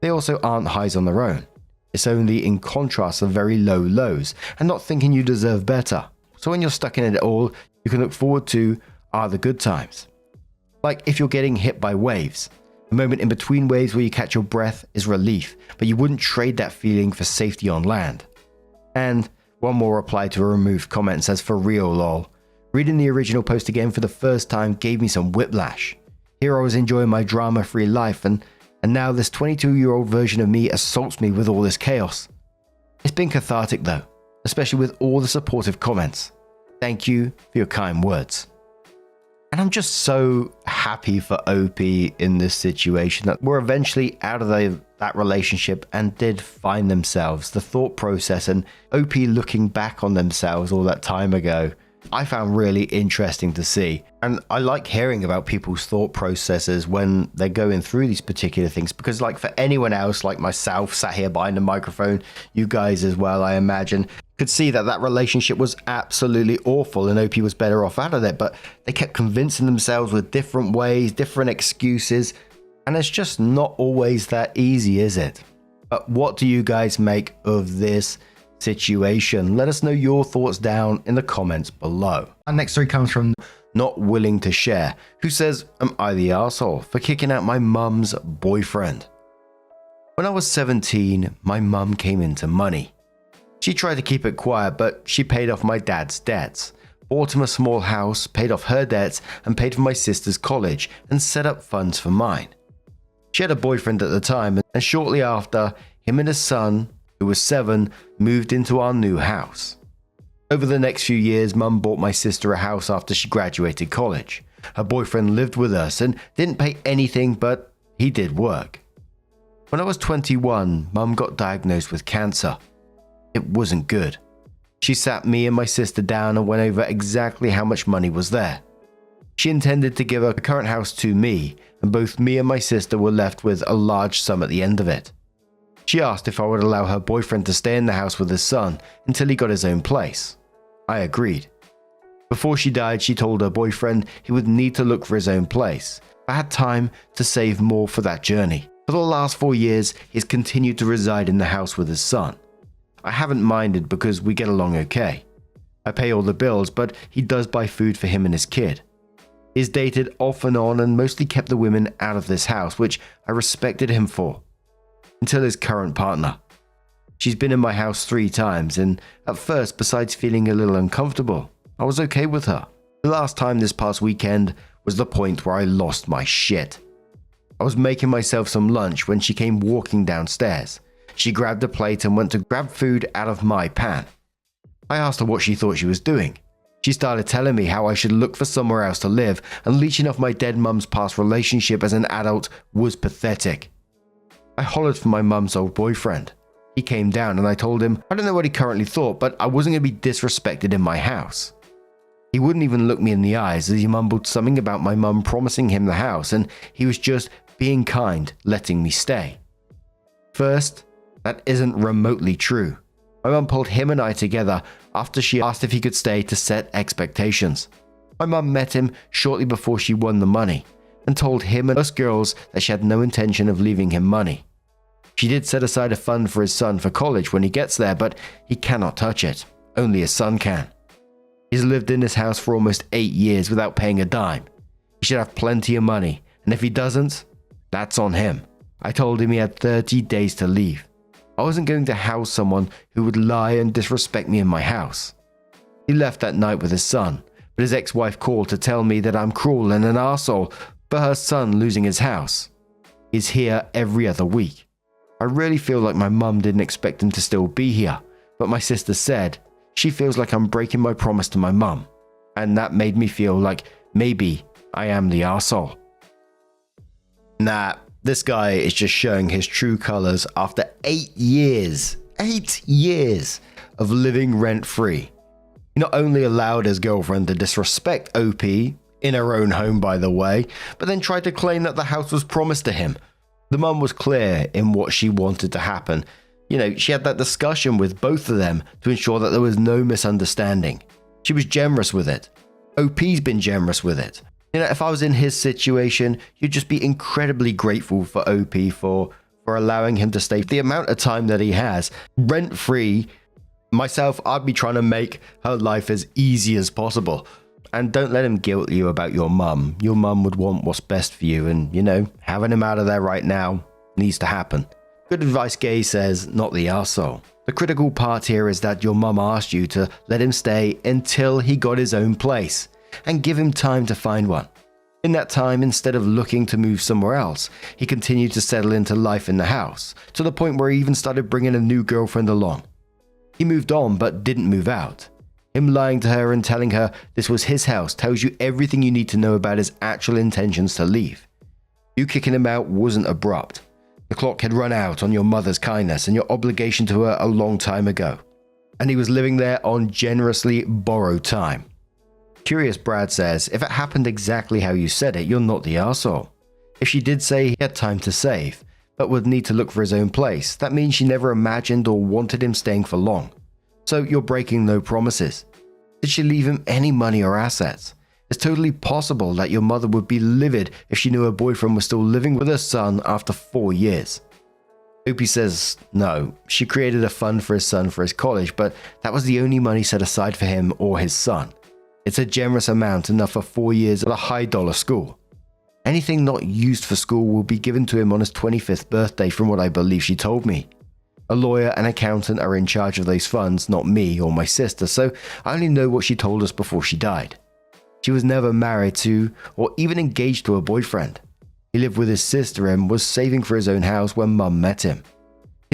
Speaker 1: They also aren't highs on their own. It's only in contrast of very low lows and not thinking you deserve better. So when you're stuck in it all, you can look forward to are the good times. Like if you're getting hit by waves. The moment in between waves where you catch your breath is relief, but you wouldn't trade that feeling for safety on land. And one more reply to a removed comment says, "For real lol. Reading the original post again for the first time gave me some whiplash. Here I was enjoying my drama-free life and now this 22-year-old version of me assaults me with all this chaos. It's been cathartic though, especially with all the supportive comments. Thank you for your kind words." And I'm just so happy for OP in this situation that we're eventually out of that relationship and did find themselves. The thought process and OP looking back on themselves all that time ago, I found really interesting to see. And I like hearing about people's thought processes when they're going through these particular things, because like for anyone else like myself sat here behind the microphone, you guys as well, I imagine, could see that relationship was absolutely awful and OP was better off out of it, but they kept convincing themselves with different ways, different excuses, and it's just not always that easy, is it? But what do you guys make of this situation? Let us know your thoughts down in the comments below. Our next story comes from Not Willing to Share, who says, "Am I the asshole for kicking out my mum's boyfriend? When I was 17, my mum came into money. She tried to keep it quiet, but she paid off my dad's debts, bought him a small house, paid off her debts, and paid for my sister's college, and set up funds for mine. She had a boyfriend at the time, and shortly after, him and his son
Speaker 2: who was 7, moved into our new house. Over the next few years, Mum bought my sister a house after she graduated college. Her boyfriend lived with us and didn't pay anything, but he did work. When I was 21, Mum got diagnosed with cancer. It wasn't good. She sat me and my sister down and went over exactly how much money was there. She intended to give her current house to me, and both me and my sister were left with a large sum at the end of it. She asked if I would allow her boyfriend to stay in the house with his son until he got his own place. I agreed. Before she died, she told her boyfriend he would need to look for his own place. I had time to save more for that journey. For the last 4 years, he's continued to reside in the house with his son. I haven't minded because we get along okay. I pay all the bills, but he does buy food for him and his kid. He's dated off and on and mostly kept the women out of this house, which I respected him for. Until his current partner. She's been in my house 3 times, and at first, besides feeling a little uncomfortable, I was okay with her. The last time this past weekend was the point where I lost my shit. I was making myself some lunch when she came walking downstairs. She grabbed a plate and went to grab food out of my pan. I asked her what she thought she was doing. She started telling me how I should look for somewhere else to live, and leeching off my dead mum's past relationship as an adult was pathetic. I hollered for my mum's old boyfriend. He came down and I told him I don't know what he currently thought, but I wasn't going to be disrespected in my house. He wouldn't even look me in the eyes as he mumbled something about my mum promising him the house, and he was just being kind, letting me stay. First, that isn't remotely true. My mum pulled him and I together after she asked if he could stay to set expectations. My mum met him shortly before she won the money and told him and us girls that she had no intention of leaving him money. She did set aside a fund for his son for college when he gets there, but he cannot touch it. Only his son can. He's lived in this house for almost 8 years without paying a dime. He should have plenty of money, and if he doesn't, that's on him. I told him he had 30 days to leave. I wasn't going to house someone who would lie and disrespect me in my house. He left that night with his son, but his ex-wife called to tell me that I'm cruel and an arsehole for her son losing his house. He's here every other week. I really feel like my mum didn't expect him to still be here, but my sister said she feels like I'm breaking my promise to my mum, and that made me feel like maybe I am the arsehole. Nah, this guy is just showing his true colors after 8 years. 8 years of living rent-free. He not only allowed his girlfriend to disrespect OP, in her own home by the way, but then tried to claim that the house was promised to him. The mum was clear in what she wanted to happen. She had that discussion with both of them to ensure that there was no misunderstanding. She was generous with it. OP's been generous with it. If I was in his situation, you'd just be incredibly grateful for OP for allowing him to stay the amount of time that he has, rent-free. Myself, I'd be trying to make her life as easy as possible. And don't let him guilt you about your mum. Your mum would want what's best for you, and, having him out of there right now needs to happen. Good advice Gay says, not the arsehole. The critical part here is that your mum asked you to let him stay until he got his own place, and give him time to find one. In that time, instead of looking to move somewhere else, he continued to settle into life in the house, to the point where he even started bringing a new girlfriend along. He moved on but didn't move out. Him lying to her and telling her this was his house tells you everything you need to know about his actual intentions to leave. You kicking him out wasn't abrupt. The clock had run out on your mother's kindness and your obligation to her a long time ago, and he was living there on generously borrowed time. Curious Brad says, if it happened exactly how you said it, you're not the arsehole. If she did say he had time to save, but would need to look for his own place, that means she never imagined or wanted him staying for long. So you're breaking no promises. Did she leave him any money or assets? It's totally possible that your mother would be livid if she knew her boyfriend was still living with her son after 4 years. Opie says no, she created a fund for his son for his college, but that was the only money set aside for him or his son. It's a generous amount, enough for 4 years at a high-dollar school. Anything not used for school will be given to him on his 25th birthday from what I believe she told me. A lawyer and accountant are in charge of those funds, not me or my sister, so I only know what she told us before she died. She was never married to or even engaged to a boyfriend. He lived with his sister and was saving for his own house when Mum met him.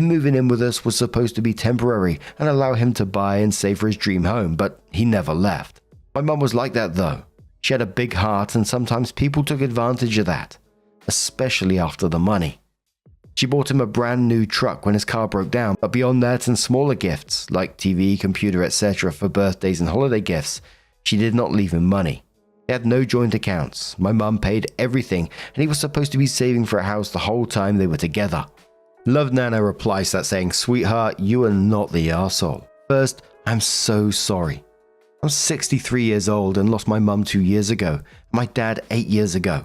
Speaker 1: Him moving in with us was supposed to be temporary and allow him to buy and save for his dream home, but he never left. My mum was like that though. She had a big heart and sometimes people took advantage of that, especially after the money. She bought him a brand new truck when his car broke down, but beyond that and smaller gifts like TV, computer, etc. for birthdays and holiday gifts, she did not leave him money. They had no joint accounts. My mum paid everything and he was supposed to be saving for a house the whole time they were together. Love Nana replies that saying, "Sweetheart, you are not the arsehole. First, I'm so sorry. I'm 63 years old and lost my mum 2 years ago, and my dad 8 years ago.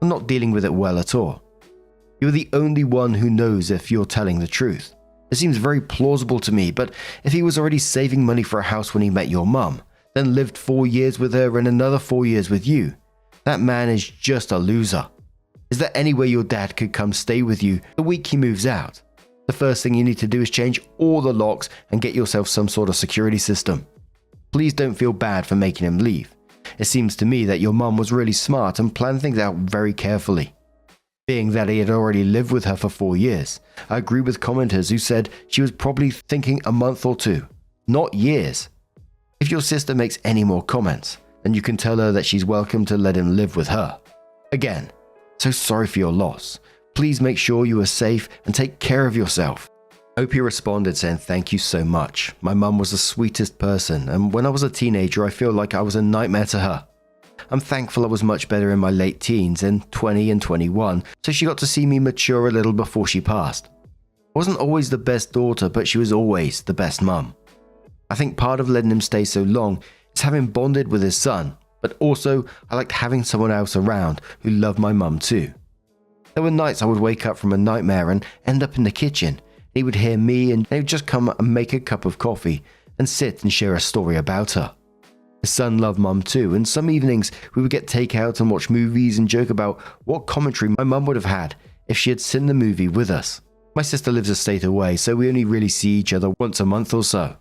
Speaker 1: I'm not dealing with it well at all. You're the only one who knows if you're telling the truth. It seems very plausible to me, but if he was already saving money for a house when he met your mum, then lived 4 years with her and another 4 years with you, that man is just a loser. Is there any way your dad could come stay with you the week he moves out? The first thing you need to do is change all the locks and get yourself some sort of security system. Please don't feel bad for making him leave. It seems to me that your mum was really smart and planned things out very carefully. Being that he had already lived with her for 4 years, I agree with commenters who said she was probably thinking a month or two, not years. If your sister makes any more comments, then you can tell her that she's welcome to let him live with her. Again, so sorry for your loss. Please make sure you are safe and take care of yourself." Opie responded saying, "Thank you so much. My mum was the sweetest person, and when I was a teenager I feel like I was a nightmare to her. I'm thankful I was much better in my late teens, in 20 and 21, so she got to see me mature a little before she passed. I wasn't always the best daughter, but she was always the best mum. I think part of letting him stay so long is having bonded with his son, but also I liked having someone else around who loved my mum too. There were nights I would wake up from a nightmare and end up in the kitchen. He would hear me and he would just come and make a cup of coffee and sit and share a story about her. His son loved mum too, and some evenings we would get takeout and watch movies and joke about what commentary my mum would have had if she had seen the movie with us. My sister lives a state away, so we only really see each other once a month or so.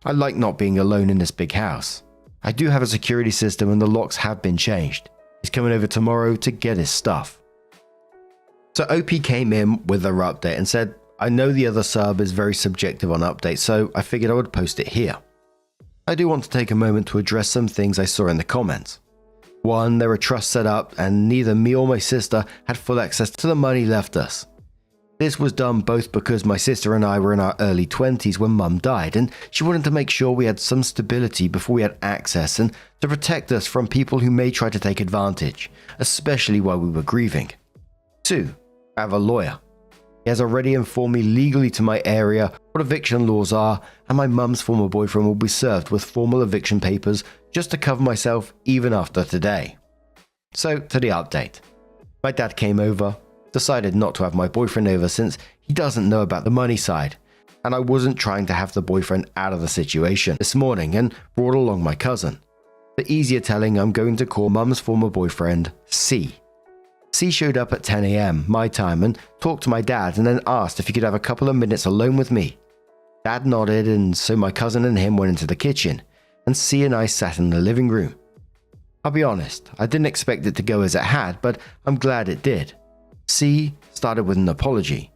Speaker 1: I like not being alone in this big house. I do have a security system and the locks have been changed. He's coming over tomorrow to get his stuff." So OP came in with their update and said, "I know the other sub is very subjective on updates, so I figured I would post it here. I do want to take a moment to address some things I saw in the comments. One, there were trusts set up and neither me or my sister had full access to the money left us. This was done both because my sister and I were in our early 20s when mum died, and she wanted to make sure we had some stability before we had access and to protect us from people who may try to take advantage, especially while we were grieving. 2, I have a lawyer. He has already informed me legally to my area what eviction laws are, and my mum's former boyfriend will be served with formal eviction papers just to cover myself even after today." So, to the update. My dad came over, decided not to have my boyfriend over since he doesn't know about the money side, and I wasn't trying to have the boyfriend out of the situation this morning and brought along my cousin. For easier telling, I'm going to call mum's former boyfriend C. C showed up at 10 AM my time and talked to my dad and then asked if he could have a couple of minutes alone with me. Dad nodded, and so my cousin and him went into the kitchen, and C and I sat in the living room. I'll be honest, I didn't expect it to go as it had, but I'm glad it did. C started with an apology.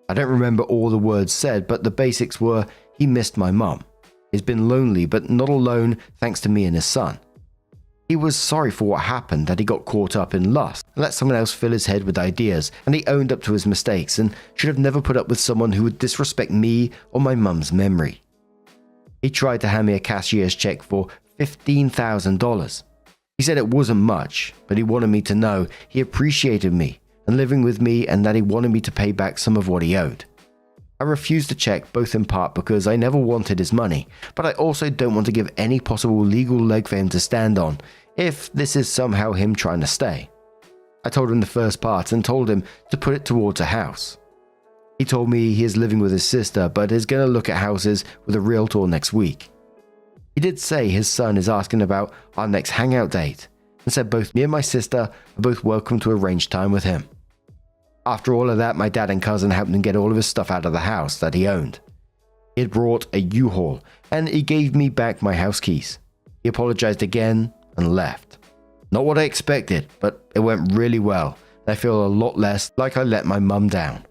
Speaker 1: I don't remember all the words said, but the basics were he missed my mum. He's been lonely, but not alone thanks to me and his son. He was sorry for what happened, that he got caught up in lust and let someone else fill his head with ideas, and he owned up to his mistakes and should have never put up with someone who would disrespect me or my mum's memory. He tried to hand me a cashier's check for $15,000. He said it wasn't much, but he wanted me to know he appreciated me and living with me and that he wanted me to pay back some of what he owed. I refused the check both in part because I never wanted his money, but I also don't want to give any possible legal leg for him to stand on if this is somehow him trying to stay. I told him the first part and told him to put it towards a house. He told me he is living with his sister but is going to look at houses with a realtor next week. He did say his son is asking about our next hangout date and said both me and my sister are both welcome to arrange time with him. After all of that, my dad and cousin helped him get all of his stuff out of the house that he owned. He had brought a U-Haul and he gave me back my house keys. He apologized again and left. Not what I expected, but it went really well. I feel a lot less like I let my mum down.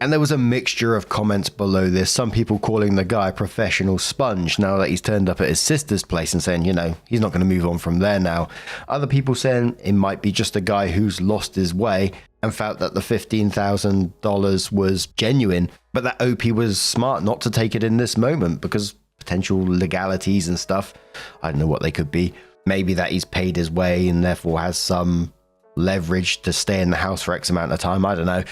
Speaker 2: And there was a mixture of comments below this, some people calling the guy a professional sponge now that he's turned up at his sister's place and saying, he's not going to move on from there now. Other people saying it might be just a guy who's lost his way and felt that the $15,000 was genuine, but that OP was smart not to take it in this moment because potential legalities and stuff, I don't know what they could be. Maybe that he's paid his way and therefore has some leverage to stay in the house for X amount of time, I don't know.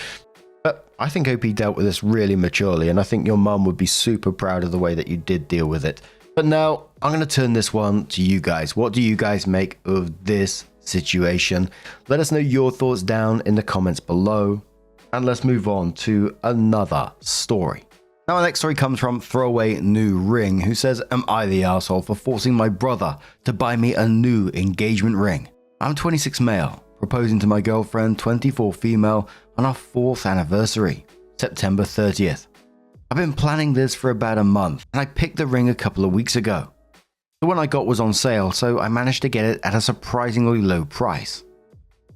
Speaker 2: But I think OP dealt with this really maturely, and I think your mum would be super proud of the way that you did deal with it. But now I'm going to turn this one to you guys. What do you guys make of this situation? Let us know your thoughts down in the comments below, and let's move on to another story. Now, our next story comes from Throwaway New Ring, who says, am I the asshole for forcing my brother to buy me a new engagement ring? I'm 26 male, proposing to my girlfriend, 24 female, on our 4th anniversary, September 30th. I've been planning this for about a month, and I picked the ring a couple of weeks ago. The one I got was on sale, so I managed to get it at a surprisingly low price.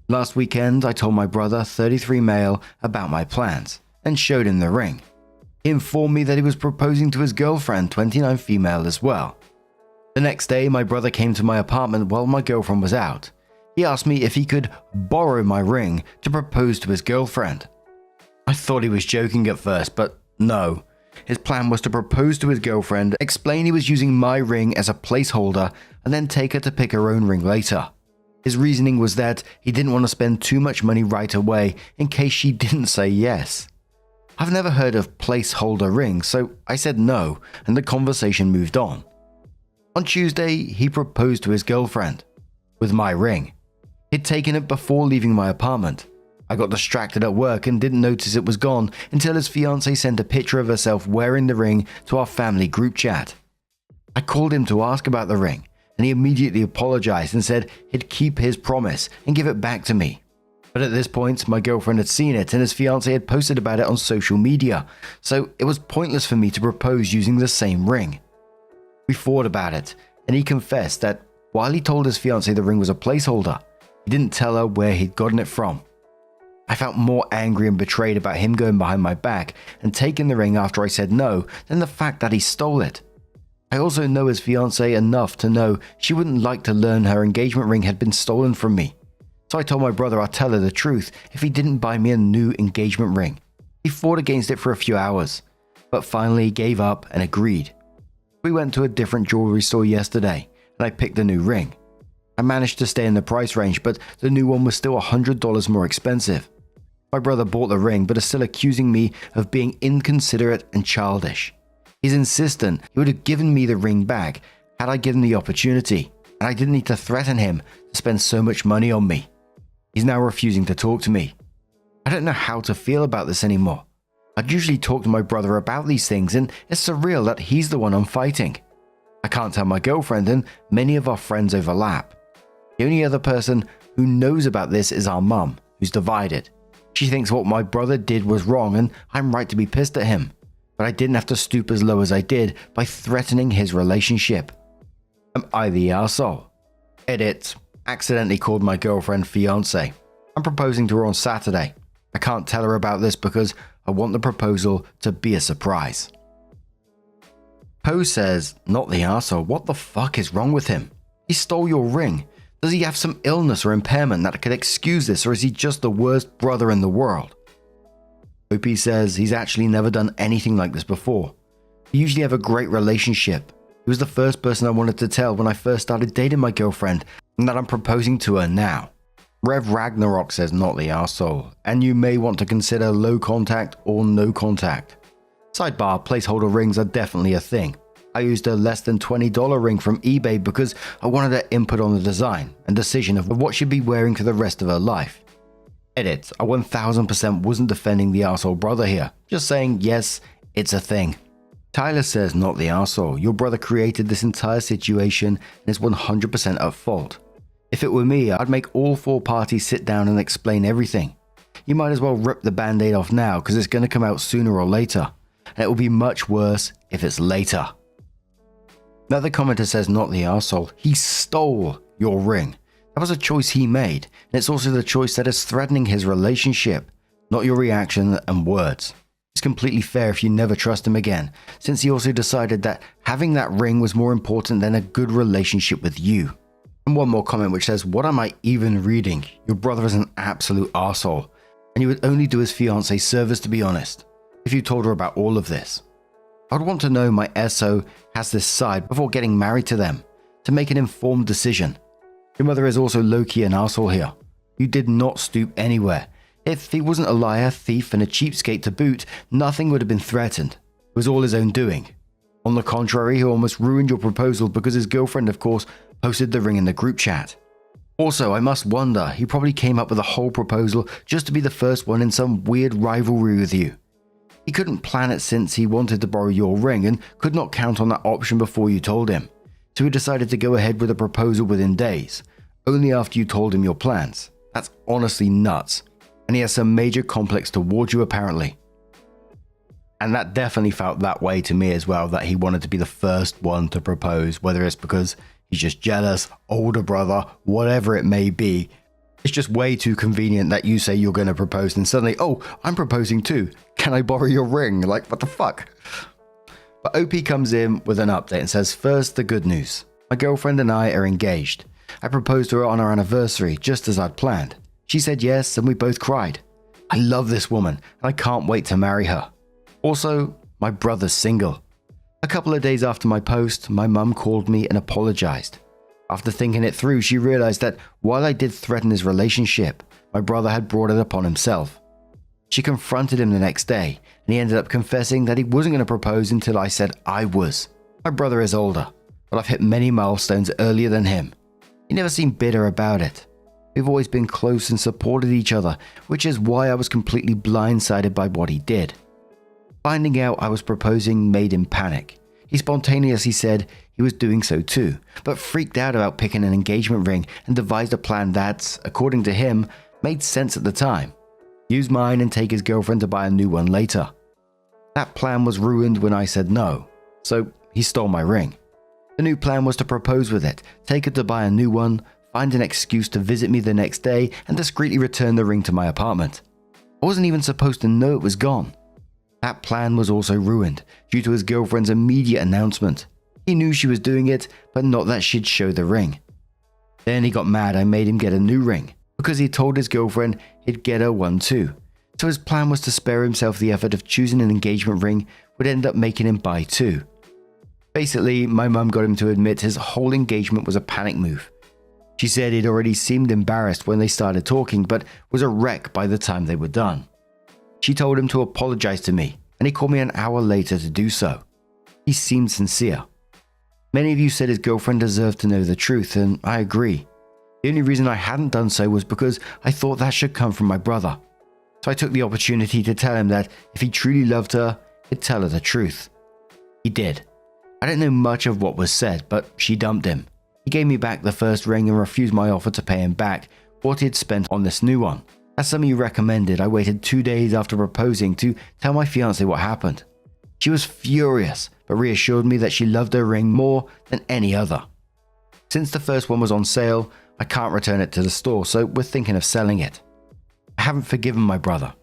Speaker 2: Last weekend, I told my brother, 33 male, about my plans, and showed him the ring. He informed me that he was proposing to his girlfriend, 29 female as well. The next day, my brother came to my apartment while my girlfriend was out. He asked me if he could borrow my ring to propose to his girlfriend. I thought he was joking at first, but no. His plan was to propose to his girlfriend, explain he was using my ring as a placeholder, and then take her to pick her own ring later. His reasoning was that he didn't want to spend too much money right away in case she didn't say yes. I've never heard of placeholder rings, so I said no, and the conversation moved on. On Tuesday, he proposed to his girlfriend with my ring. He'd taken it before leaving my apartment. I got distracted at work and didn't notice it was gone until his fiancée sent a picture of herself wearing the ring to our family group chat. I called him to ask about the ring, and he immediately apologized and said he'd keep his promise and give it back to me. But at this point, my girlfriend had seen it and his fiancée had posted about it on social media, so it was pointless for me to propose using the same ring. We fought about it, and he confessed that while he told his fiancée the ring was a placeholder, he didn't tell her where he'd gotten it from. I felt more angry and betrayed about him going behind my back and taking the ring after I said no than the fact that he stole it. I also know his fiancée enough to know she wouldn't like to learn her engagement ring had been stolen from me. So I told my brother I'd tell her the truth if he didn't buy me a new engagement ring. He fought against it for a few hours, but finally gave up and agreed. We went to a different jewelry store yesterday and I picked a new ring. I managed to stay in the price range, but the new one was still $100 more expensive. My brother bought the ring, but is still accusing me of being inconsiderate and childish. He's insistent he would have given me the ring back had I given the opportunity, and I didn't need to threaten him to spend so much money on me. He's now refusing to talk to me. I don't know how to feel about this anymore. I'd usually talk to my brother about these things, and it's surreal that he's the one I'm fighting. I can't tell my girlfriend, and many of our friends overlap. The only other person who knows about this is our mum, who's divided. She thinks what my brother did was wrong and I'm right to be pissed at him. But I didn't have to stoop as low as I did by threatening his relationship. Am I the arsehole? Edit. Accidentally called my girlfriend fiancé. I'm proposing to her on Saturday. I can't tell her about this because I want the proposal to be a surprise. Poe says, not the arsehole. What the fuck is wrong with him? He stole your ring. Does he have some illness or impairment that could excuse this, or is he just the worst brother in the world? OP says he's actually never done anything like this before. We usually have a great relationship. He was the first person I wanted to tell when I first started dating my girlfriend, and that I'm proposing to her now. Rev Ragnarok says not the arsehole, and you may want to consider low contact or no contact. Sidebar, placeholder rings are definitely a thing. I used a less than $20 ring from eBay because I wanted her input on the design and decision of what she'd be wearing for the rest of her life. Edit, I 1000% wasn't defending the arsehole brother here, just saying yes, it's a thing. Tyler says not the arsehole, your brother created this entire situation and is 100% at fault. If it were me, I'd make all 4 parties sit down and explain everything. You might as well rip the band-aid off now because it's going to come out sooner or later, and it will be much worse if it's later. Another commenter says not the arsehole, he stole your ring. That was a choice he made, and it's also the choice that is threatening his relationship, not your reaction and words.
Speaker 1: It's completely fair if you never trust him again, since he also decided that having that ring was more important than a good relationship with you. And one more comment which says, what am I even reading? Your brother is an absolute arsehole, and you would only do his fiancée service to be honest, if you told her about all of this. I would want to know my SO has this side before getting married to them, to make an informed decision. Your mother is also low-key an arsehole here. You did not stoop anywhere. If he wasn't a liar, thief, and a cheapskate to boot, nothing would have been threatened. It was all his own doing. On the contrary, he almost ruined your proposal because his girlfriend, of course, posted the ring in the group chat. Also, I must wonder, he probably came up with a whole proposal just to be the first one in some weird rivalry with you. He couldn't plan it since he wanted to borrow your ring and could not count on that option before you told him. So he decided to go ahead with a proposal within days, only after you told him your plans. That's honestly nuts. And he has some major complex towards you apparently. And that definitely felt that way to me as well, that he wanted to be the first one to propose, whether it's because he's just jealous, older brother, whatever it may be. It's just way too convenient that you say you're going to propose and suddenly, oh, I'm proposing too. Can I borrow your ring? Like, what the fuck? But OP comes in with an update and says, first, the good news. My girlfriend and I are engaged. I proposed to her on our anniversary, just as I'd planned. She said yes, and we both cried. I love this woman, and I can't wait to marry her. Also, my brother's single. A couple of days after my post, my mum called me and apologized. After thinking it through, she realized that while I did threaten his relationship, my brother had brought it upon himself. She confronted him the next day, and he ended up confessing that he wasn't going to propose until I said I was. My brother is older, but I've hit many milestones earlier than him. He never seemed bitter about it. We've always been close and supported each other, which is why I was completely blindsided by what he did. Finding out I was proposing made him panic. He spontaneously said he was doing so too, but freaked out about picking an engagement ring and devised a plan that, according to him, made sense at the time. Use mine and take his girlfriend to buy a new one later. That plan was ruined when I said no, so he stole my ring. The new plan was to propose with it, take her to buy a new one, find an excuse to visit me the next day, and discreetly return the ring to my apartment. I wasn't even supposed to know it was gone. That plan was also ruined due to his girlfriend's immediate announcement. He knew she was doing it, but not that she'd show the ring. Then he got mad I made him get a new ring, because he told his girlfriend he'd get her one too. So his plan was to spare himself the effort of choosing an engagement ring would end up making him buy two. Basically, my mum got him to admit his whole engagement was a panic move. She said he'd already seemed embarrassed when they started talking, but was a wreck by the time they were done. She told him to apologize to me, and he called me an hour later to do so. He seemed sincere. Many of you said his girlfriend deserved to know the truth, and I agree. The only reason I hadn't done so was because I thought that should come from my brother. So I took the opportunity to tell him that if he truly loved her, he'd tell her the truth. He did. I don't know much of what was said, but she dumped him. He gave me back the first ring and refused my offer to pay him back what he had spent on this new one. As some of you recommended, I waited 2 days after proposing to tell my fiancée what happened. She was furious, but reassured me that she loved her ring more than any other. Since the first one was on sale, I can't return it to the store, so we're thinking of selling it. I haven't forgiven my brother,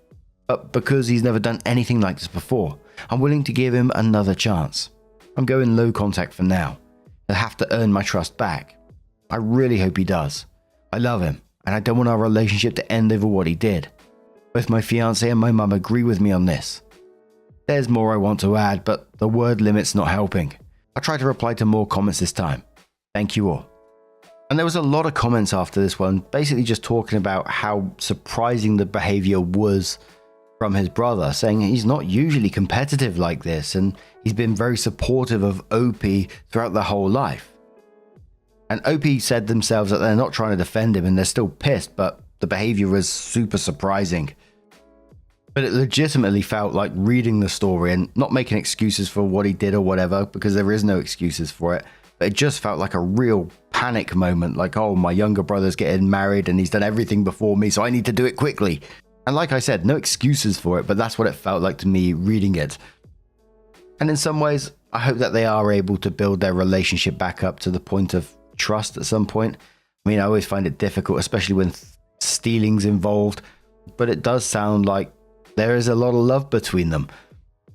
Speaker 1: but because he's never done anything like this before, I'm willing to give him another chance. I'm going low contact for now. He'll have to earn my trust back. I really hope he does. I love him, and I don't want our relationship to end over what he did. Both my fiancé and my mum agree with me on this. There's more I want to add, but the word limit's not helping. I'll try to reply to more comments this time. Thank you all. And there was a lot of comments after this one, basically just talking about how surprising the behavior was from his brother, saying he's not usually competitive like this, and he's been very supportive of OP throughout their whole life. And OP said themselves that they're not trying to defend him and they're still pissed, but the behavior was super surprising. But it legitimately felt like reading the story and not making excuses for what he did or whatever, because there is no excuses for it. But it just felt like a real panic moment, like, oh, my younger brother's getting married and he's done everything before me, so I need to do it quickly. And like I said, no excuses for it, but that's what it felt like to me reading it. And in some ways, I hope that they are able to build their relationship back up to the point of trust at some point. I mean, I always find it difficult, especially when stealing's involved, but it does sound like There is a lot of love between them.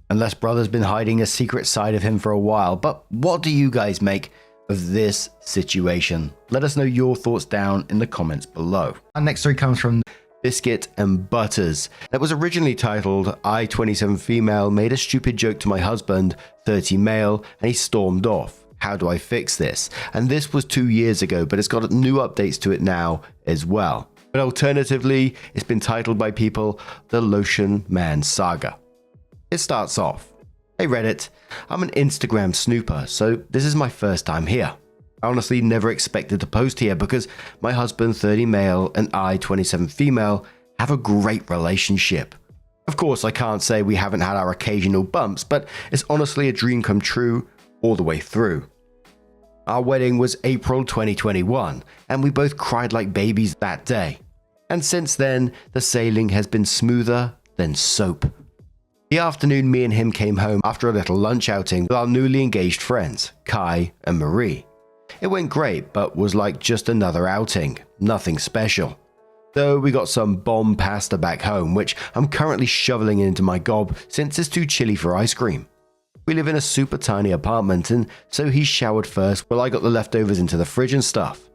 Speaker 1: Unless brother's been hiding a secret side of him for a while. But what do you guys make of this situation? Let us know your thoughts down in the comments below. Our next story comes from Biscuit and Butters. That was originally titled, I, 27 female, made a stupid joke to my husband, 30 male, and he stormed off. How do I fix this? And this was 2 years ago, but it's got new updates to it now as well. But alternatively, it's been titled by people, The Lotion Man Saga. It starts off, hey Reddit, I'm an Instagram snooper, so this is my first time here. I honestly never expected to post here because my husband, 30 male, and I, 27 female, have a great relationship. Of course, I can't say we haven't had our occasional bumps, but it's honestly a dream come true all the way through. Our wedding was April 2021, and we both cried like babies that day. And since then, the sailing has been smoother than soap. The afternoon me and him came home after a little lunch outing with our newly engaged friends, Kai and Marie. It went great, but was like just another outing, nothing special. Though we got some bomb pasta back home, which I'm currently shoveling into my gob since it's too chilly for ice cream. We live in a super tiny apartment, and so he showered first while I got the leftovers into the fridge and stuff.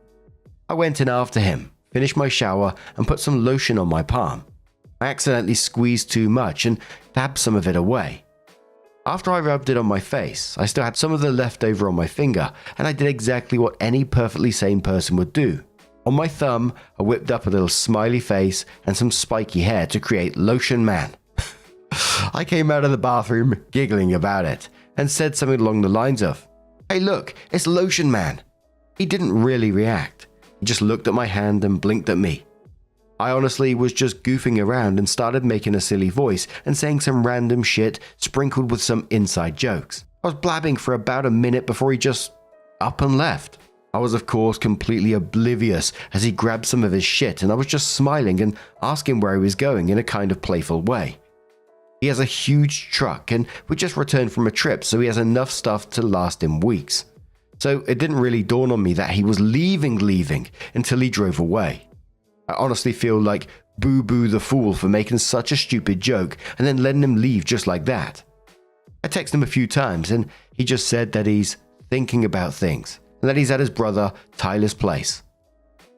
Speaker 1: I went in after him, finished my shower, and put some lotion on my palm. I accidentally squeezed too much and dabbed some of it away. After I rubbed it on my face, I still had some of the leftover on my finger, and I did exactly what any perfectly sane person would do. On my thumb, I whipped up a little smiley face and some spiky hair to create Lotion Man. I came out of the bathroom giggling about it and said something along the lines of, hey look, it's Lotion Man. He didn't really react. He just looked at my hand and blinked at me. I honestly was just goofing around and started making a silly voice and saying some random shit sprinkled with some inside jokes. I was blabbing for about a minute before he just up and left. I was of course completely oblivious as he grabbed some of his shit, and I was just smiling and asking where he was going in a kind of playful way. He has a huge truck and we just returned from a trip, so he has enough stuff to last him weeks. So it didn't really dawn on me that he was leaving until he drove away. I honestly feel like Boo Boo the fool for making such a stupid joke and then letting him leave just like that. I texted him a few times and he just said that he's thinking about things and that he's at his brother Tyler's place.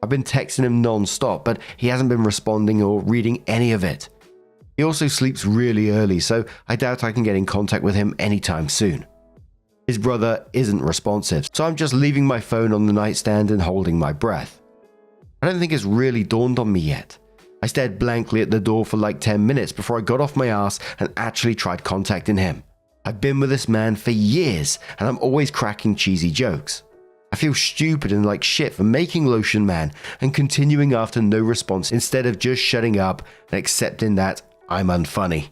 Speaker 1: I've been texting him non-stop, but he hasn't been responding or reading any of it. He also sleeps really early, so I doubt I can get in contact with him anytime soon. His brother isn't responsive, so I'm just leaving my phone on the nightstand and holding my breath. I don't think it's really dawned on me yet. I stared blankly at the door for like 10 minutes before I got off my ass and actually tried contacting him. I've been with this man for years and I'm always cracking cheesy jokes. I feel stupid and like shit for making Lotion Man and continuing after no response instead of just shutting up and accepting that I'm unfunny.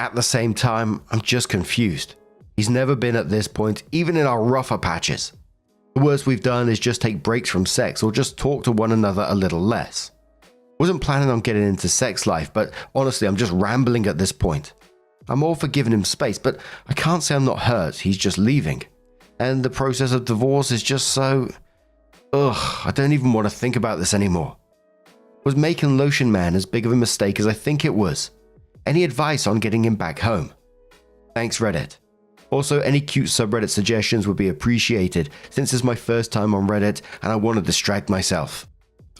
Speaker 1: At the same time, I'm just confused. He's never been at this point, even in our rougher patches. The worst we've done is just take breaks from sex or just talk to one another a little less. Wasn't planning on getting into sex life, but honestly I'm just rambling at this point. I'm all for giving him space, but I can't say I'm not hurt, he's just leaving. And the process of divorce is just so... I don't even want to think about this anymore. Was making Lotion Man as big of a mistake as I think it was? Any advice on getting him back home? Thanks Reddit. Also, any cute subreddit suggestions would be appreciated since it's my first time on Reddit and I want to distract myself.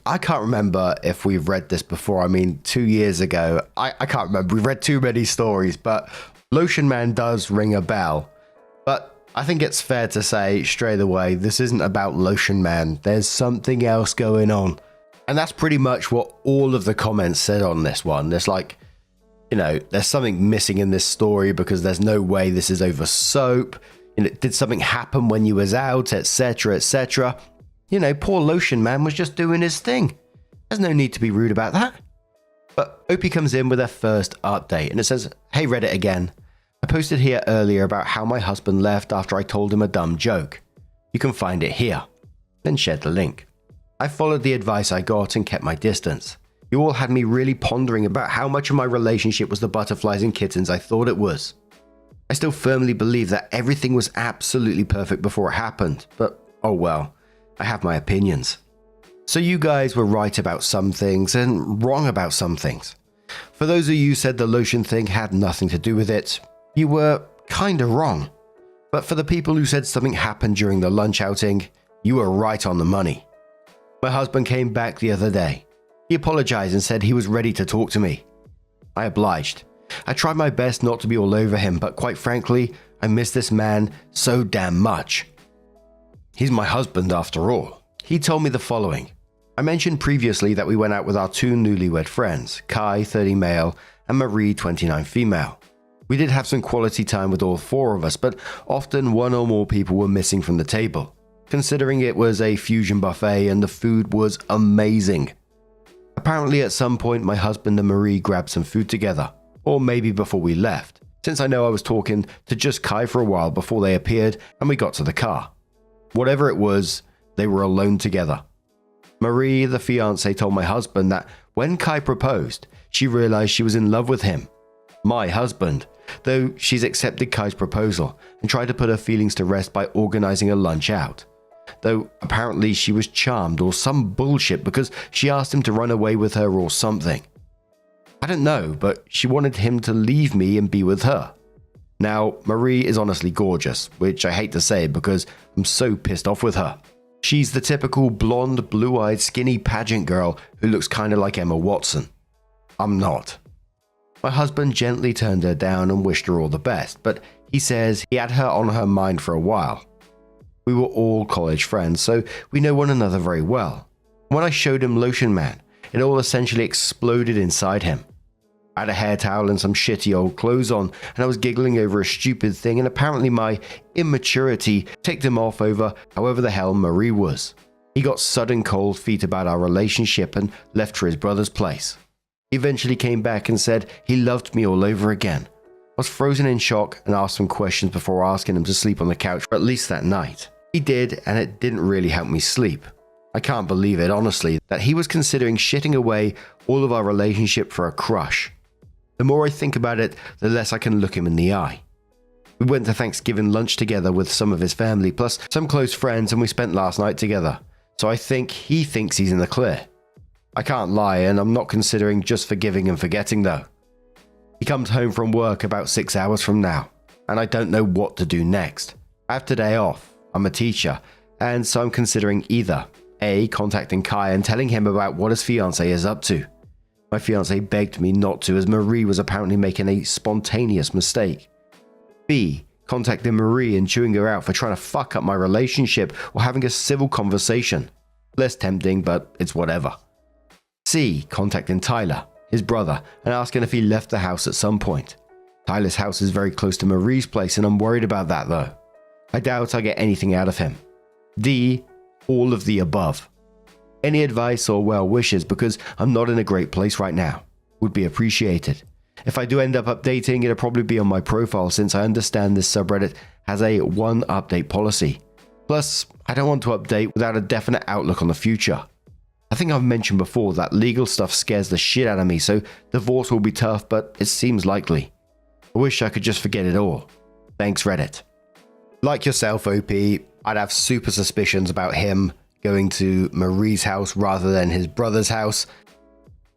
Speaker 1: I can't remember if we've read this before. I mean, 2 years ago. I can't remember. We've read too many stories, but Lotion Man does ring a bell. But I think it's fair to say straight away, this isn't about Lotion Man. There's something else going on. And that's pretty much what all of the comments said on this one. There's like, you know, there's something missing in this story because there's no way this is over soap. You know, did something happen when you was out, etc., etc. You know, poor Lotion Man was just doing his thing. There's no need to be rude about that. But Opie comes in with their first update and it says, hey Reddit again. I posted here earlier about how my husband left after I told him a dumb joke. You can find it here. Then shared the link. I followed the advice I got and kept my distance. You all had me really pondering about how much of my relationship was the butterflies and kittens I thought it was. I still firmly believe that everything was absolutely perfect before it happened, but oh well, I have my opinions. So you guys were right about some things and wrong about some things.
Speaker 2: For those of you who said the lotion thing had nothing to do with it, you were kinda wrong. But for the people who said something happened during the lunch outing, you were right on the money. My husband came back the other day. He apologized and said he was ready to talk to me. I obliged. I tried my best not to be all over him, but quite frankly, I miss this man so damn much. He's my husband after all. He told me the following. I mentioned previously that we went out with our two newlywed friends, Kai, 30 male, and Marie, 29 female. We did have some quality time with all four of us, but often one or more people were missing from the table, considering it was a fusion buffet and the food was amazing. Apparently at some point my husband and Marie grabbed some food together, or maybe before we left, since I know I was talking to just Kai for a while before they appeared and we got to the car. Whatever it was, they were alone together. Marie, the fiancée, told my husband that when Kai proposed, she realized she was in love with him, my husband, though she's accepted Kai's proposal and tried to put her feelings to rest by organizing a lunch out. Though apparently she was charmed or some bullshit because she asked him to run away with her or something. I don't know, but she wanted him to leave me and be with her. Now, Marie is honestly gorgeous, which I hate to say because I'm so pissed off with her. She's the typical blonde, blue-eyed, skinny pageant girl who looks kinda like Emma Watson. I'm not. My husband gently turned her down and wished her all the best, but he says he had her on her mind for a while. We were all college friends, so we know one another very well. When I showed him Lotion Man, it all essentially exploded inside him. I had a hair towel and some shitty old clothes on, and I was giggling over a stupid thing, and apparently my immaturity ticked him off over however the hell Marie was. He got sudden cold feet about our relationship and left for his brother's place. He eventually came back and said he loved me all over again. I was frozen in shock and asked some questions before asking him to sleep on the couch for at least that night. He did, and it didn't really help me sleep. I can't believe it, honestly, that he was considering shitting away all of our relationship for a crush. The more I think about it, the less I can look him in the eye. We went to Thanksgiving lunch together with some of his family, plus some close friends, and we spent last night together. So I think he thinks he's in the clear. I can't lie, and I'm not considering just forgiving and forgetting though. He comes home from work about 6 hours from now, and I don't know what to do next. I have today off. I'm a teacher, and so I'm considering either A, contacting Kai and telling him about what his fiancée is up to. My fiancée begged me not to as Marie was apparently making a spontaneous mistake. B, contacting Marie and chewing her out for trying to fuck up my relationship or having a civil conversation. Less tempting, but it's whatever. C, contacting Tyler, his brother, and asking if he left the house at some point. Tyler's house is very close to Marie's place and I'm worried about that though. I doubt I'll get anything out of him. D, all of the above. Any advice or well wishes, because I'm not in a great place right now, would be appreciated. If I do end up updating, it'll probably be on my profile since I understand this subreddit has a one update policy. Plus, I don't want to update without a definite outlook on the future. I think I've mentioned before that legal stuff scares the shit out of me, so divorce will be tough, but it seems likely. I wish I could just forget it all. Thanks, Reddit. Like yourself, OP, I'd have super suspicions about him going to Marie's house rather than his brother's house.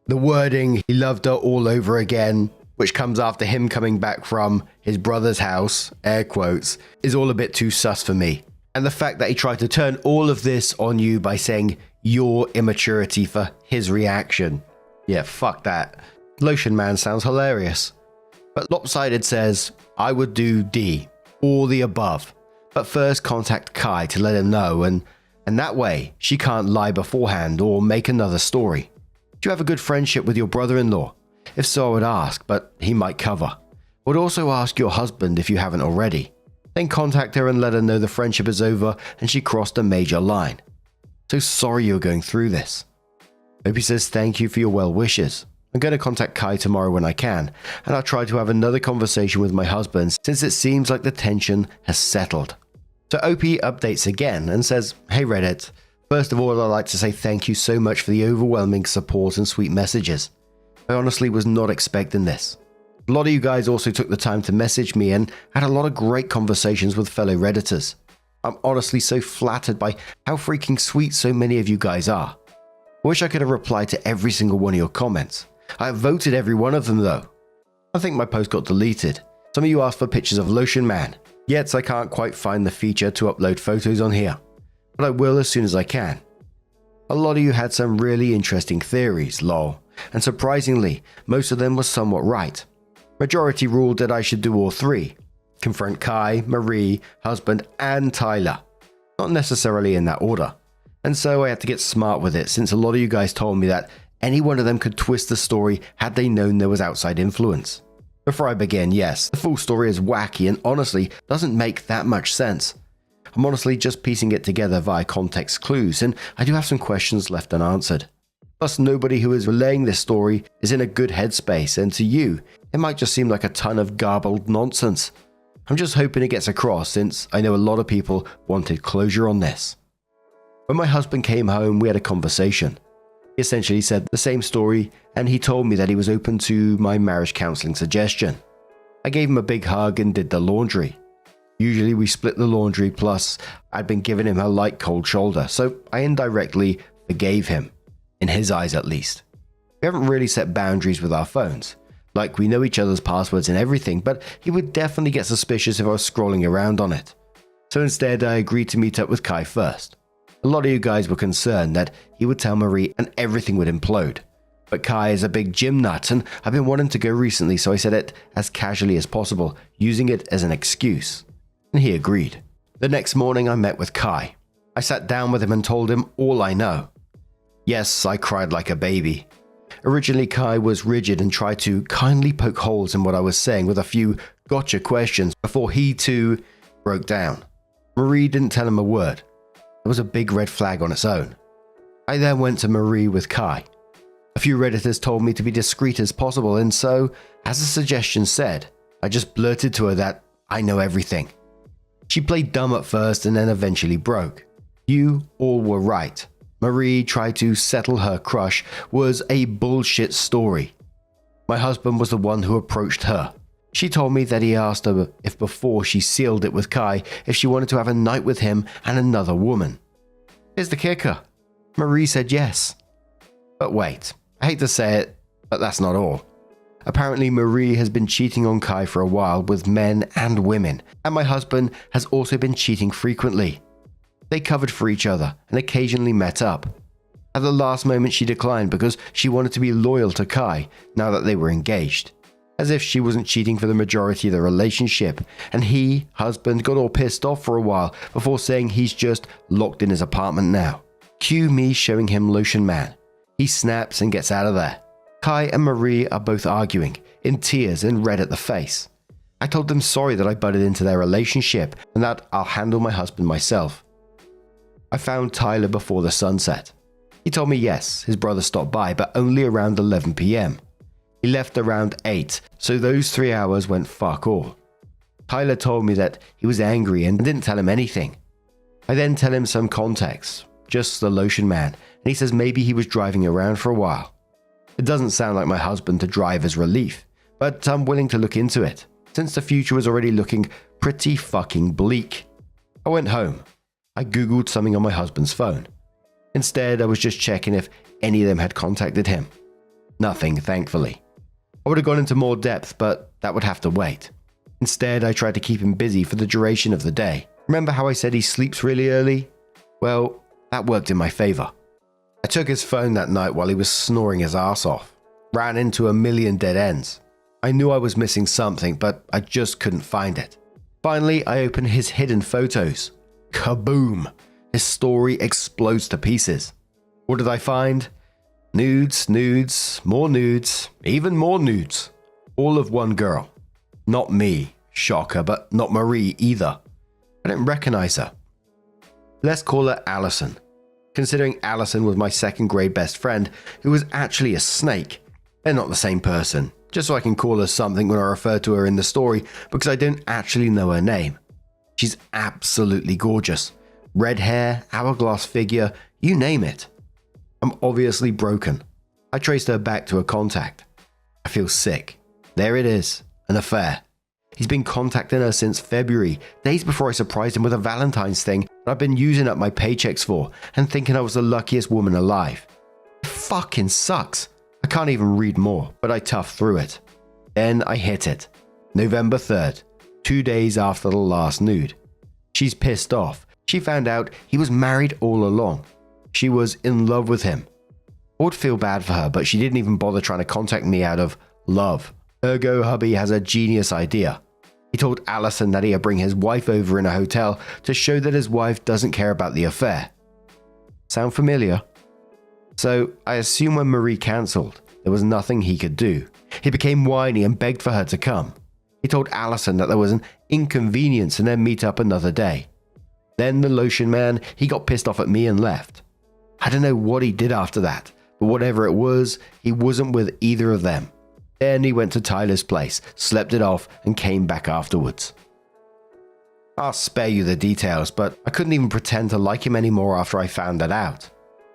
Speaker 2: The wording, he loved her all over again, which comes after him coming back from his brother's house, air quotes, is all a bit too sus for me. And the fact that he tried to turn all of this on you by saying your immaturity for his reaction. Yeah, fuck that. Lotion Man sounds hilarious. But Lopsided says, I would do D, all the above. But first contact Kai to let him know and that way she can't lie beforehand or make another story. Do you have a good friendship with your brother-in-law? If so, I would ask, but he might cover. I would also ask your husband if you haven't already. Then contact her and let her know the friendship is over and she crossed a major line. So sorry you're going through this. Hope he says thank you for your well wishes. I'm going to contact Kai tomorrow when I can, and I'll try to have another conversation with my husband since it seems like the tension has settled. So OP updates again and says, hey Reddit, first of all I'd like to say thank you so much for the overwhelming support and sweet messages. I honestly was not expecting this. A lot of you guys also took the time to message me and had a lot of great conversations with fellow Redditors. I'm honestly so flattered by how freaking sweet so many of you guys are. I wish I could have replied to every single one of your comments. I have voted every one of them though. I think my post got deleted. Some of you asked for pictures of Lotion Man, yet I can't quite find the feature to upload photos on here, but I will as soon as I can. A lot of you had some really interesting theories, lol, and surprisingly, most of them were somewhat right. Majority ruled that I should do all three. Confront Kai, Marie, husband, and Tyler. Not necessarily in that order. And so I had to get smart with it, since a lot of you guys told me that any one of them could twist the story had they known there was outside influence. Before I begin, yes, the full story is wacky and honestly doesn't make that much sense. I'm honestly just piecing it together via context clues, and I do have some questions left unanswered. Plus, nobody who is relaying this story is in a good headspace, and to you, it might just seem like a ton of garbled nonsense. I'm just hoping it gets across, since I know a lot of people wanted closure on this. When my husband came home, we had a conversation. He essentially said the same story, and he told me that he was open to my marriage counseling suggestion. I gave him a big hug and did the laundry. Usually we split the laundry, plus I'd been giving him a light cold shoulder, so I indirectly forgave him, in his eyes at least. We haven't really set boundaries with our phones. Like, we know each other's passwords and everything, but he would definitely get suspicious if I was scrolling around on it. So instead, I agreed to meet up with Kai first. A lot of you guys were concerned that he would tell Marie and everything would implode. But Kai is a big gym nut, and I've been wanting to go recently, so I said it as casually as possible, using it as an excuse. And he agreed. The next morning, I met with Kai. I sat down with him and told him all I know. Yes, I cried like a baby. Originally, Kai was rigid and tried to kindly poke holes in what I was saying with a few gotcha questions before he too broke down. Marie didn't tell him a word. It was a big red flag on its own. I then went to Marie with Kai. A few Redditors told me to be discreet as possible, and so, as the suggestion said, I just blurted to her that I know everything. She played dumb at first and then eventually broke. You all were right. Marie tried to settle her crush was a bullshit story. My husband was the one who approached her. She told me that he asked her if before she sealed it with Kai if she wanted to have a night with him and another woman. Here's the kicker. Marie said yes. But wait, I hate to say it, but that's not all. Apparently Marie has been cheating on Kai for a while with men and women, and my husband has also been cheating frequently. They covered for each other and occasionally met up. At the last moment she declined because she wanted to be loyal to Kai now that they were engaged. As if she wasn't cheating for the majority of the relationship, and he, husband, got all pissed off for a while before saying he's just locked in his apartment now. Cue me showing him Lotion Man. He snaps and gets out of there. Kai and Marie are both arguing, in tears and red at the face. I told them sorry that I butted into their relationship and that I'll handle my husband myself. I found Tyler before the sunset. He told me yes, his brother stopped by, but only around 11 PM. He left around 8, so those 3 hours went fuck all. Tyler told me that he was angry and didn't tell him anything. I then tell him some context, just the Lotion Man, and he says maybe he was driving around for a while. It doesn't sound like my husband to drive as relief, but I'm willing to look into it, since the future was already looking pretty fucking bleak. I went home. I googled something on my husband's phone. Instead, I was just checking if any of them had contacted him. Nothing, thankfully. I would have gone into more depth, but that would have to wait. Instead, I tried to keep him busy for the duration of the day. Remember how I said he sleeps really early? Well, that worked in my favor. I took his phone that night while he was snoring his ass off. Ran into a million dead ends. I knew I was missing something, but I just couldn't find it. Finally, I opened his hidden photos. Kaboom! His story explodes to pieces. What did I find? Nudes, nudes, more nudes, even more nudes. All of one girl. Not me, shocker, but not Marie either. I didn't recognize her. Let's call her Allison. Considering Allison was my second grade best friend, who was actually a snake. They're not the same person, just so I can call her something when I refer to her in the story, because I don't actually know her name. She's absolutely gorgeous. Red hair, hourglass figure, you name it. I'm obviously broken. I traced her back to a contact. I feel sick. There it is, an affair. He's been contacting her since February, days before I surprised him with a Valentine's thing that I've been using up my paychecks for and thinking I was the luckiest woman alive. It fucking sucks. I can't even read more, but I toughed through it. Then I hit it. November 3rd, 2 days after the last nude. She's pissed off. She found out he was married all along. She was in love with him. I would feel bad for her, but she didn't even bother trying to contact me out of love. Ergo, hubby has a genius idea. He told Allison that he'd bring his wife over in a hotel to show that his wife doesn't care about the affair. Sound familiar? So I assume when Marie cancelled, there was nothing he could do. He became whiny and begged for her to come. He told Allison that there was an inconvenience and then meet up another day. Then the lotion man, he got pissed off at me and left. I don't know what he did after that, but whatever it was, he wasn't with either of them. Then he went to Tyler's place, slept it off, and came back afterwards. I'll spare you the details, but I couldn't even pretend to like him anymore after I found that out.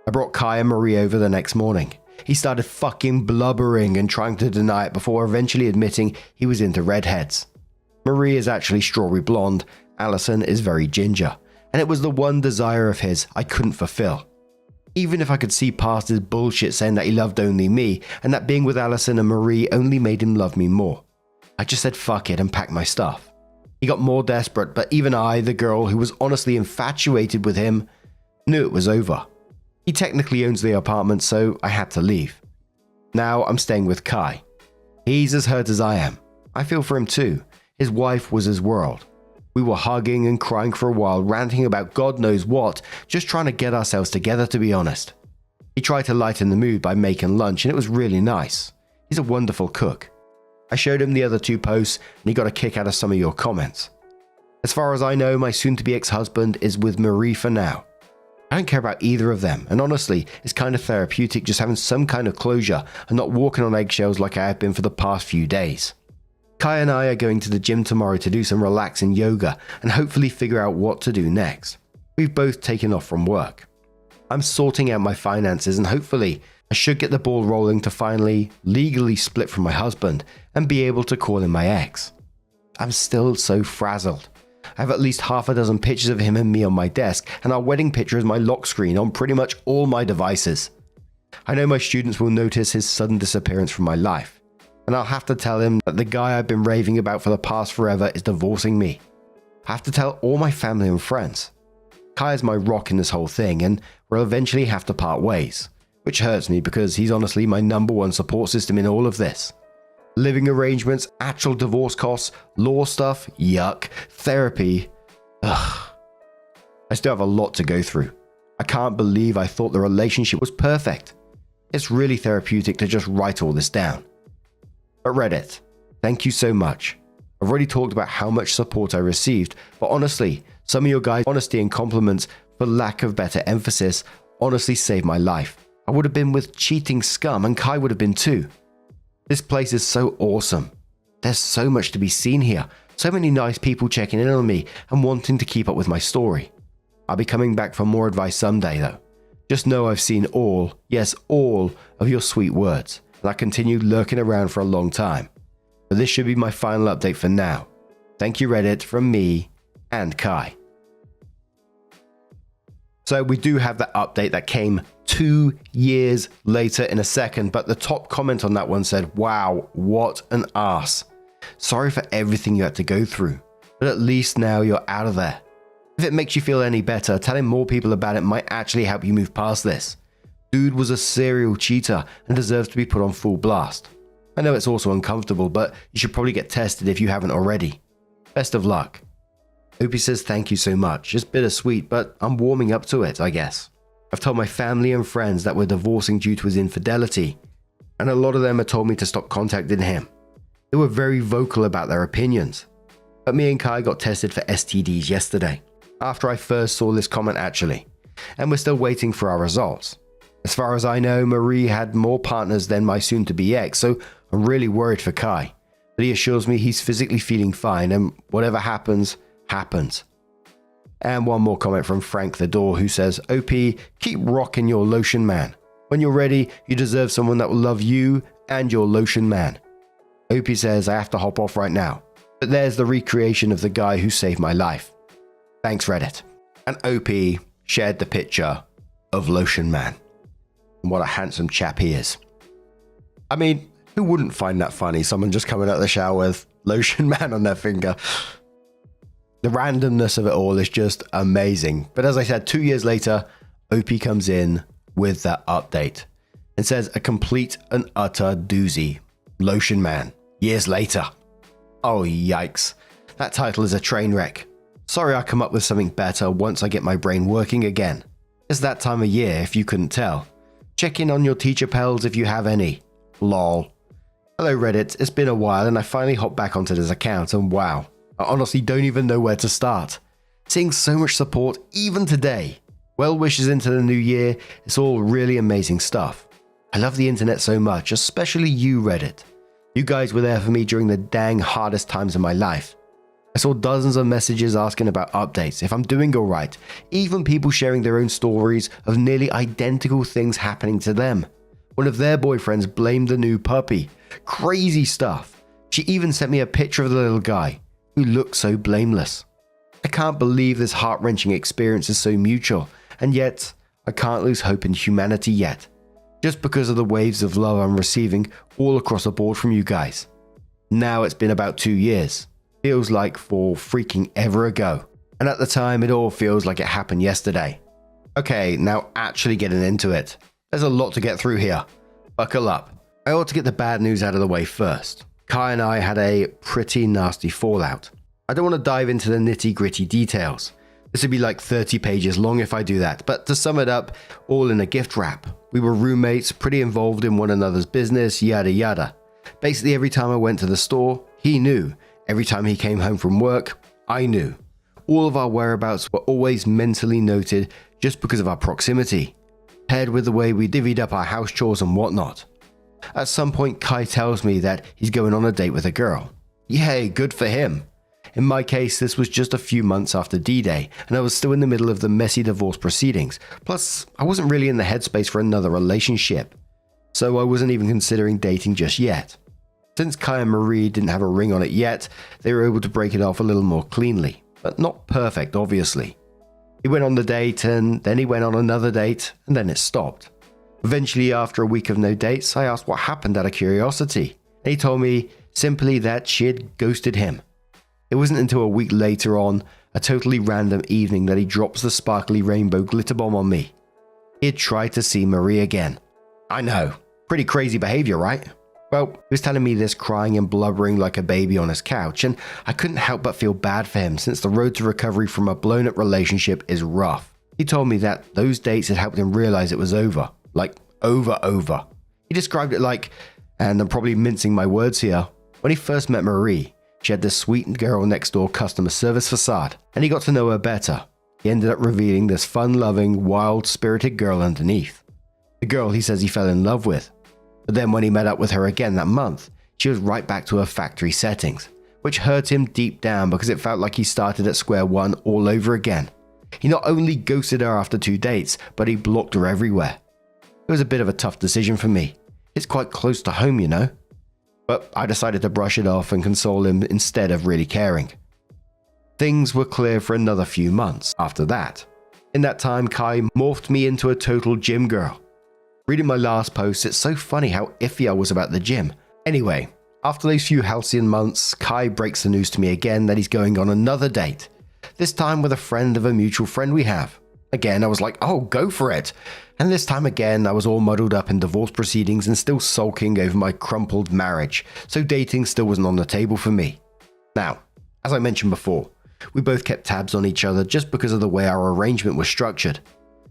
Speaker 2: I brought Kai and Marie over the next morning. He started fucking blubbering and trying to deny it before eventually admitting he was into redheads. Marie is actually strawberry blonde, Allison is very ginger, and it was the one desire of his I couldn't fulfill. Even if I could see past his bullshit saying that he loved only me, and that being with Allison and Marie only made him love me more. I just said fuck it and packed my stuff. He got more desperate, but even I, the girl who was honestly infatuated with him, knew it was over. He technically owns the apartment, so I had to leave. Now I'm staying with Kai. He's as hurt as I am. I feel for him too. His wife was his world. We were hugging and crying for a while, ranting about God knows what, just trying to get ourselves together, to be honest. He tried to lighten the mood by making lunch, and it was really nice. He's a wonderful cook. I showed him the other 2 posts, and he got a kick out of some of your comments. As far as I know, my soon-to-be ex-husband is with Marie for now. I don't care about either of them, and honestly, it's kind of therapeutic just having some kind of closure and not walking on eggshells like I have been for the past few days. Kai and I are going to the gym tomorrow to do some relaxing yoga and hopefully figure out what to do next. We've both taken off from work. I'm sorting out my finances and hopefully I should get the ball rolling to finally legally split from my husband and be able to call him my ex. I'm still so frazzled. I have at least half a dozen pictures of him and me on my desk, and our wedding picture is my lock screen on pretty much all my devices. I know my students will notice his sudden disappearance from my life, and I'll have to tell him that the guy I've been raving about for the past forever is divorcing me. I have to tell all my family and friends. Kai is my rock in this whole thing, and we'll eventually have to part ways, which hurts me because he's honestly my #1 support system in all of this. Living arrangements, actual divorce costs, law stuff, yuck, therapy, ugh. I still have a lot to go through. I can't believe I thought the relationship was perfect. It's really therapeutic to just write all this down. But Reddit, thank you so much. I've already talked about how much support I received, but honestly, some of your guys' honesty and compliments, for lack of better emphasis, honestly saved my life. I would have been with cheating scum and Kai would have been too. This place is so awesome. There's so much to be seen here. So many nice people checking in on me and wanting to keep up with my story. I'll be coming back for more advice someday though. Just know I've seen all, yes all, of your sweet words, and I continue lurking around for a long time. But this should be my final update for now. Thank you Reddit from me and Kai. So we do have that update that came 2 years later in a second, but the top comment on that one said, wow, what an arse. Sorry for everything you had to go through, but at least now you're out of there. If it makes you feel any better, telling more people about it might actually help you move past this. Dude was a serial cheater and deserves to be put on full blast. I know it's also uncomfortable, but you should probably get tested if you haven't already. Best of luck. Opie says thank you so much. It's bittersweet, but I'm warming up to it, I guess. I've told my family and friends that we're divorcing due to his infidelity, and a lot of them have told me to stop contacting him. They were very vocal about their opinions. But me and Kai got tested for STDs yesterday, after I first saw this comment actually, and we're still waiting for our results. As far as I know, Marie had more partners than my soon-to-be ex, so I'm really worried for Kai. But he assures me he's physically feeling fine, and whatever happens, happens. And one more comment from Frank the Door, who says, OP, keep rocking your lotion man. When you're ready, you deserve someone that will love you and your lotion man. OP says, I have to hop off right now. But there's the recreation of the guy who saved my life. Thanks, Reddit. And OP shared the picture of Lotion Man. And what a handsome chap he is. I mean, who wouldn't find that funny? Someone just coming out of the shower with Lotion Man on their finger. The randomness of it all is just amazing. But as I said, 2 years later, OP comes in with that update and says a complete and utter doozy. Lotion Man, years later. Oh, yikes. That title is a train wreck. Sorry, I'll come up with something better once I get my brain working again. It's that time of year, if you couldn't tell. Check in on your teacher pals if you have any. Lol. Hello Reddit, it's been a while and I finally hopped back onto this account and wow, I honestly don't even know where to start. Seeing so much support even today. Well wishes into the new year, it's all really amazing stuff. I love the internet so much, especially you Reddit. You guys were there for me during the dang hardest times of my life. I saw dozens of messages asking about updates, if I'm doing alright, even people sharing their own stories of nearly identical things happening to them. One of their boyfriends blamed the new puppy. Crazy stuff. She even sent me a picture of the little guy, who looked so blameless. I can't believe this heart-wrenching experience is so mutual, and yet, I can't lose hope in humanity yet. Just because of the waves of love I'm receiving all across the board from you guys. Now it's been about 2 years. Feels like for freaking ever ago. And at the time, it all feels like it happened yesterday. Okay, now actually getting into it. There's a lot to get through here. Buckle up. I ought to get the bad news out of the way first. Kai and I had a pretty nasty fallout. I don't want to dive into the nitty-gritty details. This would be like 30 pages long if I do that, but to sum it up, all in a gift wrap. We were roommates, pretty involved in one another's business, yada yada. Basically every time I went to the store, he knew. Every time he came home from work, I knew. All of our whereabouts were always mentally noted just because of our proximity, paired with the way we divvied up our house chores and whatnot. At some point, Kai tells me that he's going on a date with a girl. Yay, good for him. In my case, this was just a few months after D-Day, and I was still in the middle of the messy divorce proceedings. Plus, I wasn't really in the headspace for another relationship, so I wasn't even considering dating just yet. Since Kai and Marie didn't have a ring on it yet, they were able to break it off a little more cleanly, but not perfect, obviously. He went on the date, and then he went on another date, and then it stopped. Eventually, after a week of no dates, I asked what happened out of curiosity, and he told me simply that she had ghosted him. It wasn't until a week later on, a totally random evening, that he drops the sparkly rainbow glitter bomb on me. He had tried to see Marie again. I know, pretty crazy behavior, right? Well, he was telling me this crying and blubbering like a baby on his couch, and I couldn't help but feel bad for him since the road to recovery from a blown-up relationship is rough. He told me that those dates had helped him realize it was over. Like, over. He described it like, and I'm probably mincing my words here, when he first met Marie, she had this sweet girl next door customer service facade, and he got to know her better. He ended up revealing this fun-loving, wild-spirited girl underneath. The girl he says he fell in love with. But then when he met up with her again that month, she was right back to her factory settings, which hurt him deep down because it felt like he started at square one all over again. He not only ghosted her after 2 dates, but he blocked her everywhere. It was a bit of a tough decision for me. It's quite close to home, you know. But I decided to brush it off and console him instead of really caring. Things were clear for another few months after that. In that time, Kai morphed me into a total gym girl. Reading my last post, it's so funny how iffy I was about the gym. Anyway, after those few halcyon months, Kai breaks the news to me again that he's going on another date. This time with a friend of a mutual friend we have. Again, I was like, oh, go for it. And this time again, I was all muddled up in divorce proceedings and still sulking over my crumpled marriage, so dating still wasn't on the table for me. Now, as I mentioned before, we both kept tabs on each other just because of the way our arrangement was structured.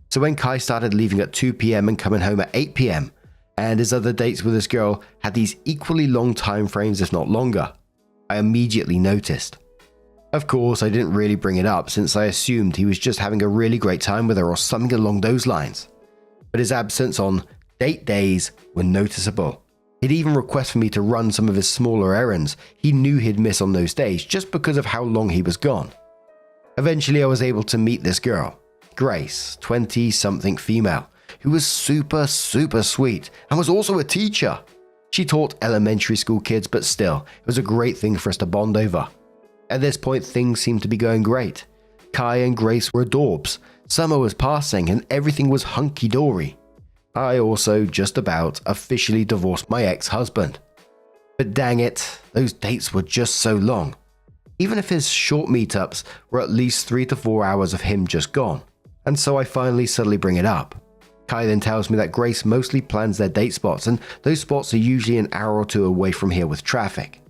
Speaker 2: So when Kai started leaving at 2 PM and coming home at 8 PM, and his other dates with this girl had these equally long time frames if not longer, I immediately noticed. Of course, I didn't really bring it up since I assumed he was just having a really great time with her or something along those lines. But his absence on date days were noticeable. He'd even request for me to run some of his smaller errands he knew he'd miss on those days just because of how long he was gone. Eventually, I was able to meet this girl, Grace, 20-something female, who was super sweet and was also a teacher. She taught elementary school kids, but still, it was a great thing for us to bond over. At this point, things seemed to be going great. Kai and Grace were adorbs, summer was passing and everything was hunky-dory. I also just about officially divorced my ex-husband. But dang it, those dates were just so long. Even if his short meetups were at least 3 to 4 hours of him just gone. And so I finally subtly bring it up. Kai then tells me that Grace mostly plans their date spots, and those spots are usually an hour or two away from here with traffic.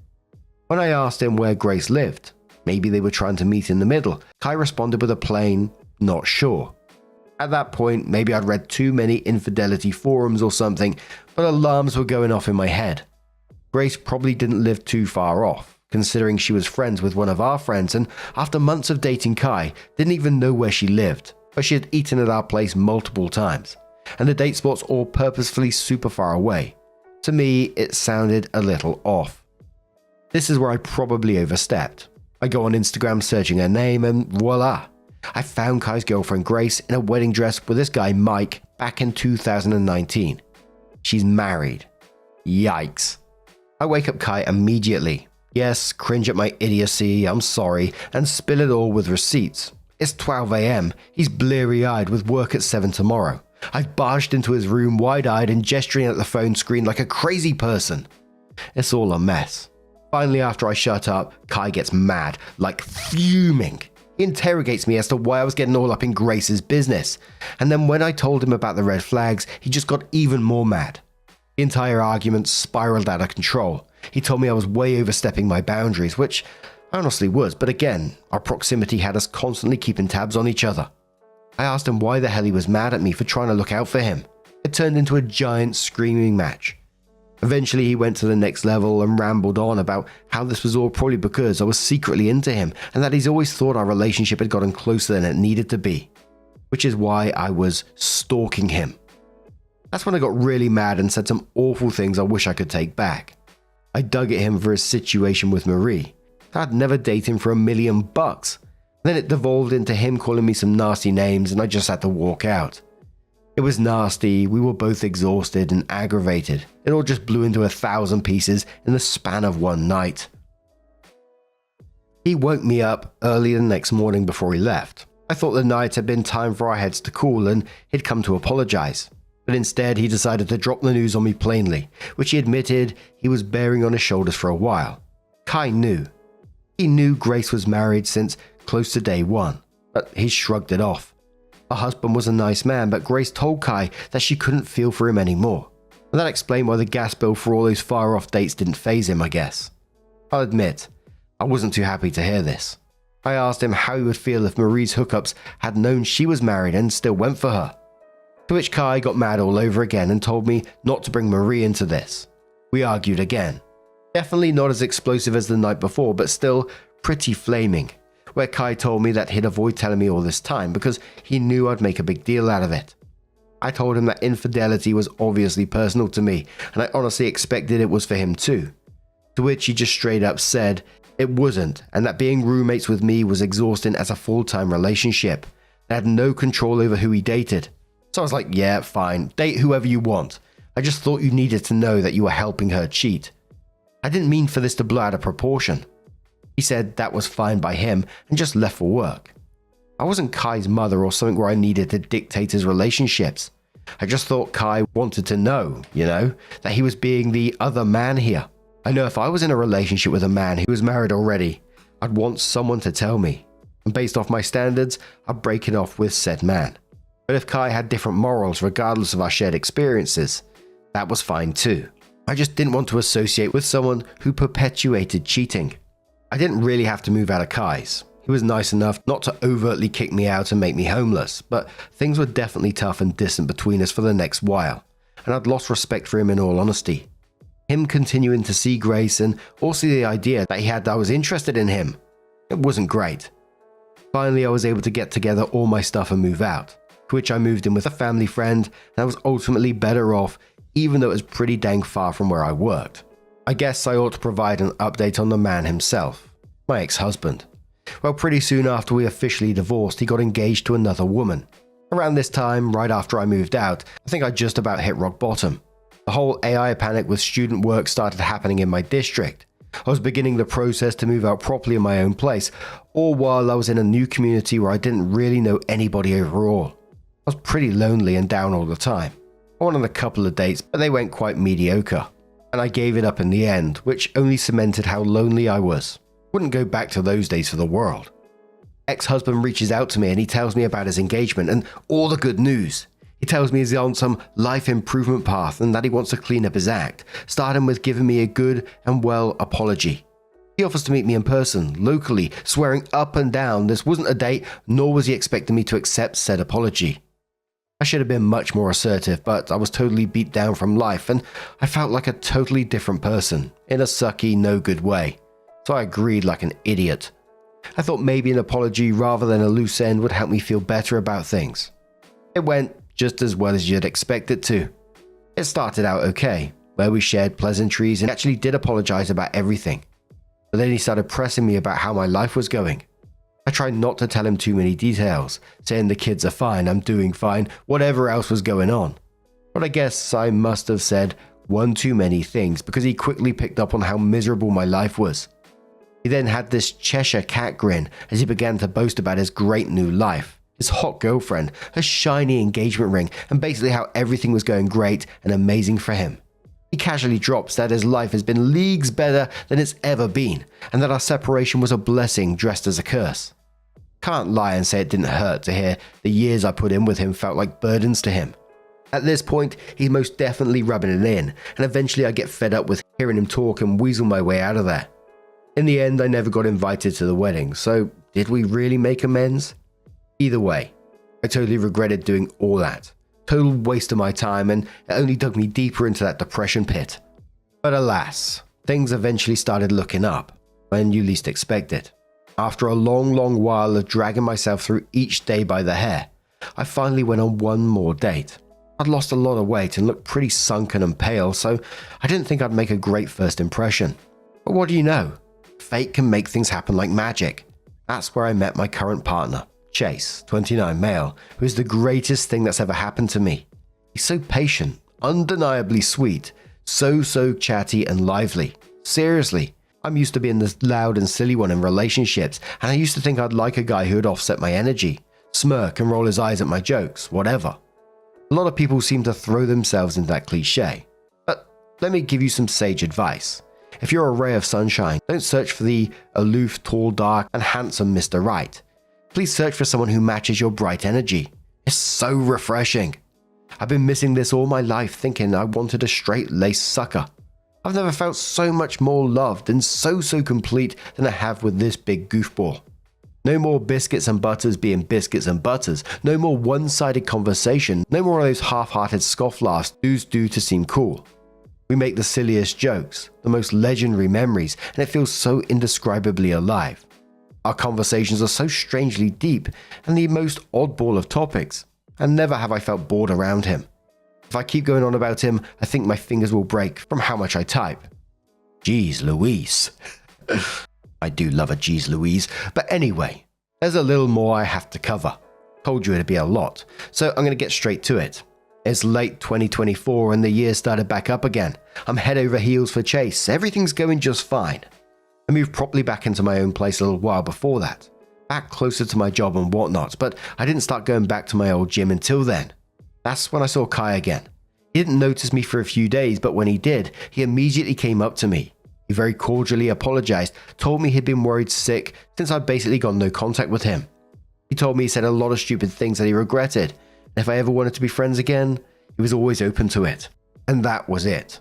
Speaker 2: When I asked him where Grace lived, maybe they were trying to meet in the middle, Kai responded with a plain, not sure. At that point, maybe I'd read too many infidelity forums or something, but alarms were going off in my head. Grace probably didn't live too far off, considering she was friends with one of our friends, and after months of dating Kai, didn't even know where she lived, but she had eaten at our place multiple times, and the date spots all purposefully super far away. To me, it sounded a little off. This is where I probably overstepped. I go on Instagram searching her name, and voila! I found Kai's girlfriend Grace in a wedding dress with this guy Mike back in 2019. She's married. Yikes. I wake up Kai immediately. Yes, cringe at my idiocy, I'm sorry, and spill it all with receipts. It's 12 AM, he's bleary-eyed with work at 7 tomorrow. I've barged into his room wide-eyed and gesturing at the phone screen like a crazy person. It's all a mess. Finally, after I shut up, Kai gets mad, like fuming. He interrogates me as to why I was getting all up in Grace's business. And then when I told him about the red flags, he just got even more mad. The entire argument spiraled out of control. He told me I was way overstepping my boundaries, which I honestly was, but again, our proximity had us constantly keeping tabs on each other. I asked him why the hell he was mad at me for trying to look out for him. It turned into a giant screaming match. Eventually he went to the next level and rambled on about how this was all probably because I was secretly into him and that he's always thought our relationship had gotten closer than it needed to be, which is why I was stalking him. That's when I got really mad and said some awful things I wish I could take back. I dug at him for his situation with Marie. I'd never date him for $1 million. Then it devolved into him calling me some nasty names and I just had to walk out. It was nasty, we were both exhausted and aggravated. It all just blew into 1,000 pieces in the span of one night. He woke me up early the next morning before he left. I thought the night had been time for our heads to cool and he'd come to apologize. But instead he decided to drop the news on me plainly, which he admitted he was bearing on his shoulders for a while. Kai knew. He knew Grace was married since close to day one, but he shrugged it off. Her husband was a nice man, but Grace told Kai that she couldn't feel for him anymore. And that explained why the gas bill for all those far-off dates didn't faze him, I guess. I'll admit, I wasn't too happy to hear this. I asked him how he would feel if Marie's hookups had known she was married and still went for her. To which Kai got mad all over again and told me not to bring Marie into this. We argued again. Definitely not as explosive as the night before, but still pretty flaming, where Kai told me that he'd avoid telling me all this time because he knew I'd make a big deal out of it. I told him that infidelity was obviously personal to me, and I honestly expected it was for him too. To which he just straight up said it wasn't, and that being roommates with me was exhausting as a full-time relationship. They had no control over who he dated. So I was like, yeah, fine, date whoever you want. I just thought you needed to know that you were helping her cheat. I didn't mean for this to blow out of proportion. He said that was fine by him and just left for work. I wasn't Kai's mother or something where I needed to dictate his relationships. I just thought Kai wanted to know, that he was being the other man here. I know if I was in a relationship with a man who was married already, I'd want someone to tell me. And based off my standards, I'd break it off with said man. But if Kai had different morals regardless of our shared experiences, that was fine too. I just didn't want to associate with someone who perpetuated cheating. I didn't really have to move out of Kai's. He was nice enough not to overtly kick me out and make me homeless, but things were definitely tough and distant between us for the next while, and I'd lost respect for him in all honesty. Him continuing to see Grace and also the idea that he had that I was interested in him, it wasn't great. Finally, I was able to get together all my stuff and move out, to which I moved in with a family friend, and I was ultimately better off even though it was pretty dang far from where I worked. I guess I ought to provide an update on the man himself, my ex-husband. Well, pretty soon after we officially divorced, he got engaged to another woman. Around this time, right after I moved out, I think I just about hit rock bottom. The whole AI panic with student work started happening in my district. I was beginning the process to move out properly in my own place, all while I was in a new community where I didn't really know anybody overall. I was pretty lonely and down all the time. I went on a couple of dates, but they went quite mediocre. And I gave it up in the end, which only cemented how lonely I was. Wouldn't go back to those days for the world. Ex-husband reaches out to me and he tells me about his engagement and all the good news. He tells me he's on some life improvement path and that he wants to clean up his act, starting with giving me a good and well apology. He offers to meet me in person, locally, swearing up and down this wasn't a date, nor was he expecting me to accept said apology. I should have been much more assertive, but I was totally beat down from life and I felt like a totally different person, in a sucky, no good way. So I agreed like an idiot. I thought maybe an apology rather than a loose end would help me feel better about things. It went just as well as you'd expect it to. It started out okay, where we shared pleasantries and actually did apologize about everything. But then he started pressing me about how my life was going. I tried not to tell him too many details, saying the kids are fine, I'm doing fine, whatever else was going on. But I guess I must have said one too many things because he quickly picked up on how miserable my life was. He then had this Cheshire cat grin as he began to boast about his great new life, his hot girlfriend, her shiny engagement ring, and basically how everything was going great and amazing for him. He casually drops that his life has been leagues better than it's ever been, and that our separation was a blessing dressed as a curse. Can't lie and say it didn't hurt to hear the years I put in with him felt like burdens to him. At this point, he's most definitely rubbing it in, and eventually I get fed up with hearing him talk and weasel my way out of there. In the end, I never got invited to the wedding, so did we really make amends? Either way, I totally regretted doing all that. Total waste of my time, and it only dug me deeper into that depression pit. But alas, things eventually started looking up, when you least expect it. After a long while of dragging myself through each day by the hair, I finally went on one more date. I'd lost a lot of weight and looked pretty sunken and pale, so I didn't think I'd make a great first impression. But what do you know? Fate can make things happen like magic. That's where I met my current partner, Chase, 29 male, who is the greatest thing that's ever happened to me. He's so patient, undeniably sweet, so chatty and lively. Seriously, I'm used to being the loud and silly one in relationships, and I used to think I'd like a guy who would offset my energy, smirk and roll his eyes at my jokes, whatever. A lot of people seem to throw themselves into that cliche. But let me give you some sage advice. If you're a ray of sunshine, don't search for the aloof, tall, dark, and handsome Mr. Right. Please search for someone who matches your bright energy. It's so refreshing. I've been missing this all my life, thinking I wanted a straight-laced sucker. I've never felt so much more loved and so complete than I have with this big goofball. No more biscuits and butters being biscuits and butters. No more one-sided conversation. No more of those half-hearted scofflaughs dudes do to seem cool. We make the silliest jokes, the most legendary memories, and it feels so indescribably alive. Our conversations are so strangely deep and the most oddball of topics, and never have I felt bored around him. If I keep going on about him, I think my fingers will break from how much I type. Jeez Louise. I do love a Jeez Louise, but anyway, there's a little more I have to cover. Told you it'd be a lot, so I'm going to get straight to it. It's late 2024 and the year started back up again. I'm head over heels for Chase, everything's going just fine. I moved properly back into my own place a little while before that, back closer to my job and whatnot, but I didn't start going back to my old gym until then. That's when I saw Kai again. He didn't notice me for a few days, but when he did, he immediately came up to me. He very cordially apologized, told me he'd been worried sick since I'd basically got no contact with him. He told me he said a lot of stupid things that he regretted, and if I ever wanted to be friends again, he was always open to it. And that was it.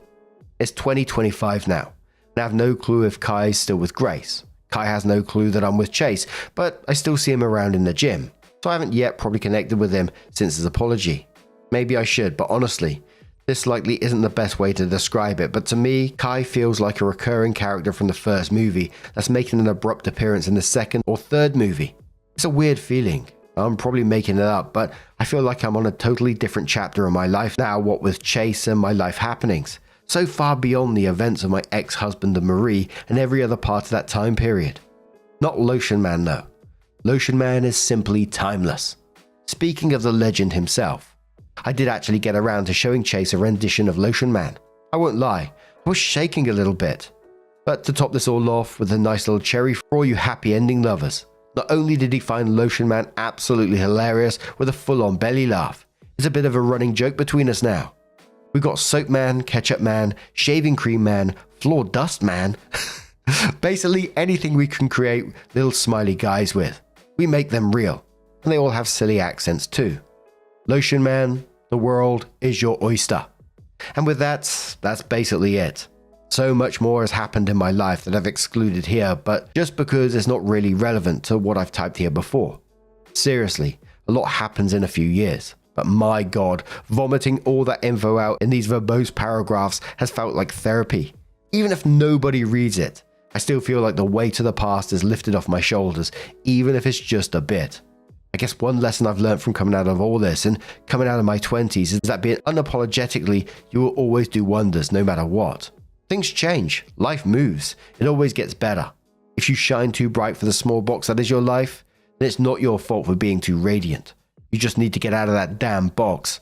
Speaker 2: It's 2025 now, and I have no clue if Kai is still with Grace. Kai has no clue that I'm with Chase, but I still see him around in the gym, so I haven't yet probably connected with him since his apology. Maybe I should, but honestly, this likely isn't the best way to describe it, but to me, Kai feels like a recurring character from the first movie that's making an abrupt appearance in the second or third movie. It's a weird feeling. I'm probably making it up, but I feel like I'm on a totally different chapter of my life now, what with Chase and my life happenings. So far beyond the events of my ex-husband and Marie and every other part of that time period. Not Lotion Man though. Lotion Man is simply timeless. Speaking of the legend himself, I did actually get around to showing Chase a rendition of Lotion Man. I won't lie, I was shaking a little bit. But to top this all off with a nice little cherry for all you happy ending lovers, not only did he find Lotion Man absolutely hilarious with a full-on belly laugh, it's a bit of a running joke between us now. We got soap man, ketchup man, shaving cream man, floor dust man. Basically anything we can create little smiley guys with. We make them real. And they all have silly accents too. Lotion man, the world is your oyster. And with that, that's basically it. So much more has happened in my life that I've excluded here, but just because it's not really relevant to what I've typed here before. Seriously, a lot happens in a few years. But my God, vomiting all that info out in these verbose paragraphs has felt like therapy. Even if nobody reads it, I still feel like the weight of the past is lifted off my shoulders, even if it's just a bit. I guess one lesson I've learned from coming out of all this and coming out of my 20s is that being unapologetically, you will always do wonders no matter what. Things change, life moves, it always gets better. If you shine too bright for the small box that is your life, then it's not your fault for being too radiant. You just need to get out of that damn box.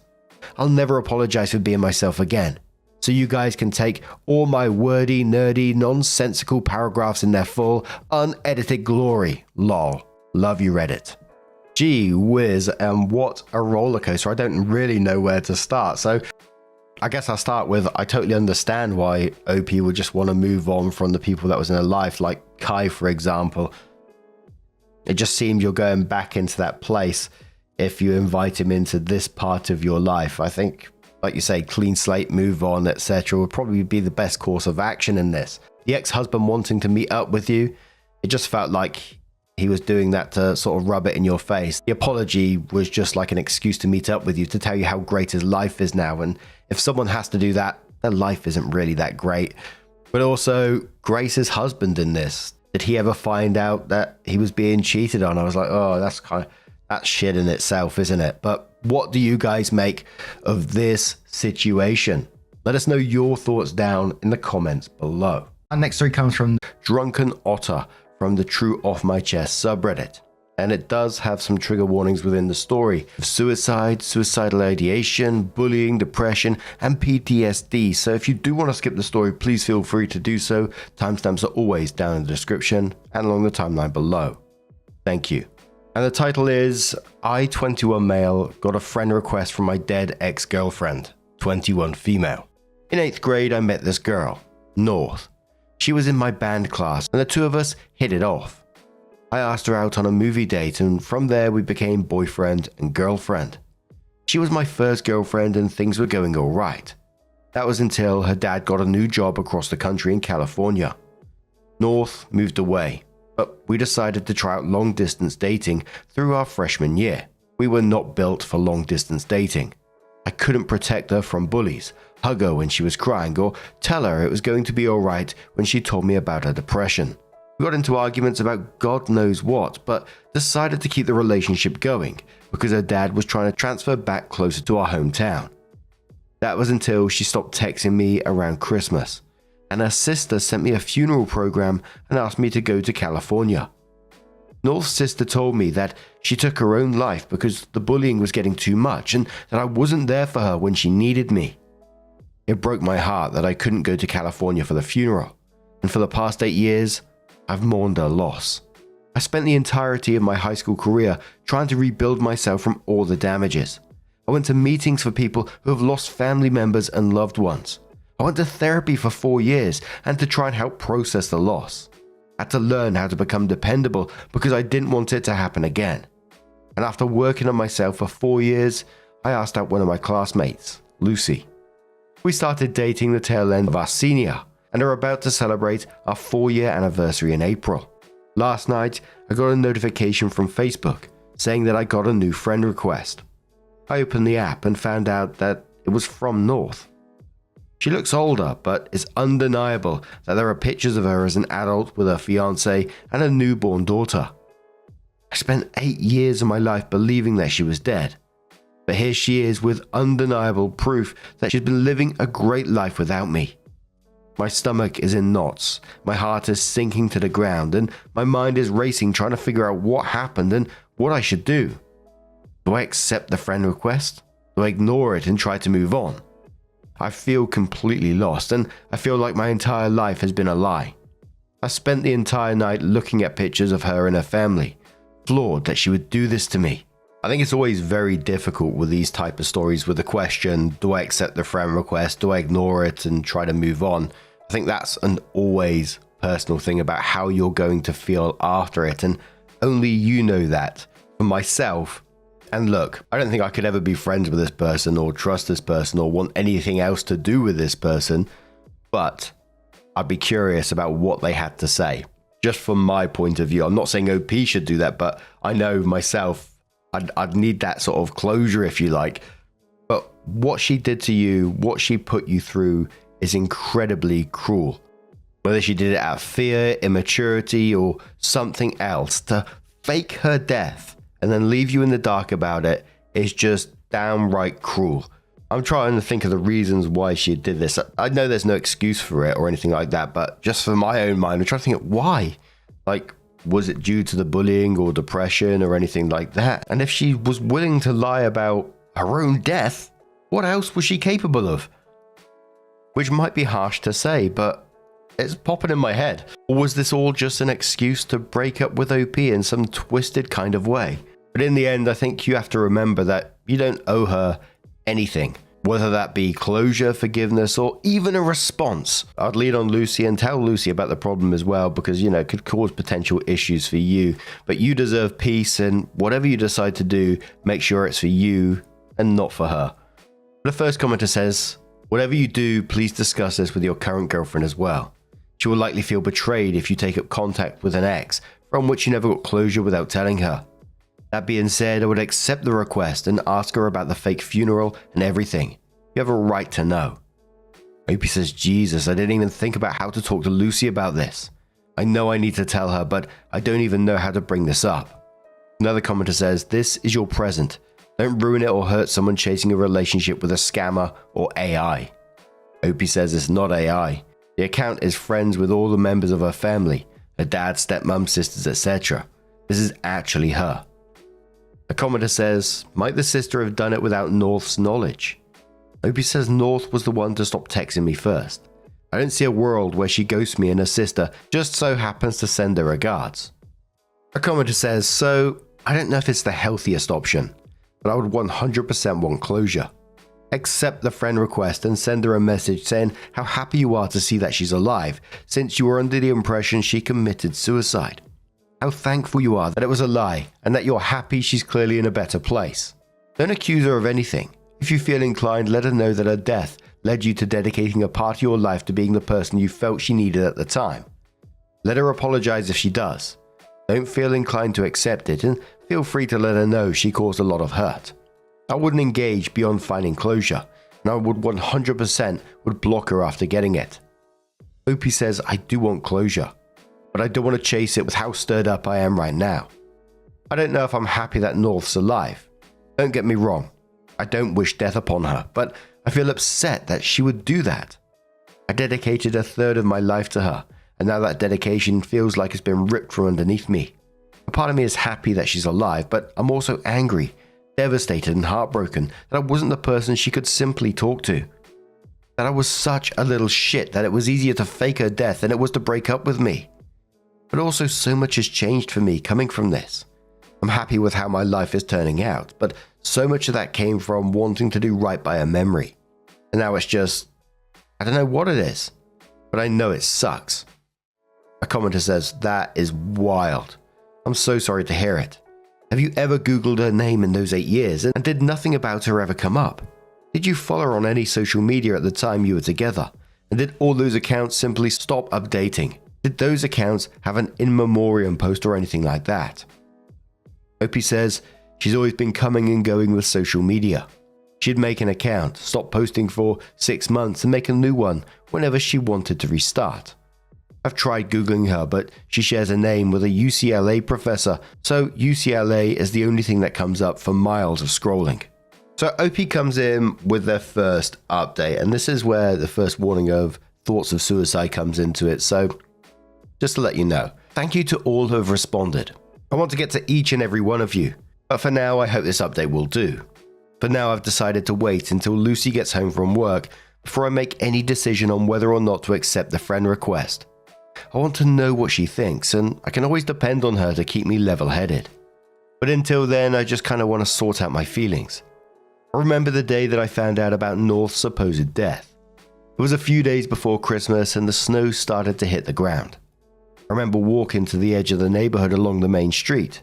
Speaker 2: I'll never apologize for being myself again. So you guys can take all my wordy, nerdy, nonsensical paragraphs in their full, unedited glory. Lol. Love you, Reddit. Gee whiz, and what a roller coaster. I don't really know where to start. So I guess I'll start with, I totally understand why OP would just want to move on from the people that was in her life, like Kai, for example. It just seemed you're going back into that place if you invite him into this part of your life. I think, like you say, clean slate, move on, etc. would probably be the best course of action in this. The ex-husband wanting to meet up with you, it just felt like he was doing that to sort of rub it in your face. The apology was just like an excuse to meet up with you, to tell you how great his life is now. And if someone has to do that, their life isn't really that great. But also, Grace's husband in this, did he ever find out that he was being cheated on? I was like, oh, that's shit in itself, isn't it? But what do you guys make of this situation? Let us know your thoughts down in the comments below.
Speaker 1: Our next story comes from
Speaker 2: Drunken Otter from the True Off My Chest subreddit. And it does have some trigger warnings within the story. Suicide, suicidal ideation, bullying, depression, and PTSD. So if you do want to skip the story, please feel free to do so. Timestamps are always down in the description and along the timeline below. Thank you. And the title is, I, 21 male, got a friend request from my dead ex-girlfriend, 21 female. In 8th grade, I met this girl, North. She was in my band class, and the two of us hit it off. I asked her out on a movie date, and from there we became boyfriend and girlfriend. She was my first girlfriend, and things were going alright. That was until her dad got a new job across the country in California. North moved away, but we decided to try out long-distance dating through our freshman year. We were not built for long-distance dating. I couldn't protect her from bullies, hug her when she was crying, or tell her it was going to be alright when she told me about her depression. We got into arguments about God knows what, but decided to keep the relationship going because her dad was trying to transfer back closer to our hometown. That was until she stopped texting me around Christmas, and her sister sent me a funeral program and asked me to go to California. North's sister told me that she took her own life because the bullying was getting too much and that I wasn't there for her when she needed me. It broke my heart that I couldn't go to California for the funeral, and for the past 8 years, I've mourned her loss. I spent the entirety of my high school career trying to rebuild myself from all the damages. I went to meetings for people who have lost family members and loved ones. I went to therapy for 4 years and to try and help process the loss. I had to learn how to become dependable because I didn't want it to happen again. And after working on myself for 4 years, I asked out one of my classmates, Lucy. We started dating the tail end of our senior and are about to celebrate our 4-year anniversary in April. Last night, I got a notification from Facebook saying that I got a new friend request. I opened the app and found out that it was from North. She looks older, but it's undeniable that there are pictures of her as an adult with her fiance and a newborn daughter. I spent 8 years of my life believing that she was dead, but here she is with undeniable proof that she's been living a great life without me. My stomach is in knots, my heart is sinking to the ground, and my mind is racing trying to figure out what happened and what I should do. Do I accept the friend request? Do I ignore it and try to move on? I feel completely lost, and I feel like my entire life has been a lie. I spent the entire night looking at pictures of her and her family, floored that she would do this to me. I think it's always very difficult with these type of stories with the question, do I accept the friend request? Do I ignore it and try to move on? I think that's an always personal thing about how you're going to feel after it. And only you know that. For myself, and look, I don't think I could ever be friends with this person or trust this person or want anything else to do with this person, but I'd be curious about what they had to say. Just from my point of view, I'm not saying OP should do that, but I know myself, I'd need that sort of closure, if you like. But what she did to you, what she put you through is incredibly cruel. Whether she did it out of fear, immaturity, or something else, to fake her death and then leave you in the dark about it is just downright cruel. I'm trying to think of the reasons why she did this. I know there's no excuse for it or anything like that, but just for my own mind, I'm trying to think of why. Like, was it due to the bullying or depression or anything like that? And if she was willing to lie about her own death, what else was she capable of? Which might be harsh to say, but it's popping in my head. Or was this all just an excuse to break up with OP in some twisted kind of way? But in the end, I think you have to remember that you don't owe her anything, whether that be closure, forgiveness, or even a response. I'd lean on Lucy and tell Lucy about the problem as well, because, you know, it could cause potential issues for you. But you deserve peace, and whatever you decide to do, make sure it's for you and not for her. The first commenter says, whatever you do, please discuss this with your current girlfriend as well. She will likely feel betrayed if you take up contact with an ex from which you never got closure without telling her. That being said, I would accept the request and ask her about the fake funeral and everything. You have a right to know. Opie says, Jesus, I didn't even think about how to talk to Lucy about this. I know I need to tell her, but I don't even know how to bring this up. Another commenter says, this is your present. Don't ruin it or hurt someone chasing a relationship with a scammer or AI. Opie says it's not AI. The account is friends with all the members of her family, her dad, stepmom, sisters, etc. This is actually her. A commenter says, might the sister have done it without North's knowledge? Opie says North was the one to stop texting me first. I don't see a world where she ghosts me and her sister just so happens to send her regards. A commenter says, so I don't know if it's the healthiest option, but I would 100% want closure. Accept the friend request and send her a message saying how happy you are to see that she's alive, since you were under the impression she committed suicide. How thankful you are that it was a lie and that you're happy she's clearly in a better place. Don't accuse her of anything. If you feel inclined, let her know that her death led you to dedicating a part of your life to being the person you felt she needed at the time. Let her apologize if she does. Don't feel inclined to accept it, and feel free to let her know she caused a lot of hurt. I wouldn't engage beyond finding closure, and I would 100% would block her after getting it. Opie says, I do want closure, but I don't want to chase it with how stirred up I am right now. I don't know if I'm happy that North's alive. Don't get me wrong, I don't wish death upon her, but I feel upset that she would do that. I dedicated a third of my life to her, and now that dedication feels like it's been ripped from underneath me. A part of me is happy that she's alive, but I'm also angry, devastated and heartbroken that I wasn't the person she could simply talk to. That I was such a little shit that it was easier to fake her death than it was to break up with me. But also so much has changed for me coming from this. I'm happy with how my life is turning out, but so much of that came from wanting to do right by a memory. And now it's just, I don't know what it is, but I know it sucks. A commenter says, that is wild. I'm so sorry to hear it. Have you ever Googled her name in those 8 years, and did nothing about her ever come up? Did you follow her on any social media at the time you were together? And did all those accounts simply stop updating? Did those accounts have an in memoriam post or anything like that? Opie says, she's always been coming and going with social media. She'd make an account, stop posting for 6 months and make a new one whenever she wanted to restart. I've tried Googling her, but she shares a name with a UCLA professor, so UCLA is the only thing that comes up for miles of scrolling. So OP comes in with their first update, and this is where the first warning of thoughts of suicide comes into it. So just to let you know, thank you to all who have responded. I want to get to each and every one of you, but for now I hope this update will do. For now I've decided to wait until Lucy gets home from work before I make any decision on whether or not to accept the friend request. I want to know what she thinks, and I can always depend on her to keep me level-headed. But until then, I just kind of want to sort out my feelings. I remember the day that I found out about North's supposed death. It was a few days before Christmas and the snow started to hit the ground. I remember walking to the edge of the neighborhood along the main street.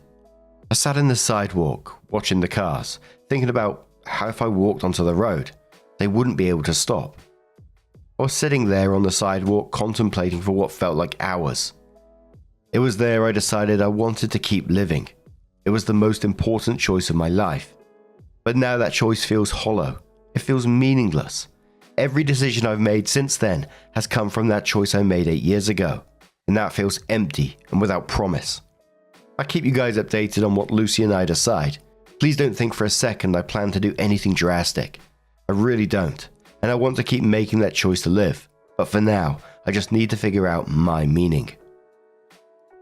Speaker 2: I sat in the sidewalk, watching the cars, thinking about how if I walked onto the road, they wouldn't be able to stop. I was sitting there on the sidewalk contemplating for what felt like hours. It was there I decided I wanted to keep living. It was the most important choice of my life. But now that choice feels hollow. It feels meaningless. Every decision I've made since then has come from that choice I made 8 years ago. And that feels empty and without promise. I keep you guys updated on what Lucy and I decide. Please don't think for a second I plan to do anything drastic. I really don't. And I want to keep making that choice to live. But for now, I just need to figure out my meaning.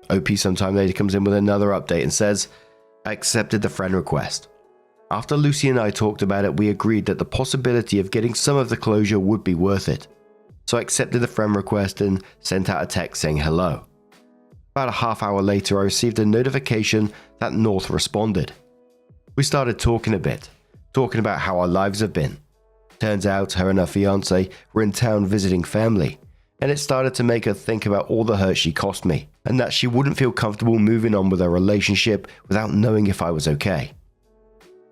Speaker 2: OP sometime later comes in with another update and says, I accepted the friend request. After Lucy and I talked about it, we agreed that the possibility of getting some of the closure would be worth it. So I accepted the friend request and sent out a text saying hello. About a half hour later, I received a notification that North responded. We started talking a bit, talking about how our lives have been. Turns out her and her fiance were in town visiting family, and it started to make her think about all the hurt she cost me, and that she wouldn't feel comfortable moving on with our relationship without knowing if I was okay.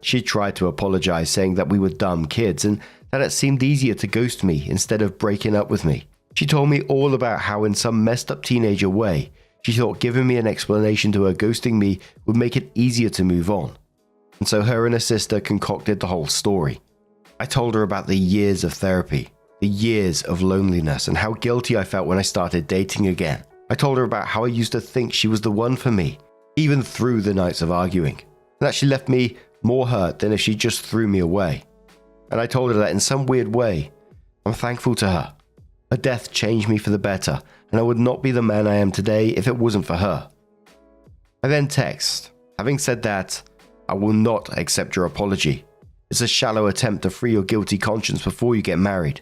Speaker 2: She tried to apologize, saying that we were dumb kids and that it seemed easier to ghost me instead of breaking up with me. She told me all about how in some messed up teenager way, she thought giving me an explanation to her ghosting me would make it easier to move on. And so her and her sister concocted the whole story. I told her about the years of therapy, the years of loneliness, and how guilty I felt when I started dating again. I told her about how I used to think she was the one for me, even through the nights of arguing, and that she left me more hurt than if she just threw me away. And I told her that in some weird way, I'm thankful to her. Her death changed me for the better, and I would not be the man I am today if it wasn't for her. I then text, having said that, I will not accept your apology. It's a shallow attempt to free your guilty conscience before you get married.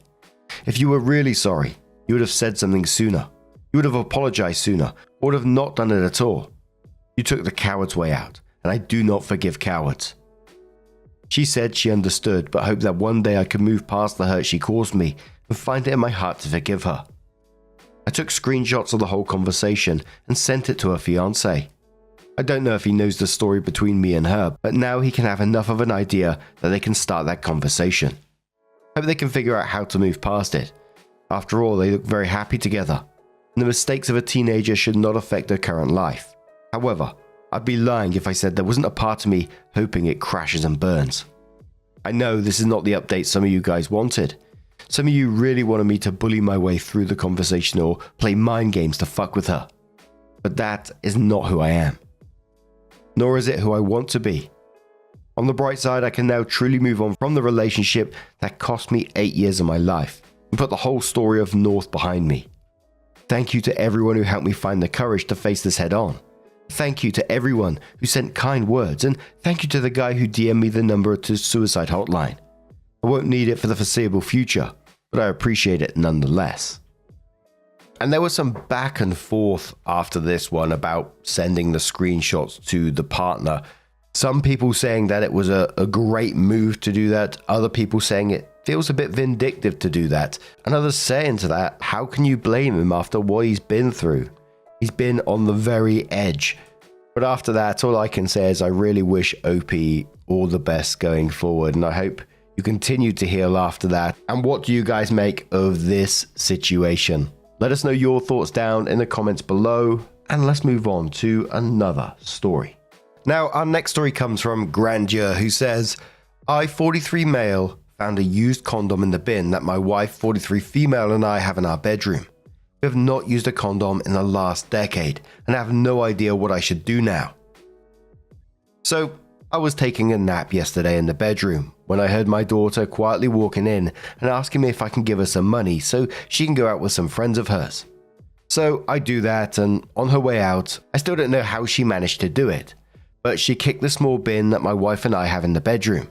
Speaker 2: If you were really sorry, you would have said something sooner. You would have apologized sooner, or would have not done it at all. You took the coward's way out, and I do not forgive cowards. She said she understood, but hoped that one day I could move past the hurt she caused me and find it in my heart to forgive her. I took screenshots of the whole conversation and sent it to her fiancé. I don't know if he knows the story between me and her, but now he can have enough of an idea that they can start that conversation. Hope they can figure out how to move past it. After all, they look very happy together, and the mistakes of a teenager should not affect their current life. However, I'd be lying if I said there wasn't a part of me hoping it crashes and burns. I know this is not the update some of you guys wanted. Some of you really wanted me to bully my way through the conversation or play mind games to fuck with her. But that is not who I am. Nor is it who I want to be. On the bright side, I can now truly move on from the relationship that cost me 8 years of my life and put the whole story of North behind me. Thank you to everyone who helped me find the courage to face this head on. Thank you to everyone who sent kind words, and thank you to the guy who DM'd me the number to suicide hotline. I won't need it for the foreseeable future, but I appreciate it nonetheless. And there was some back and forth after this one about sending the screenshots to the partner. Some people saying that it was a great move to do that, other people saying it feels a bit vindictive to do that, and others saying to that, how can you blame him after what he's been through? He's been on the very edge. But after that, all I can say is I really wish OP all the best going forward, and I hope you continue to heal after that. And what do you guys make of this situation? Let us know your thoughts down in the comments below, and let's move on to another story. Now, our next story comes from Grandeur, who says, I, 43 male, found a used condom in the bin that my wife, 43 female, and I have in our bedroom. We have not used a condom in the last decade, and I have no idea what I should do now. So, I was taking a nap yesterday in the bedroom when I heard my daughter quietly walking in and asking me if I can give her some money so she can go out with some friends of hers. So I do that, and on her way out, I still don't know how she managed to do it, but she kicked the small bin that my wife and I have in the bedroom.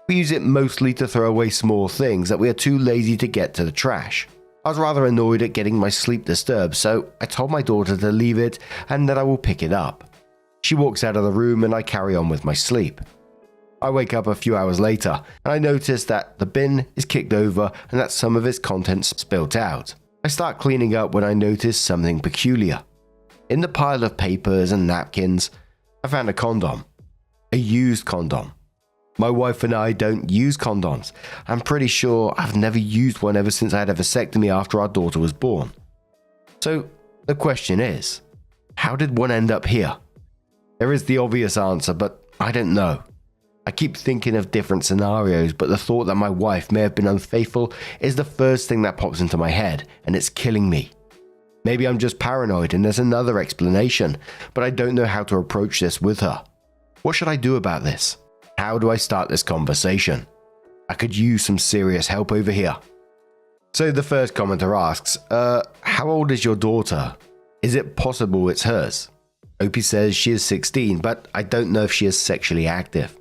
Speaker 2: We use it mostly to throw away small things that we are too lazy to get to the trash. I was rather annoyed at getting my sleep disturbed, so I told my daughter to leave it and that I will pick it up. She walks out of the room and I carry on with my sleep. I wake up a few hours later and I notice that the bin is kicked over and that some of its contents spilt out. I start cleaning up when I notice something peculiar. In the pile of papers and napkins, I found a condom. A used condom. My wife and I don't use condoms. I'm pretty sure I've never used one ever since I had a vasectomy after our daughter was born. So the question is, how did one end up here? There is the obvious answer, but I don't know. I keep thinking of different scenarios, but the thought that my wife may have been unfaithful is the first thing that pops into my head, and it's killing me. Maybe I'm just paranoid and there's another explanation, but I don't know how to approach this with her. What should I do about this? How do I start this conversation? I could use some serious help over here. So the first commenter asks, how old is your daughter? Is it possible it's hers? Opie says she is 16, but I don't know if she is sexually active.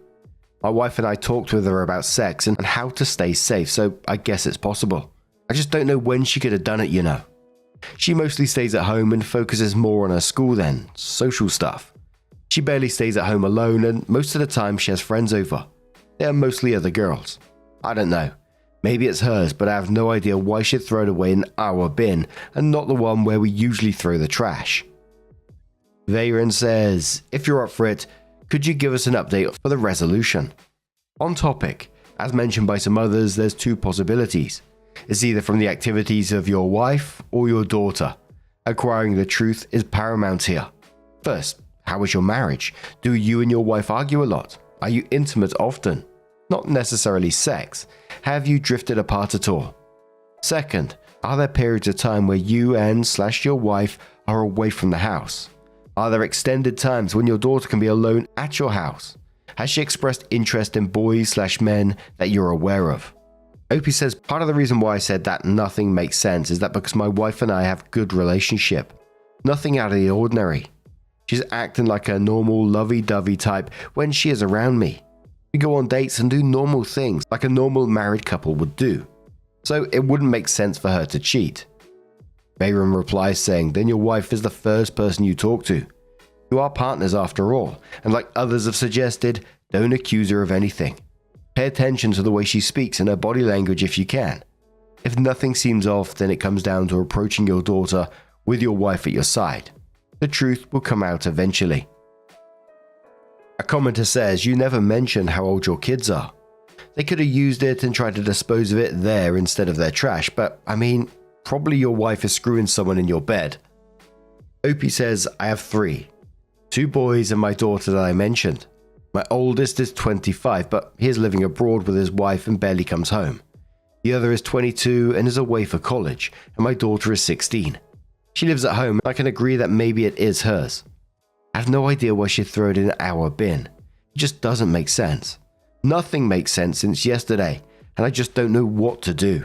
Speaker 2: My wife and I talked with her about sex and how to stay safe, so I guess it's possible. I just don't know when she could have done it, you know. She mostly stays at home and focuses more on her school than social stuff. She barely stays at home alone and most of the time she has friends over. They are mostly other girls. I don't know. Maybe it's hers, but I have no idea why she'd throw it away in our bin and not the one where we usually throw the trash. Veyron says, if you're up for it, could you give us an update for the resolution? On topic, as mentioned by some others, there's two possibilities. It's either from the activities of your wife or your daughter. Acquiring the truth is paramount here. First, how is your marriage? Do you and your wife argue a lot? Are you intimate often? Not necessarily sex. Have you drifted apart at all? Second, are there periods of time where you and/your wife are away from the house? Are there extended times when your daughter can be alone at your house? Has she expressed interest in boys/men that you're aware of? Opie says part of the reason why I said that nothing makes sense is that because my wife and I have good relationship. Nothing out of the ordinary. She's acting like a normal lovey-dovey type when she is around me. We go on dates and do normal things like a normal married couple would do. So it wouldn't make sense for her to cheat. Bayram replies saying, then your wife is the first person you talk to. You are partners after all, and like others have suggested, don't accuse her of anything. Pay attention to the way she speaks and her body language if you can. If nothing seems off, then it comes down to approaching your daughter with your wife at your side. The truth will come out eventually. A commenter says, you never mentioned how old your kids are. They could have used it and tried to dispose of it there instead of their trash, but I mean, probably your wife is screwing someone in your bed. Opie says, I have 3. 2 boys and my daughter that I mentioned. My oldest is 25, but he is living abroad with his wife and barely comes home. The other is 22 and is away for college, and my daughter is 16. She lives at home, and I can agree that maybe it is hers. I have no idea why she'd throw it in our bin. It just doesn't make sense. Nothing makes sense since yesterday, and I just don't know what to do.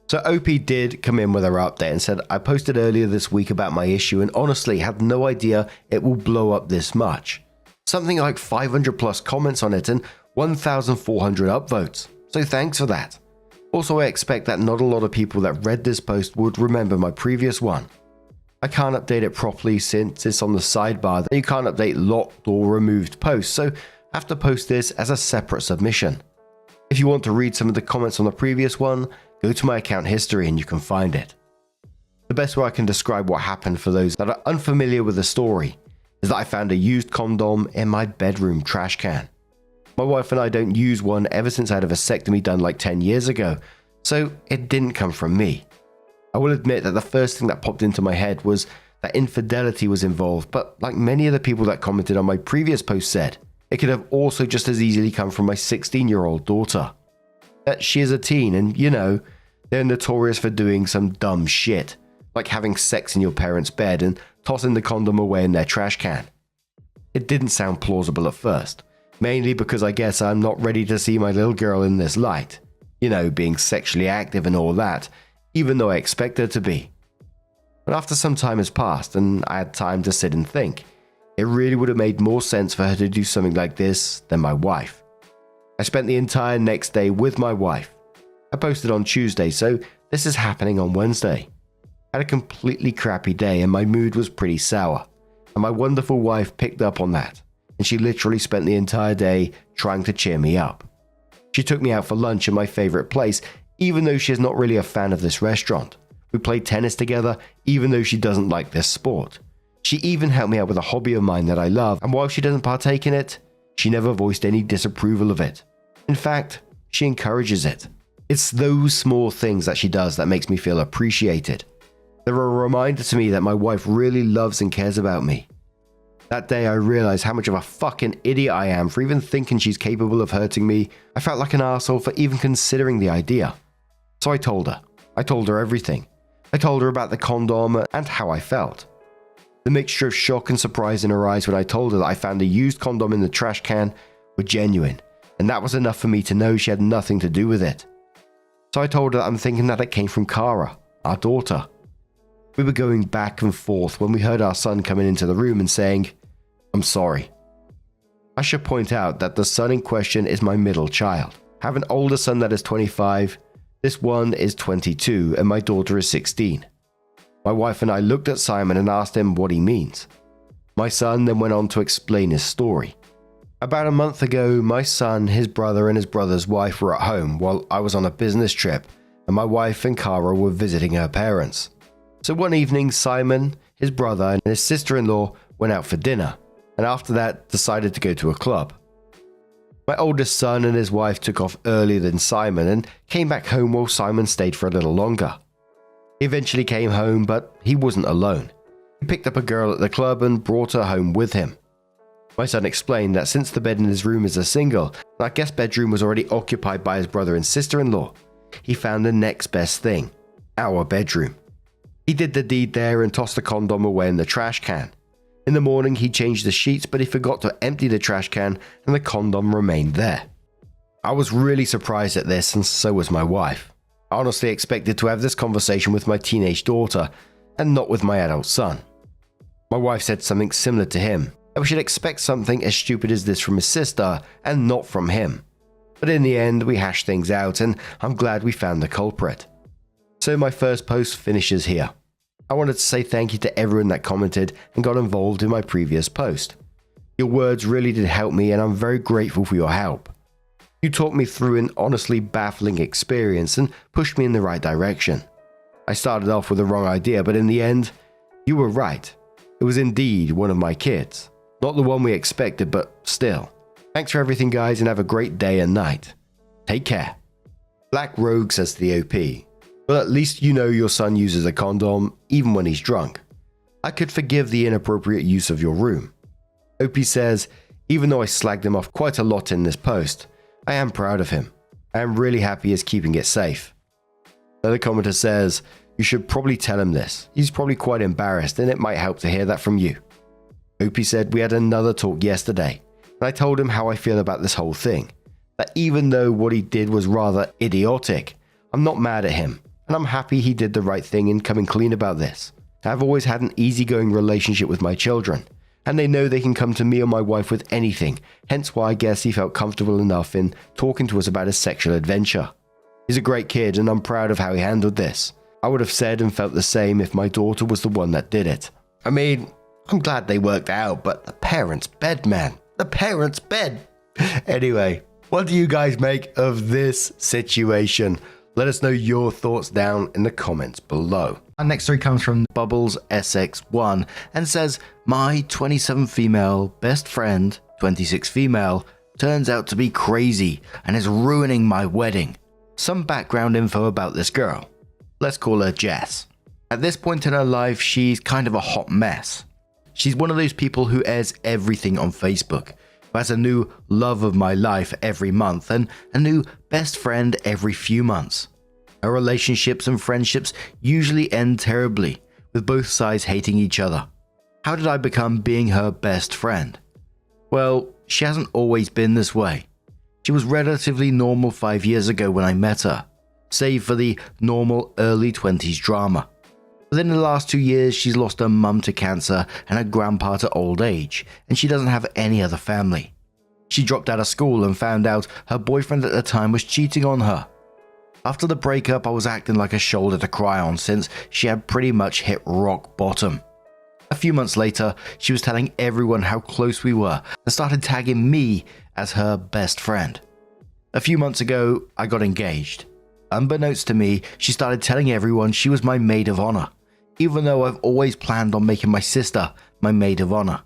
Speaker 2: So Opie did come in with her update and said, I posted earlier this week about my issue and honestly had no idea it will blow up this much. Something like 500 plus comments on it and 1,400 upvotes. So thanks for that. Also, I expect that not a lot of people that read this post would remember my previous one. I can't update it properly since it's on the sidebar that you can't update locked or removed posts, so I have to post this as a separate submission. If you want to read some of the comments on the previous one, go to my account history and you can find it. The best way I can describe what happened for those that are unfamiliar with the story is that I found a used condom in my bedroom trash can. My wife and I don't use one ever since I had a vasectomy done like 10 years ago, so it didn't come from me. I will admit that the first thing that popped into my head was that infidelity was involved, but like many of the people that commented on my previous post said, it could have also just as easily come from my 16-year-old daughter. That she is a teen and, you know, they're notorious for doing some dumb shit, like having sex in your parents' bed and tossing the condom away in their trash can. It didn't sound plausible at first, mainly because I guess I'm not ready to see my little girl in this light. You know, being sexually active and all that, even though I expect her to be. But after some time has passed and I had time to sit and think, it really would have made more sense for her to do something like this than my wife. I spent the entire next day with my wife. I posted on Tuesday, so this is happening on Wednesday. I had a completely crappy day and my mood was pretty sour. And my wonderful wife picked up on that, and she literally spent the entire day trying to cheer me up. She took me out for lunch at my favorite place, even though she is not really a fan of this restaurant. We played tennis together, even though she doesn't like this sport. She even helped me out with a hobby of mine that I love, and while she doesn't partake in it, she never voiced any disapproval of it. In fact, she encourages it. It's those small things that she does that makes me feel appreciated. They're a reminder to me that my wife really loves and cares about me. That day I realized how much of a fucking idiot I am for even thinking she's capable of hurting me. I felt like an asshole for even considering the idea. So I told her. I told her everything. I told her about the condom and how I felt. The mixture of shock and surprise in her eyes when I told her that I found a used condom in the trash can were genuine, and that was enough for me to know she had nothing to do with it. So I told her that I'm thinking that it came from Cara, our daughter. We were going back and forth when we heard our son coming into the room and saying, "I'm sorry." I should point out that the son in question is my middle child. I have an older son that is 25, this one is 22, and my daughter is 16. My wife and I looked at Simon and asked him what he means. My son then went on to explain his story. About a month ago, my son, his brother, and his brother's wife were at home while I was on a business trip, and my wife and Cara were visiting her parents. So one evening, Simon, his brother, and his sister-in-law went out for dinner, and after that decided to go to a club. My oldest son and his wife took off earlier than Simon and came back home while Simon stayed for a little longer. He eventually came home, but he wasn't alone. He picked up a girl at the club and brought her home with him. My son explained that since the bed in his room is a single, that guest bedroom was already occupied by his brother and sister-in-law. He found the next best thing, our bedroom. He did the deed there and tossed the condom away in the trash can. In the morning, he changed the sheets, but he forgot to empty the trash can and the condom remained there. I was really surprised at this, and so was my wife. I honestly expected to have this conversation with my teenage daughter and not with my adult son. My wife said something similar to him, that we should expect something as stupid as this from his sister and not from him. But in the end, we hashed things out, and I'm glad we found the culprit. So my first post finishes here. I wanted to say thank you to everyone that commented and got involved in my previous post. Your words really did help me, and I'm very grateful for your help. You talked me through an honestly baffling experience and pushed me in the right direction. I started off with the wrong idea, but in the end, you were right. It was indeed one of my kids. Not the one we expected, but still. Thanks for everything, guys, and have a great day and night. Take care. Black Rogue says to the OP, "Well, at least you know your son uses a condom, even when he's drunk. I could forgive the inappropriate use of your room." OP says, "Even though I slagged him off quite a lot in this post, I am proud of him. I am really happy he's keeping it safe." Another commenter says, "You should probably tell him this. He's probably quite embarrassed, and it might help to hear that from you." OP said, "We had another talk yesterday, and I told him how I feel about this whole thing. That even though what he did was rather idiotic, I'm not mad at him, and I'm happy he did the right thing in coming clean about this. I've always had an easygoing relationship with my children, and they know they can come to me or my wife with anything, hence why I guess he felt comfortable enough in talking to us about his sexual adventure. He's a great kid, and I'm proud of how he handled this. I would have said and felt the same if my daughter was the one that did it. I mean, I'm glad they worked out, but the parents' bed, man. The parents' bed." Anyway, what do you guys make of this situation? Let us know your thoughts down in the comments below.
Speaker 1: Our next story comes from Bubbles SX1 and says, "My 27 female best friend, 26 female, turns out to be crazy and is ruining my wedding. Some background info about this girl. Let's call her Jess. At this point in her life, she's kind of a hot mess. She's one of those people who airs everything on Facebook, who has a new love of my life every month and a new best friend every few months. Her relationships and friendships usually end terribly, with both sides hating each other. How did I become being her best friend? Well, she hasn't always been this way. She was relatively normal 5 years ago when I met her, save for the normal early 20s drama. Within the last 2 years, she's lost her mum to cancer and her grandpa to old age, and she doesn't have any other family. She dropped out of school and found out her boyfriend at the time was cheating on her. After the breakup, I was acting like a shoulder to cry on since she had pretty much hit rock bottom. A few months later, she was telling everyone how close we were and started tagging me as her best friend. A few months ago, I got engaged. Unbeknownst to me, she started telling everyone she was my maid of honor, even though I've always planned on making my sister my maid of honor.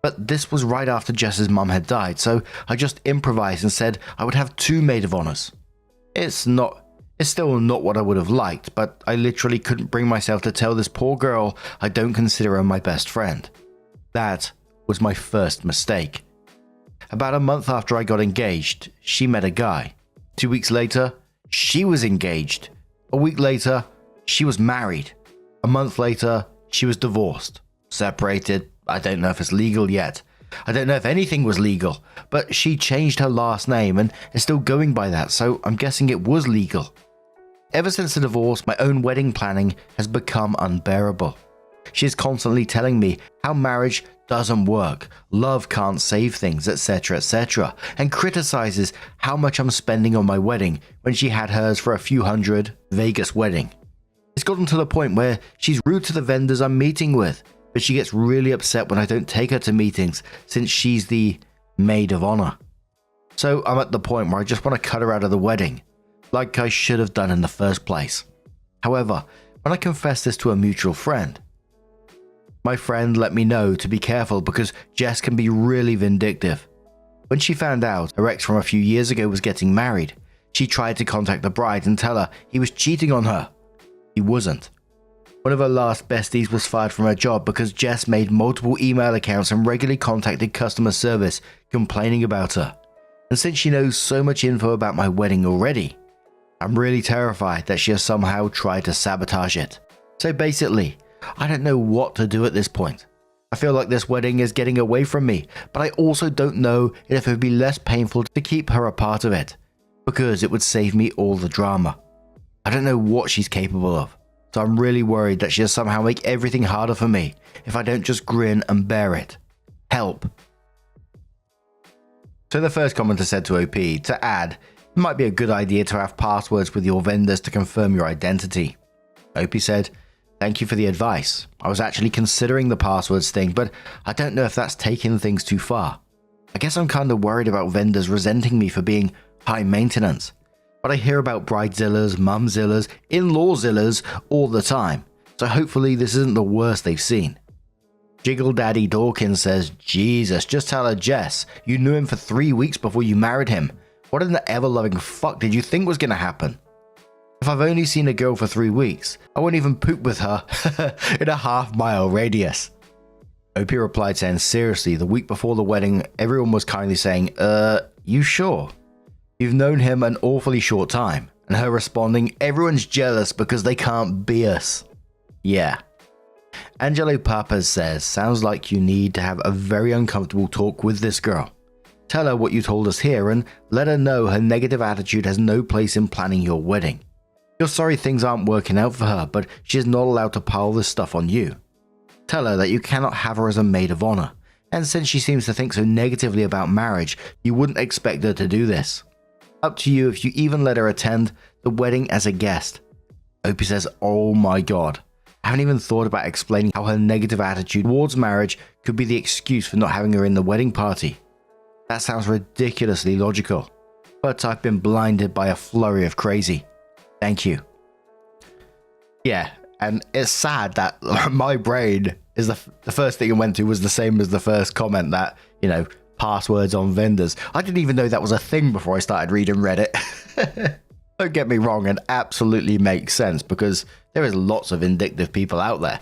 Speaker 1: But this was right after Jess's mum had died, so I just improvised and said I would have 2 maid of honors. It's still not what I would have liked, but I literally couldn't bring myself to tell this poor girl I don't consider her my best friend. That was my first mistake. About a month after I got engaged, she met a guy. 2 weeks later, she was engaged. A week later, she was married. A month later, she was divorced. Separated. I don't know if it's legal yet. I don't know if anything was legal, but she changed her last name and is still going by that, so I'm guessing it was legal. Ever since the divorce, my own wedding planning has become unbearable. She is constantly telling me how marriage doesn't work, love can't save things, etc., and criticizes how much I'm spending on my wedding when she had hers for a few hundred Vegas wedding. It's gotten to the point where she's rude to the vendors I'm meeting with, but she gets really upset when I don't take her to meetings since she's the maid of honor. So I'm at the point where I just want to cut her out of the wedding, like I should have done in the first place. However, when I confessed this to a mutual friend, my friend let me know to be careful because Jess can be really vindictive. When she found out her ex from a few years ago was getting married, she tried to contact the bride and tell her he was cheating on her. He wasn't. One of her last besties was fired from her job because Jess made multiple email accounts and regularly contacted customer service complaining about her. And since she knows so much info about my wedding already, I'm really terrified that she has somehow tried to sabotage it. So basically, I don't know what to do at this point. I feel like this wedding is getting away from me, but I also don't know if it would be less painful to keep her a part of it, because it would save me all the drama. I don't know what she's capable of, so I'm really worried that she'll somehow make everything harder for me if I don't just grin and bear it. Help. So the first commenter said to OP to add, it might be a good idea to have passwords with your vendors to confirm your identity. OP said, thank you for the advice. I was actually considering the passwords thing, but I don't know if that's taking things too far. I guess I'm kind of worried about vendors resenting me for being high maintenance. But I hear about bridezillas, mumzillas, in-lawzillas all the time, so hopefully this isn't the worst they've seen. Jiggle Daddy Dawkins says, Jesus, just tell her Jess, you knew him for 3 weeks before you married him. What in the ever-loving fuck did you think was going to happen? If I've only seen a girl for 3 weeks, I won't even poop with her in a half-mile radius. OP replied saying, seriously, the week before the wedding, everyone was kindly saying, you sure? You've known him an awfully short time. And her responding, everyone's jealous because they can't be us. Yeah. Angelo Papas says, sounds like you need to have a very uncomfortable talk with this girl. Tell her what you told us here and let her know her negative attitude has no place in planning your wedding. You're sorry things aren't working out for her, but she's not allowed to pile this stuff on you. Tell her that you cannot have her as a maid of honor, and since she seems to think so negatively about marriage, you wouldn't expect her to do this. Up to you if you even let her attend the wedding as a guest. Opie says, oh my god. I haven't even thought about explaining how her negative attitude towards marriage could be the excuse for not having her in the wedding party. That sounds ridiculously logical, but I've been blinded by a flurry of crazy. Thank you. Yeah, and it's sad that my brain is the first thing it went to was the same as the first comment that, passwords on vendors. I didn't even know that was a thing before I started reading Reddit. Don't get me wrong, it absolutely makes sense because there is lots of vindictive people out there,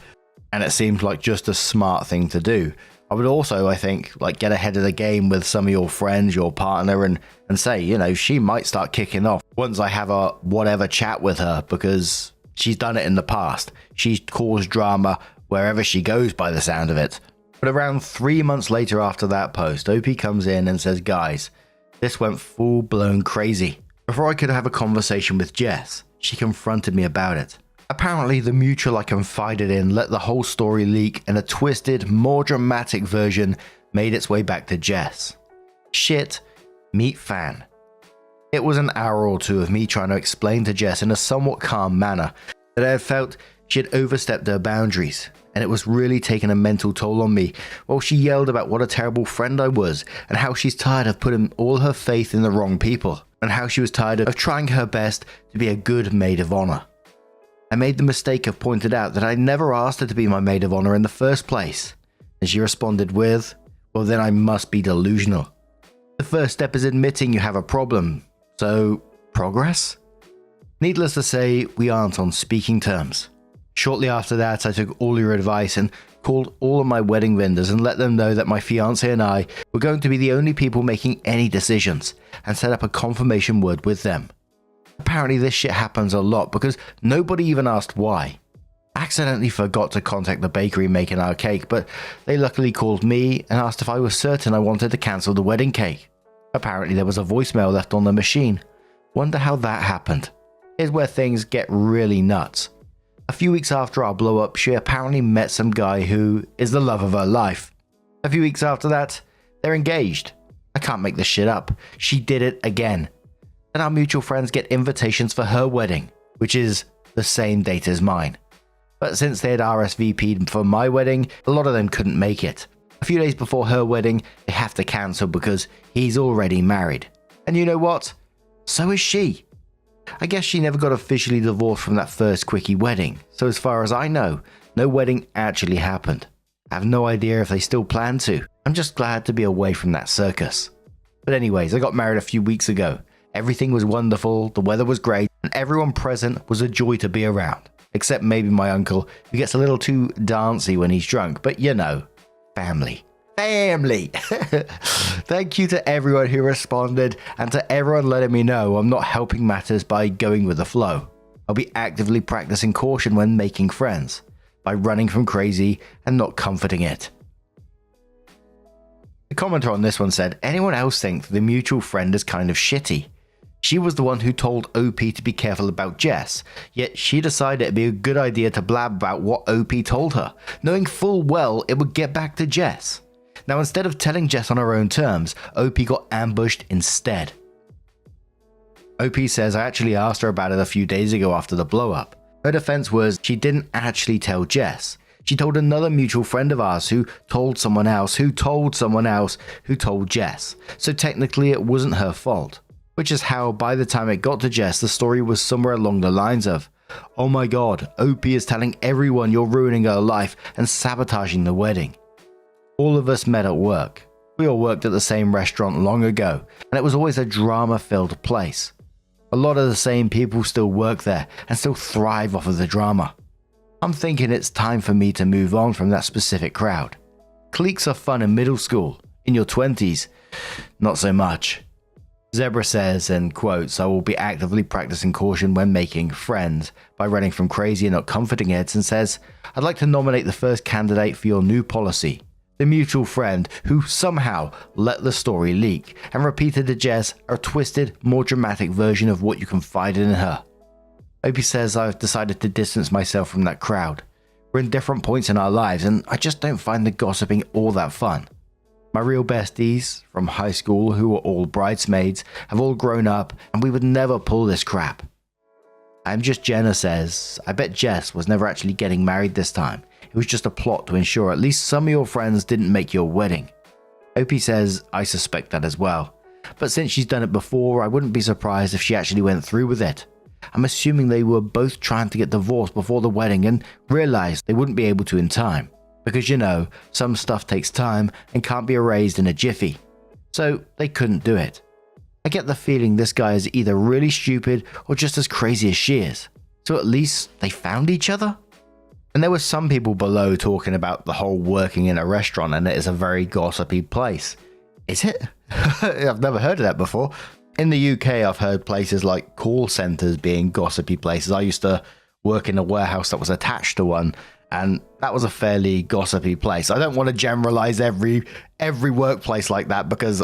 Speaker 1: and it seems like just a smart thing to do. I would also, I think, get ahead of the game with some of your friends, your partner, and say, she might start kicking off once I have a whatever chat with her because she's done it in the past. She's caused drama wherever she goes by the sound of it. But around 3 months later after that post, OP comes in and says, guys, this went full-blown crazy. Before I could have a conversation with Jess, she confronted me about it. Apparently, the mutual I confided in let the whole story leak and a twisted, more dramatic version made its way back to Jess. Shit, meet fan. It was an hour or two of me trying to explain to Jess in a somewhat calm manner that I had felt she had overstepped her boundaries and it was really taking a mental toll on me. Well, she yelled about what a terrible friend I was, and how she's tired of putting all her faith in the wrong people, and how she was tired of trying her best to be a good maid of honor. I made the mistake of pointing out that I never asked her to be my maid of honor in the first place, and she responded with, well, then I must be delusional. The first step is admitting you have a problem, so progress? Needless to say, we aren't on speaking terms. Shortly after that, I took all your advice and called all of my wedding vendors and let them know that my fiancé and I were going to be the only people making any decisions, and set up a confirmation word with them. Apparently this shit happens a lot because nobody even asked why. I accidentally forgot to contact the bakery making our cake, but they luckily called me and asked if I was certain I wanted to cancel the wedding cake. Apparently there was a voicemail left on the machine. Wonder how that happened. Here's where things get really nuts. A few weeks after our blow up, she apparently met some guy who is the love of her life. A few weeks after that, they're engaged. I can't make this shit up. She did it again. And our mutual friends get invitations for her wedding, which is the same date as mine. But since they had RSVP'd for my wedding, a lot of them couldn't make it. A few days before her wedding, they have to cancel because he's already married. And you know what? So is she. I guess she never got officially divorced from that first quickie wedding, so as far as I know, no wedding actually happened. I have no idea if they still plan to. I'm just glad to be away from that circus. But anyways, I got married a few weeks ago. Everything was wonderful, the weather was great, and everyone present was a joy to be around. Except maybe my uncle, who gets a little too dancey when he's drunk, but you know, family. Family! Thank you to everyone who responded, and to everyone letting me know I'm not helping matters by going with the flow. I'll be actively practicing caution when making friends, by running from crazy and not comforting it. The commenter on this one said, anyone else think the mutual friend is kind of shitty? She was the one who told OP to be careful about Jess, yet she decided it'd be a good idea to blab about what OP told her, knowing full well it would get back to Jess. Now instead of telling Jess on her own terms, OP got ambushed instead. OP says I actually asked her about it a few days ago after the blow up. Her defense was she didn't actually tell Jess. She told another mutual friend of ours who told someone else who told someone else who told Jess. So technically it wasn't her fault. Which is how by the time it got to Jess, the story was somewhere along the lines of, oh my god, OP is telling everyone you're ruining her life and sabotaging the wedding. All of us met at work. We all worked at the same restaurant long ago, and it was always a drama-filled place. A lot of the same people still work there and still thrive off of the drama. I'm thinking it's time for me to move on from that specific crowd. Cliques are fun in middle school. In your 20s, not so much. Zebra says, and quotes, I will be actively practicing caution when making friends by running from crazy and not comforting it, and says, I'd like to nominate the first candidate for your new policy. The mutual friend who somehow let the story leak and repeated to Jess a twisted, more dramatic version of what you confided in her. Opie says I've decided to distance myself from that crowd. We're in different points in our lives and I just don't find the gossiping all that fun. My real besties from high school who were all bridesmaids have all grown up and we would never pull this crap. I'm just Jenna says, I bet Jess was never actually getting married this time. It was just a plot to ensure at least some of your friends didn't make your wedding. Opie says, I suspect that as well. But since she's done it before, I wouldn't be surprised if she actually went through with it. I'm assuming they were both trying to get divorced before the wedding and realized they wouldn't be able to in time. Because you know, some stuff takes time and can't be erased in a jiffy. So they couldn't do it. I get the feeling this guy is either really stupid or just as crazy as she is. So at least they found each other? And there were some people below talking about the whole working in a restaurant and it is a very gossipy place. Is it? I've never heard of that before. In the UK, I've heard places like call centers being gossipy places. I used to work in a warehouse that was attached to one, and that was a fairly gossipy place. I don't want to generalize every workplace like that because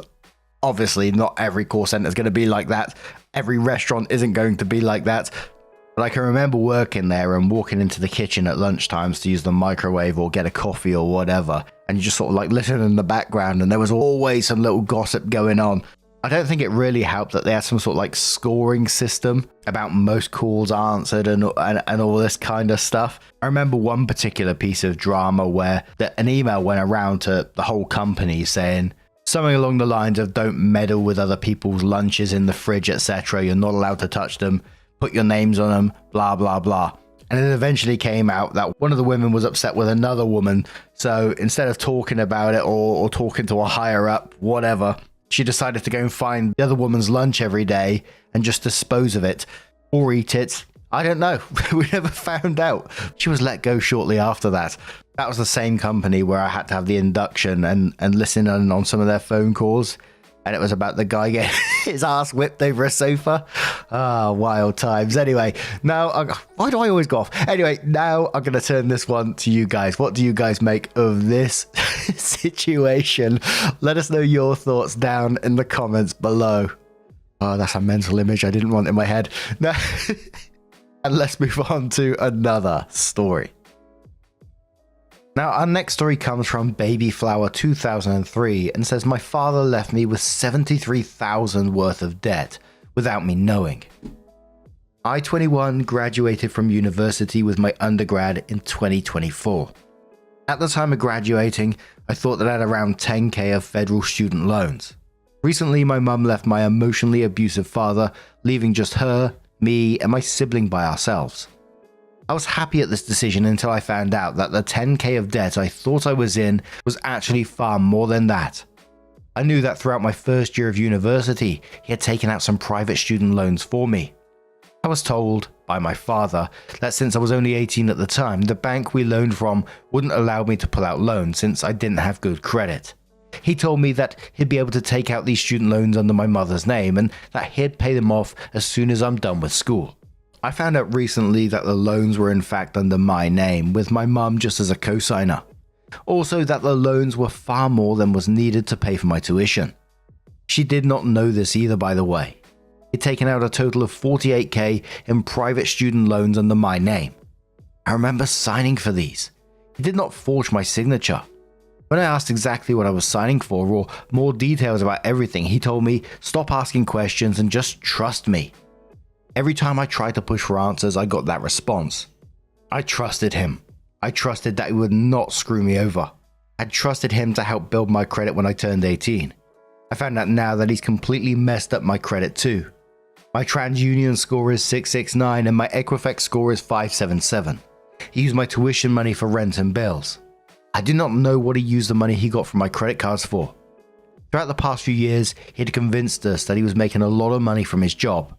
Speaker 1: obviously not every call center is going to be like that. Every restaurant isn't going to be like that. But I can remember working there and walking into the kitchen at lunchtimes to use the microwave or get a coffee or whatever. And you just sort of like listen in the background and there was always some little gossip going on. I don't think it really helped that they had some sort of like scoring system about most calls answered and all this kind of stuff. I remember one particular piece of drama where an email went around to the whole company saying something along the lines of don't meddle with other people's lunches in the fridge, etc. You're not allowed to touch them, put your names on them, blah, blah, blah. And it eventually came out that one of the women was upset with another woman. So instead of talking about it or talking to a higher up, whatever, she decided to go and find the other woman's lunch every day and just dispose of it or eat it. I don't know. We never found out. She was let go shortly after that. That was the same company where I had to have the induction and listen in on some of their phone calls. And it was about the guy getting his ass whipped over a sofa. Ah, wild times. Anyway, now, why do I always go off? Anyway, now I'm going to turn this one to you guys. What do you guys make of this situation? Let us know your thoughts down in the comments below. Oh, that's a mental image I didn't want in my head. Now, and let's move on to another story. Now, our next story comes from Babyflower 2003 and says, my father left me with $73,000 worth of debt without me knowing. I, 21, graduated from university with my undergrad in 2024. At the time of graduating, I thought that I had around 10k of federal student loans. Recently, my mum left my emotionally abusive father, leaving just her, me, and my sibling by ourselves. I was happy at this decision until I found out that the 10k of debt I thought I was in was actually far more than that. I knew that throughout my first year of university, he had taken out some private student loans for me. I was told by my father that since I was only 18 at the time, the bank we loaned from wouldn't allow me to pull out loans since I didn't have good credit. He told me that he'd be able to take out these student loans under my mother's name and that he'd pay them off as soon as I'm done with school. I found out recently that the loans were in fact under my name, with my mum just as a co-signer. Also that the loans were far more than was needed to pay for my tuition. She did not know this either, by the way. He'd taken out a total of 48k in private student loans under my name. I remember signing for these. He did not forge my signature. When I asked exactly what I was signing for or more details about everything, he told me stop asking questions and just trust me. Every time I tried to push for answers, I got that response. I trusted him. I trusted that he would not screw me over. I trusted him to help build my credit when I turned 18. I found out now that he's completely messed up my credit too. My TransUnion score is 669 and my Equifax score is 577. He used my tuition money for rent and bills. I did not know what he used the money he got from my credit cards for. Throughout the past few years, he had convinced us that he was making a lot of money from his job.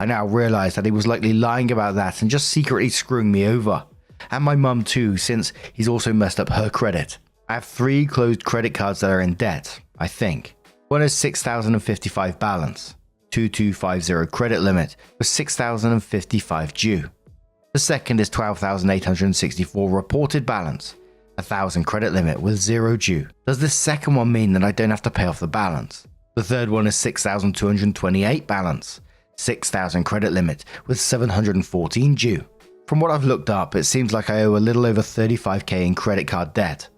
Speaker 1: I now realize that he was likely lying about that and just secretly screwing me over. And my mum too, since he's also messed up her credit. I have 3 closed credit cards that are in debt, I think. One is $6,055 balance, 2250 credit limit with $6,055 due. The second is $12,864 reported balance, 1,000 credit limit with 0 due. Does this second one mean that I don't have to pay off the balance? The third one is $6,228 balance, 6,000 credit limit with 714 due. From what I've looked up, it seems like I owe a little over 35k in credit card debt.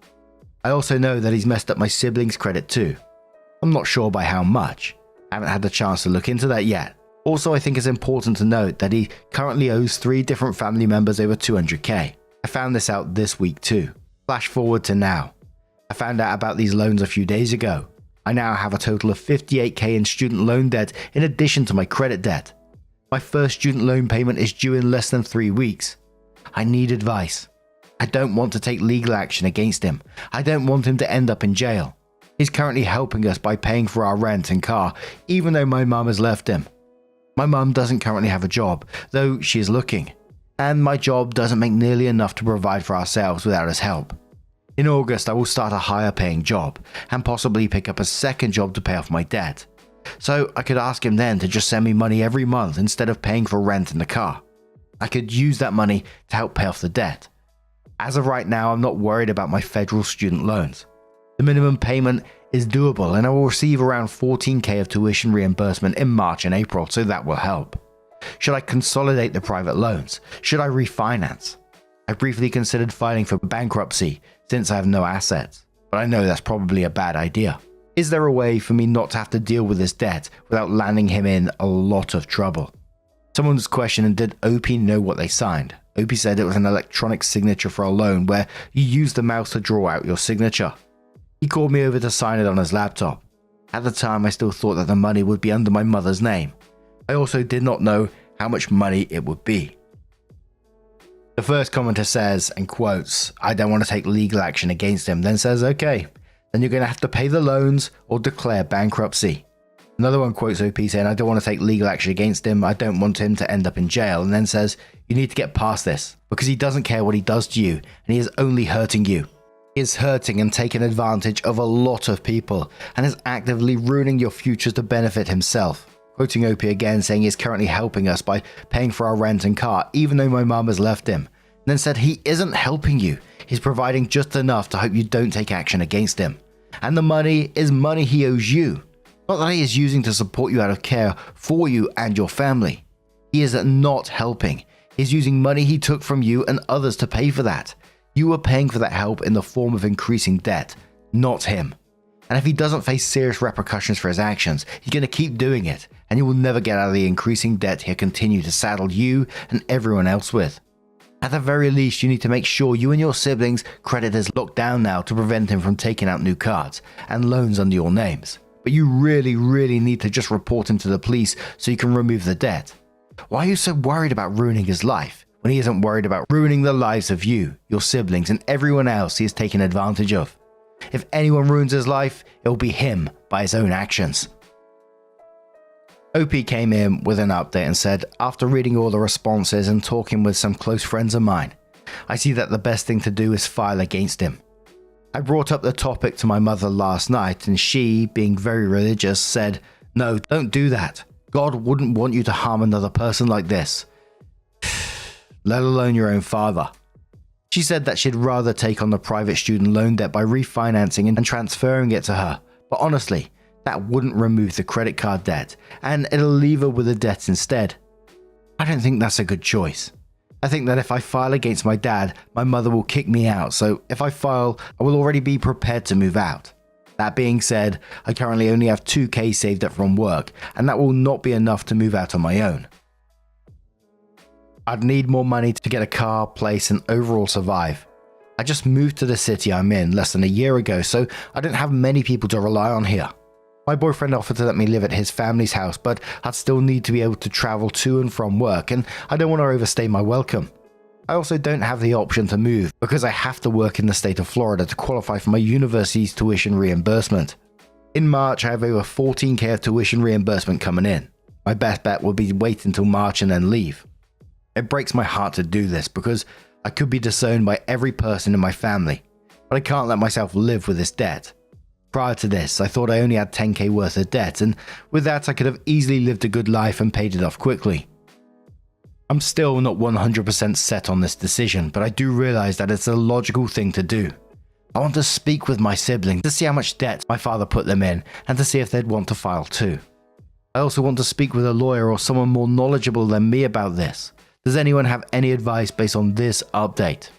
Speaker 1: I also know that he's messed up my siblings' credit too. I'm not sure by how much. I haven't had the chance to look into that yet. Also, I think it's important to note that he currently owes 3 different family members over 200k. I found this out this week too. Flash forward to now. I found out about these loans a few days ago. I now have a total of 58k in student loan debt in addition to my credit debt. My first student loan payment is due in less than 3 weeks. I need advice. I don't want to take legal action against him. I don't want him to end up in jail. He's currently helping us by paying for our rent and car, even though my mum has left him. My mum doesn't currently have a job, though she is looking. And my job doesn't make nearly enough to provide for ourselves without his help. In August, I will start a higher paying job and possibly pick up a second job to pay off my debt. So I could ask him then to just send me money every month instead of paying for rent and the car. I could use that money to help pay off the debt. As of right now, I'm not worried about my federal student loans. The minimum payment is doable and I will receive around 14k of tuition reimbursement in March and April, so that will help. Should I consolidate the private loans? Should I refinance? I briefly considered filing for bankruptcy since I have no assets, but I know that's probably a bad idea. Is there a way for me not to have to deal with this debt without landing him in a lot of trouble? Someone was questioning, did OP know what they signed? OP said it was an electronic signature for a loan where you use the mouse to draw out your signature. He called me over to sign it on his laptop. At the time, I still thought that the money would be under my mother's name. I also did not know how much money it would be. The first commenter says, and quotes, I don't want to take legal action against him, then says, okay, then you're going to have to pay the loans or declare bankruptcy. Another one quotes OP saying, I don't want to take legal action against him, I don't want him to end up in jail, and then says, you need to get past this, because he doesn't care what he does to you, and he is only hurting you. He is hurting and taking advantage of a lot of people, and is actively ruining your future to benefit himself. Quoting OP again, saying he is currently helping us by paying for our rent and car, even though my mum has left him. And then said he isn't helping you, he's providing just enough to hope you don't take action against him. And the money is money he owes you. Not that he is using to support you out of care for you and your family. He is not helping. He's using money he took from you and others to pay for that. You are paying for that help in the form of increasing debt, not him. And if he doesn't face serious repercussions for his actions, he's going to keep doing it, and you will never get out of the increasing debt he'll continue to saddle you and everyone else with. At the very least, you need to make sure you and your siblings' credit is locked down now to prevent him from taking out new cards and loans under your names. But you really need to just report him to the police so you can remove the debt. Why are you so worried about ruining his life when he isn't worried about ruining the lives of you, your siblings, and everyone else he has taken advantage of? If anyone ruins his life, it will be him by his own actions. OP came in with an update and said, after reading all the responses and talking with some close friends of mine, I see that the best thing to do is file against him. I brought up the topic to my mother last night and she, being very religious, said, no, don't do that. God wouldn't want you to harm another person like this, let alone your own father. She said that she'd rather take on the private student loan debt by refinancing and transferring it to her, but honestly, that wouldn't remove the credit card debt, and it'll leave her with the debt instead. I don't think that's a good choice. I think that if I file against my dad, my mother will kick me out, so if I file, I will already be prepared to move out. That being said, I currently only have 2K saved up from work, and that will not be enough to move out on my own. I'd need more money to get a car, place, and overall survive. I just moved to the city I'm in less than a year ago, so I don't have many people to rely on here. My boyfriend offered to let me live at his family's house, but I'd still need to be able to travel to and from work, and I don't want to overstay my welcome. I also don't have the option to move because I have to work in the state of Florida to qualify for my university's tuition reimbursement. In March, I have over 14K of tuition reimbursement coming in. My best bet would be to wait until March and then leave. It breaks my heart to do this because I could be disowned by every person in my family, but I can't let myself live with this debt. Prior to this, I thought I only had 10K worth of debt, and with that I could have easily lived a good life and paid it off quickly. I'm still not 100% set on this decision, but I do realize that it's a logical thing to do. I want to speak with my siblings to see how much debt my father put them in, and to see if they'd want to file too. I also want to speak with a lawyer or someone more knowledgeable than me about this. Does anyone have any advice based on this update?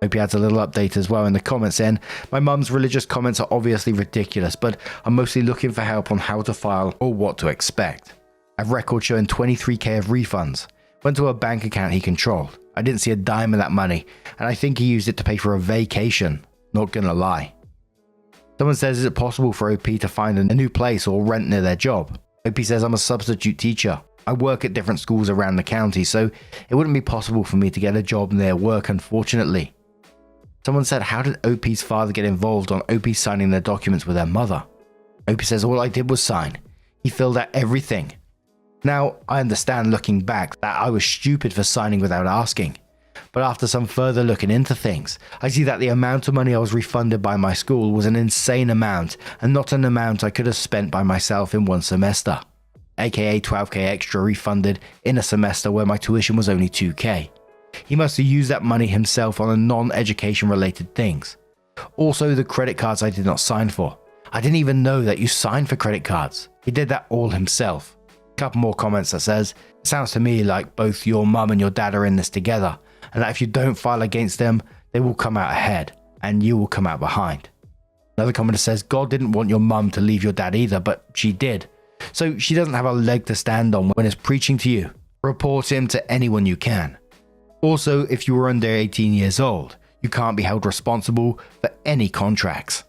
Speaker 1: Hope you had a little update as well in the comments saying, my mum's religious comments are obviously ridiculous, but I'm mostly looking for help on how to file or what to expect. I have records showing 23K of refunds. Went to a bank account he controlled. I didn't see a dime of that money, and I think he used it to pay for a vacation. Not gonna lie. Someone says, is it possible for OP to find a new place or rent near their job? OP says, I'm a substitute teacher. I work at different schools around the county, so it wouldn't be possible for me to get a job near work, unfortunately. Someone said, how did OP's father get involved on OP signing their documents with their mother? OP says, all I did was sign. He filled out everything. Now, I understand looking back that I was stupid for signing without asking. But after some further looking into things, I see that the amount of money I was refunded by my school was an insane amount and not an amount I could have spent by myself in one semester. AKA 12K extra refunded in a semester where my tuition was only 2K. He must have used that money himself on a non-education related things. Also, the credit cards I did not sign for. I didn't even know that you signed for credit cards. He did that all himself. Couple more comments that says, it sounds to me like both your mum and your dad are in this together, and that if you don't file against them, they will come out ahead, and you will come out behind. Another commenter says, God didn't want your mum to leave your dad either, but she did. So she doesn't have a leg to stand on when it's preaching to you. Report him to anyone you can. Also, if you were under 18 years old, you can't be held responsible for any contracts.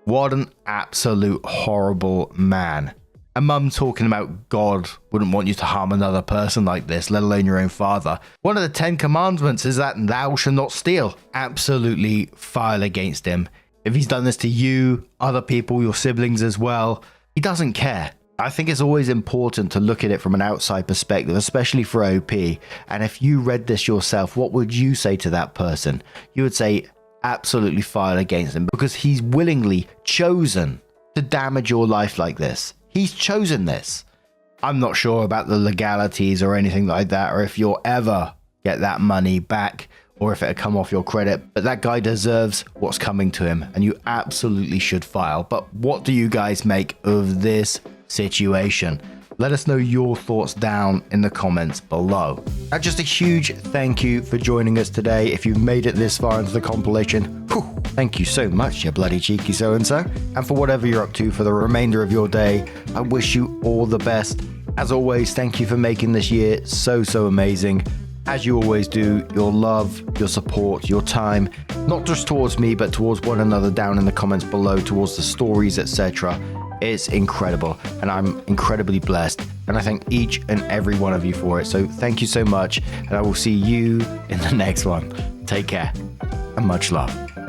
Speaker 1: What an absolute horrible man. A mum talking about God wouldn't want you to harm another person like this, let alone your own father. One of the 10 commandments is that thou shalt not steal. Absolutely file against him. If he's done this to you, other people, your siblings as well, he doesn't care. I think it's always important to look at it from an outside perspective, especially for OP. And if you read this yourself, what would you say to that person? You would say absolutely file against him because he's willingly chosen to damage your life like this. He's chosen this. I'm not sure about the legalities or anything like that, or if you'll ever get that money back, or if it'll come off your credit, but that guy deserves what's coming to him, and you absolutely should file. But what do you guys make of this situation? Let us know your thoughts down in the comments below. And just a huge thank you for joining us today. If you've made it this far into the compilation, thank you so much, you bloody cheeky so-and-so. And for whatever you're up to for the remainder of your day, I wish you all the best. As always, thank you for making this year so amazing. As you always do, your love, your support, your time, not just towards me, but towards one another down in the comments below, towards the stories, etc. It's incredible, and I'm incredibly blessed, and I thank each and every one of you for it. So thank you so much, and I will see you in the next one. Take care, and much love.